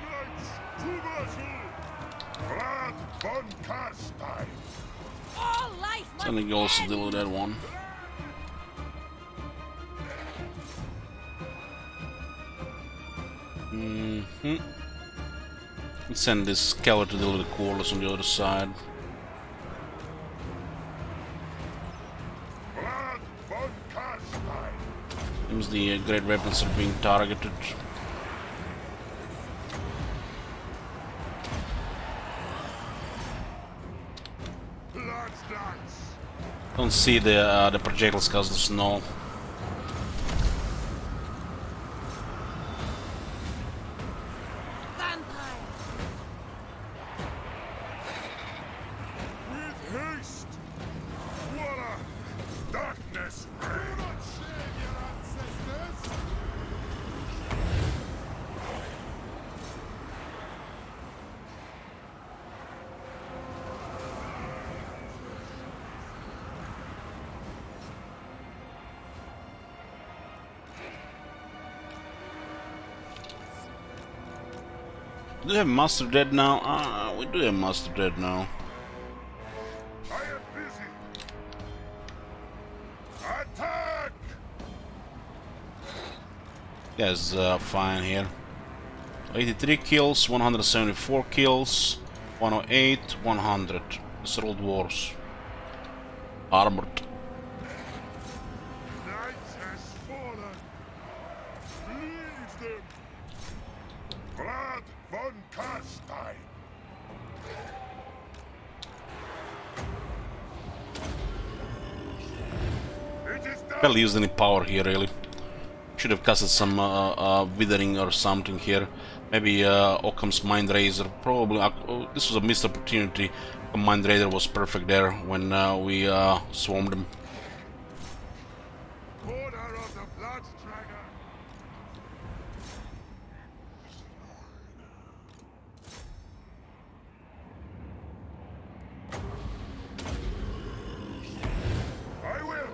Speaker 2: Knights to battle! Blood von Carstein!
Speaker 5: All life must
Speaker 1: Something also
Speaker 5: end!
Speaker 1: deal with that one. Let's send this skeleton to deal with the cordless on the other side.
Speaker 2: Blood von Carstein!
Speaker 1: Seems the great weapons are being targeted.
Speaker 2: Blood dance!
Speaker 1: Don't see the projectiles cause the snow.
Speaker 5: Vampire!
Speaker 2: With haste! What a darkness reign! Do not shame your ancestors!
Speaker 1: Do we have Master Dead now? We do have Master Dead now.
Speaker 2: I am busy. Attack!
Speaker 1: Yes, fine here. 83 kills, 174 kills, 108, 100. These are all dwarves. Armored.
Speaker 2: Night has fallen. Leave them. Vlad von Carstein. It is done.
Speaker 1: Barely used any power here, really. Should have casted some withering or something here. Maybe Occam's Mind Razor. Probably. This was a missed opportunity. Occam's Mind Razor was perfect there when we swarmed him.
Speaker 2: Order of the Bloodstragger. I will.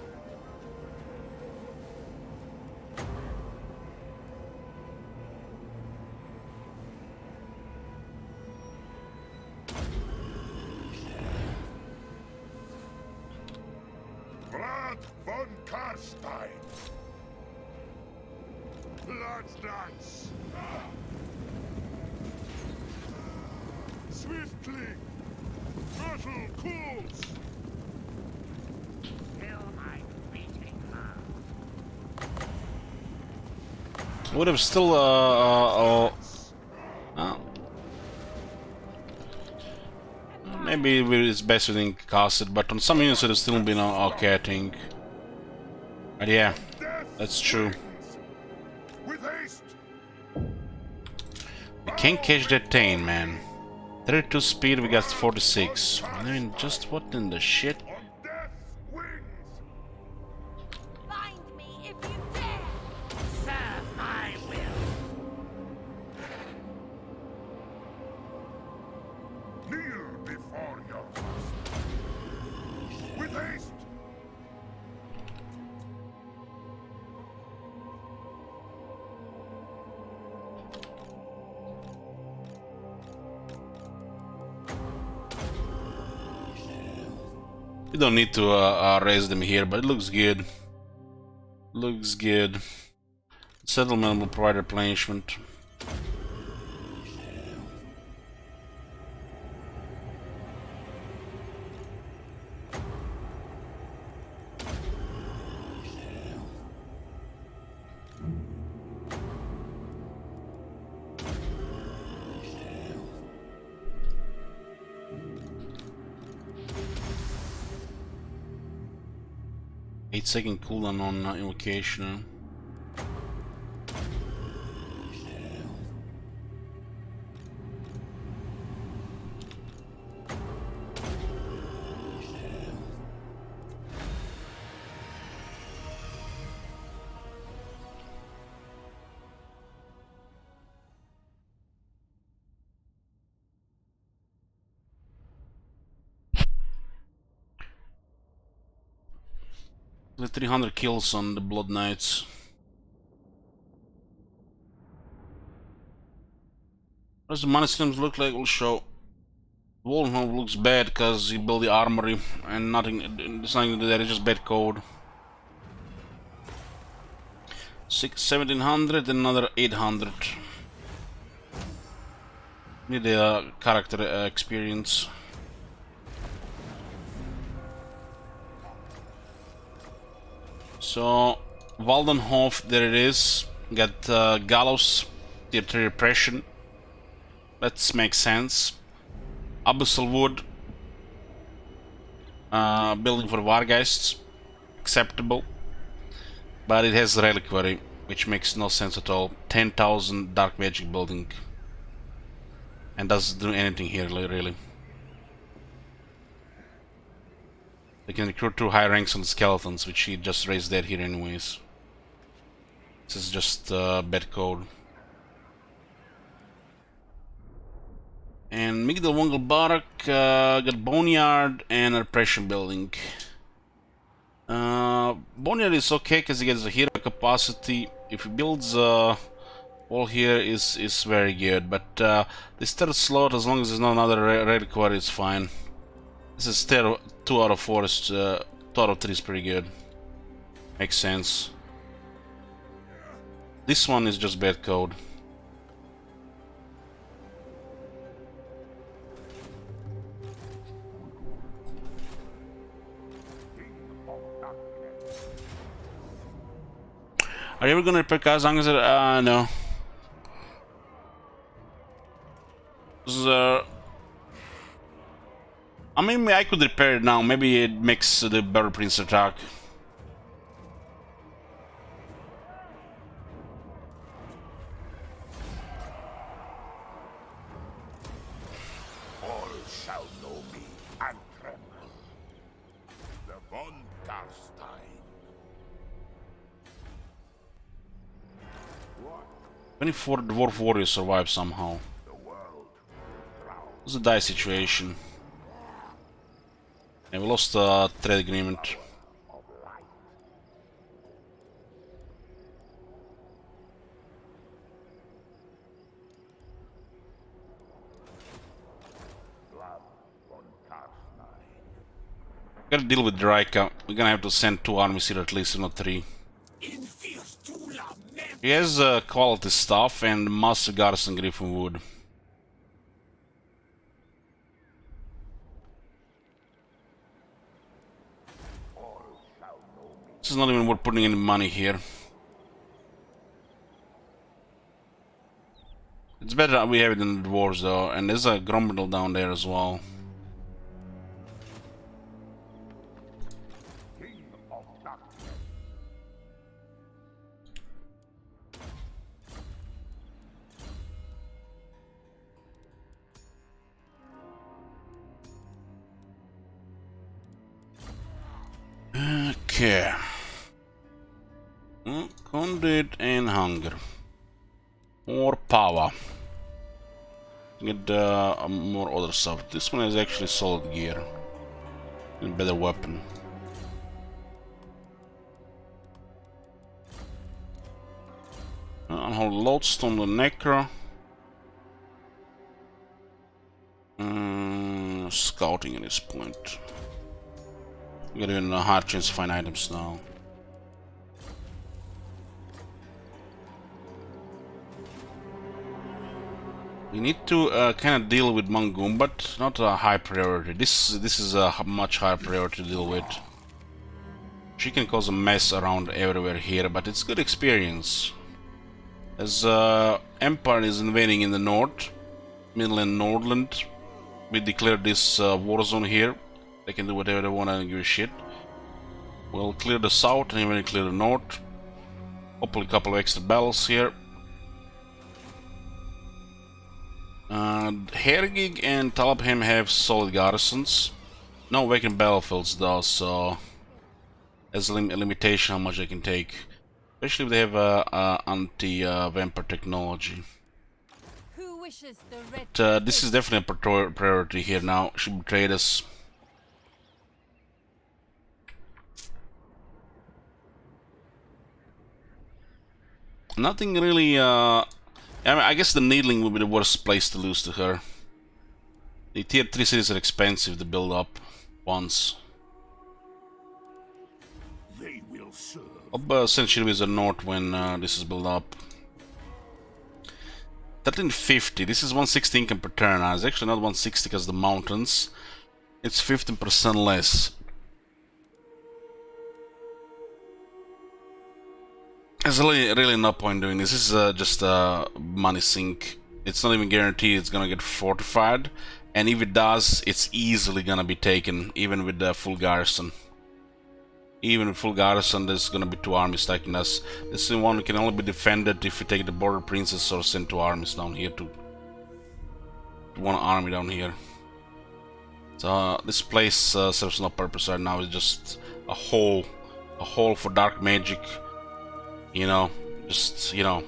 Speaker 2: Vlad von Carstein. Bloodstarts. Swiftly. Battle cools.
Speaker 3: Feel my beating heart.
Speaker 1: Would have still maybe it's best we didn't cast it, but on some units it would still been okay, I think. But yeah, that's true.
Speaker 2: With haste.
Speaker 1: We can't catch that Tane, man. 32 speed, we got 46. I mean, just what in the shit?
Speaker 2: On death's wings.
Speaker 5: Find me if you dare!
Speaker 8: Serve my will.
Speaker 2: Kneel before your master. With haste.
Speaker 1: We don't need to raise them here, but it looks good. Looks good. Settlement will provide replenishment. Eight-second cooldown on invocation. The 300 kills on the Blood Knights. What does the money systems look like? We'll show. Wolfenholm looks bad because he built the armory and nothing. There's nothing to do there. It's just bad code. 1700 and another 800. Need the character experience. So, Waldenhof, there it is. Got Gallows, Tier 3 Repression. That makes sense. Abyssal Wood. Building for Wargeists. Acceptable. But it has Reliquary, which makes no sense at all. 10,000 Dark Magic building. And doesn't do anything here, really. They can recruit 2 high ranks on the skeletons, which he just raised dead here anyways. This is just bad code. And Migdal Wongel Barak got Boneyard and a Repression building. Boneyard is okay because he gets a hero capacity. If he builds one All here is very good, but this third slot, as long as there's not another red quad, it's fine. This is still 2 out of 4, 2 out of 3 is pretty good. Makes sense. This one is just bad code. Are you ever gonna repair cars? No. I mean, I could repair it now. Maybe it makes the Battle Prince attack.
Speaker 2: All shall know me and tremble. The von Carstein.
Speaker 1: 24 dwarf warriors survive somehow.
Speaker 2: The world drown.
Speaker 1: It's a die situation. Yeah, we lost a trade agreement.
Speaker 2: Of light. Blood von Carstein.
Speaker 1: Gotta deal with Draika. We're gonna have to send 2 armies here at least, if not 3. He has quality stuff and Master Garrison Griffin Wood. This is not even worth putting any money here. It's better that we have it in the dwarves though, and there's a Grombrindal down there as well.
Speaker 2: King of darkness.
Speaker 1: Okay. Conduit and hunger. More power. Get more other stuff. This one is actually solid gear. And better weapon. Unholy Lodestone the Necro. Scouting at this point. We got even a hard chance to find items now. We need to kind of deal with Mangoon, but not a high priority. This is a much higher priority to deal with. She can cause a mess around everywhere here, but it's good experience. As Empire is invading in the north, Midland, Nordland, we declare this war zone here. They can do whatever they want and give a shit. We'll clear the south and even clear the north. Hopefully a couple of extra battles here. Hergig and Talabheim have solid garrisons. No vacant battlefields though, so there's a limitation how much they can take. Especially if they have anti-vampire technology.
Speaker 5: Who wishes the red
Speaker 1: But this is definitely a priority here now. Should trade us. Nothing really, I mean, I guess the Needling would be the worst place to lose to her. The tier 3 cities are expensive to build up once.
Speaker 2: They will serve.
Speaker 1: I'll send Shirley to the north when this is built up. 1350, this is 160 income per turn. It's actually not 160 because the mountains. It's 15% less. There's really no point doing this. This is just a money sink. It's not even guaranteed it's gonna get fortified, and if it does, it's easily gonna be taken, even with the full garrison. Even with full garrison, there's gonna be 2 armies attacking us. This one can only be defended if we take the border princess or send 2 armies down here to 1 army down here. So this place serves no purpose right now. It's just a hole for dark magic. You know, just, you know,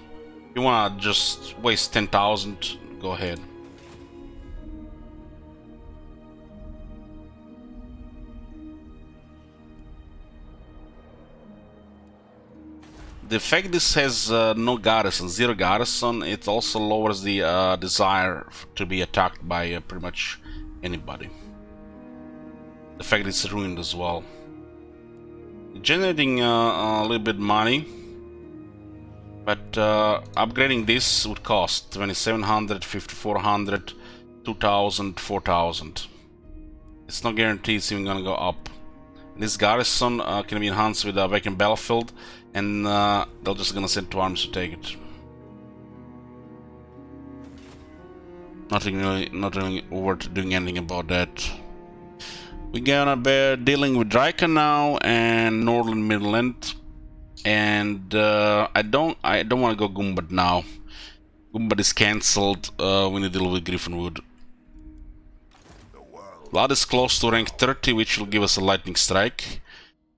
Speaker 1: you wanna just waste 10,000, go ahead. the fact this has no garrison, 0 garrison, it also lowers the desire to be attacked by pretty much anybody. The fact it's ruined as well. Generating a little bit money, but upgrading this would cost 2700, 5400, 2000, 4000. It's not guaranteed it's even gonna go up. This garrison can be enhanced with a vacant battlefield, and they're just gonna send 2 armies to take it. Not really worth doing anything about that. We're gonna be dealing with Draika now and Northern Midland, and I don't want to go Gumbad now. Gumbad is cancelled. We need to deal with Griffinwood. Vlad is close to rank 30, which will give us a lightning strike.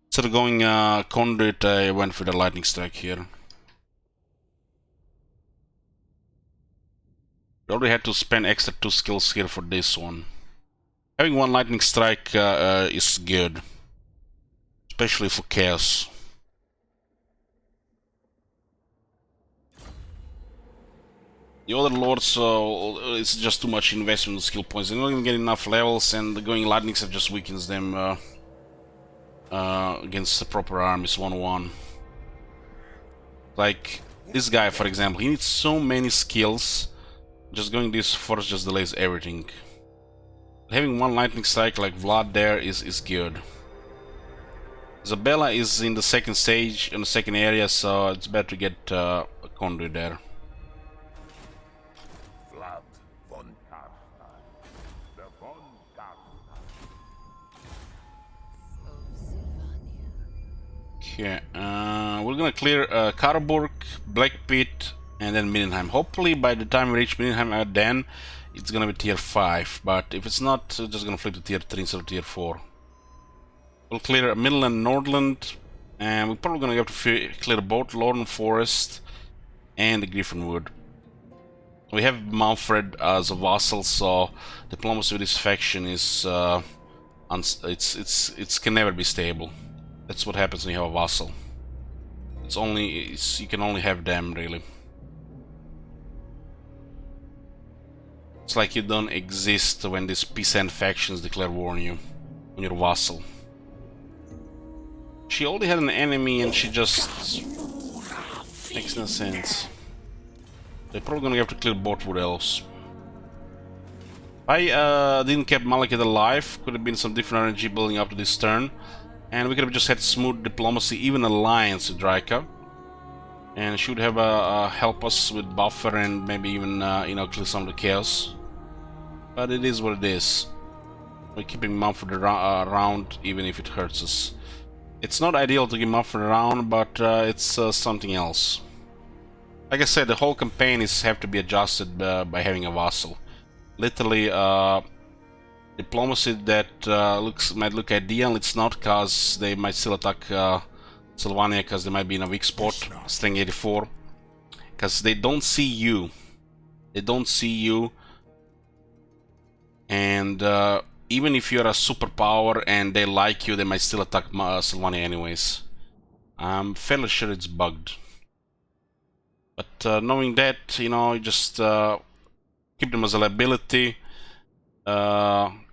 Speaker 1: Instead of going conduit, I went for the lightning strike here. We already had to spend extra 2 skills here for this one. Having 1 lightning strike is good, especially for chaos. The other lords, it's just too much investment in skill points. They're not even getting enough levels, and going lightning strike just weakens them against the proper armies 1-1. Like this guy, for example, he needs so many skills. Just going this first just delays everything. Having 1 lightning strike like Vlad there is good. Isabella is in the second stage, in the second area, so it's better to get a conduit there.
Speaker 2: Vlad von Carstein. The von Carstein.
Speaker 1: Okay, we're gonna clear Karburg, Black Pit, and then Mindenheim. Hopefully by the time we reach Mindenheim, then it's gonna be tier 5, but if it's not, it's just gonna flip to tier 3 instead of tier 4. We'll clear Midland, Nordland, and we're probably gonna have to clear both Lorne Forest and the Griffinwood. We have Manfred as a vassal, so diplomacy with this faction is it can never be stable. That's what happens when you have a vassal. You can only have them really. It's like you don't exist when these peasant factions declare war on you, on your vassal. She already had an enemy and she just makes no sense. They're probably gonna have to clear both Wood Elves. I didn't keep Malekith alive. Could have been some different RNG building up to this turn, and we could have just had smooth diplomacy, even alliance with Draika, and she would have help us with buffer and maybe even clear some of the chaos. But it is what it is. We're keeping Mumford around even if it hurts us. It's not ideal to keep Mumford around, but it's something else. Like I said, the whole campaign have to be adjusted by having a vassal. Literally, diplomacy that might look ideal, it's not, because they might still attack Sylvania because they might be in a weak spot, string 84, because they don't see you. They don't see you. And even if you're a superpower and they like you, they might still attack Sylvania anyways. I'm fairly sure it's bugged. But knowing that, you just keep them as a liability.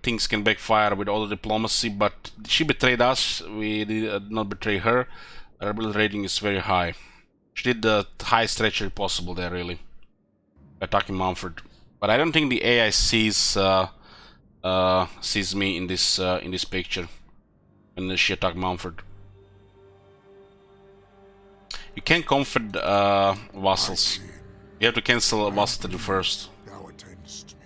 Speaker 1: Things can backfire with all the diplomacy, but she betrayed us. We did not betray her. Her ability rating is very high. She did the highest treachery possible there, really, attacking Mumford. But I don't think the AI sees me in this picture when she attacked Mumford. You can't comfort vassals. You have to cancel a vassal to do first.
Speaker 2: Now attends to me.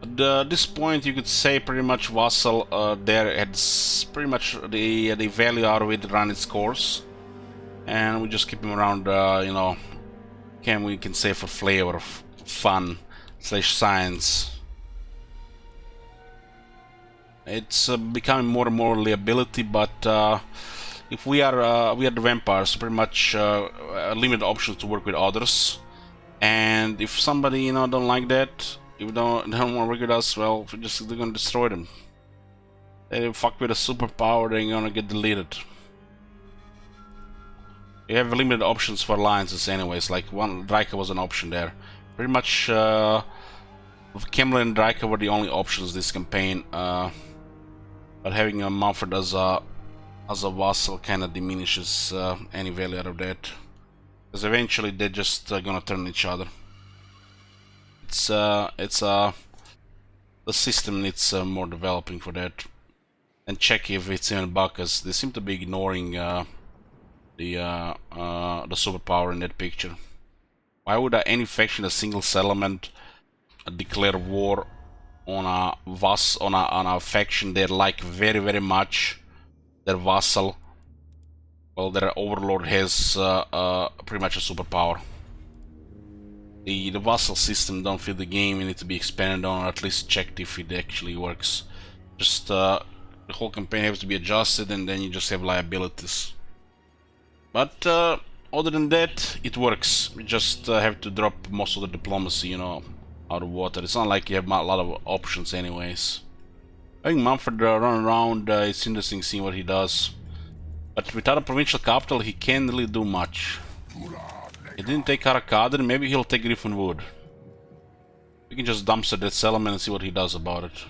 Speaker 1: At this point, you could say pretty much vassal there has pretty much the value out of it run its course, and we just keep him around. We can say for flavor, fun / science. It's becoming more and more liability, but if we are the vampires, pretty much limited options to work with others, and if somebody don't like that, if they don't want to work with us, well, they're gonna destroy them. They fuck with a superpower, they're gonna get deleted. You have limited options for alliances anyways, like one Draika was an option there. Pretty much Kemler and Draika were the only options this campaign, but having a Mumford as a vassal kinda diminishes any value out of that. Because eventually they're just gonna turn each other. The system needs more developing for that. And check if it's even bug, because they seem to be ignoring the superpower in that picture. Why would any faction, a single settlement, declare war on a faction they like very, very much, their vassal? Well, their overlord has pretty much a superpower. The vassal system don't fit the game. You need to be expanded on, or at least checked if it actually works. Just the whole campaign has to be adjusted, and then you just have liabilities. But other than that, it works. You just have to drop most of the diplomacy, you know, out of water. It's not like you have a lot of options anyways. Having Mumford run around, it's interesting seeing what he does. But without a provincial capital, he can't really do much. He didn't take Harakaden, maybe he'll take Griffinwood. We can just dumpster that settlement and see what he does about it.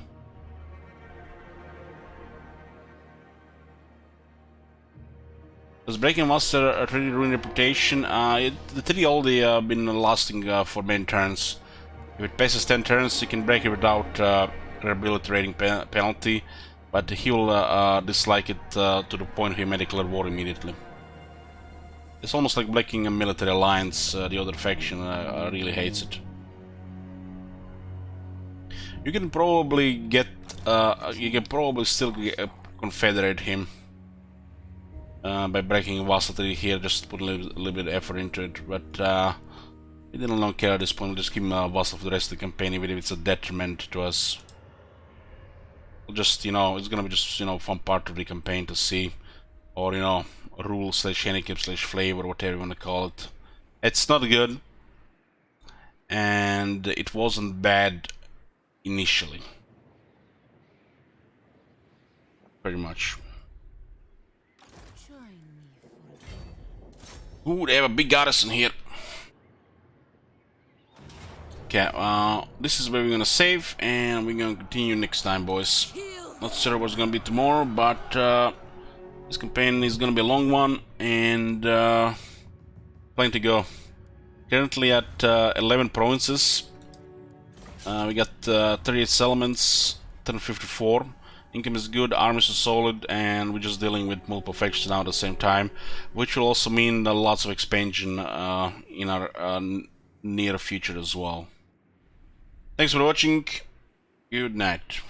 Speaker 1: Does Breaking Master a 3D ruin reputation? The 3D only been lasting for many turns. If it passes 10 turns, you can break it without rehabilitating penalty, but he'll dislike it to the point he may declare war immediately. It's almost like breaking a military alliance. The other faction really hates it. You can probably get, still confederate him by breaking vassal treaty here. Just put a little bit of effort into it, but we don't care at this point. We'll just keep him a vassal for the rest of the campaign, even if it's a detriment to us. We'll just, you know, it's gonna be just, you know, fun part of the campaign to see, or you know, rule / handicap / flavor, whatever you want to call it. It's not good, and it wasn't bad initially. Pretty much. Ooh, they have a big garrison here. Okay, this is where we're gonna save, and we're gonna continue next time, boys. Not sure what's gonna be tomorrow, but this campaign is gonna be a long one, and plenty to go. Currently at 11 provinces. We got 38 settlements, 1054. Income is good, armies are solid, and we're just dealing with multiple factions now at the same time, which will also mean lots of expansion in our near future as well. Thanks for watching. Good night.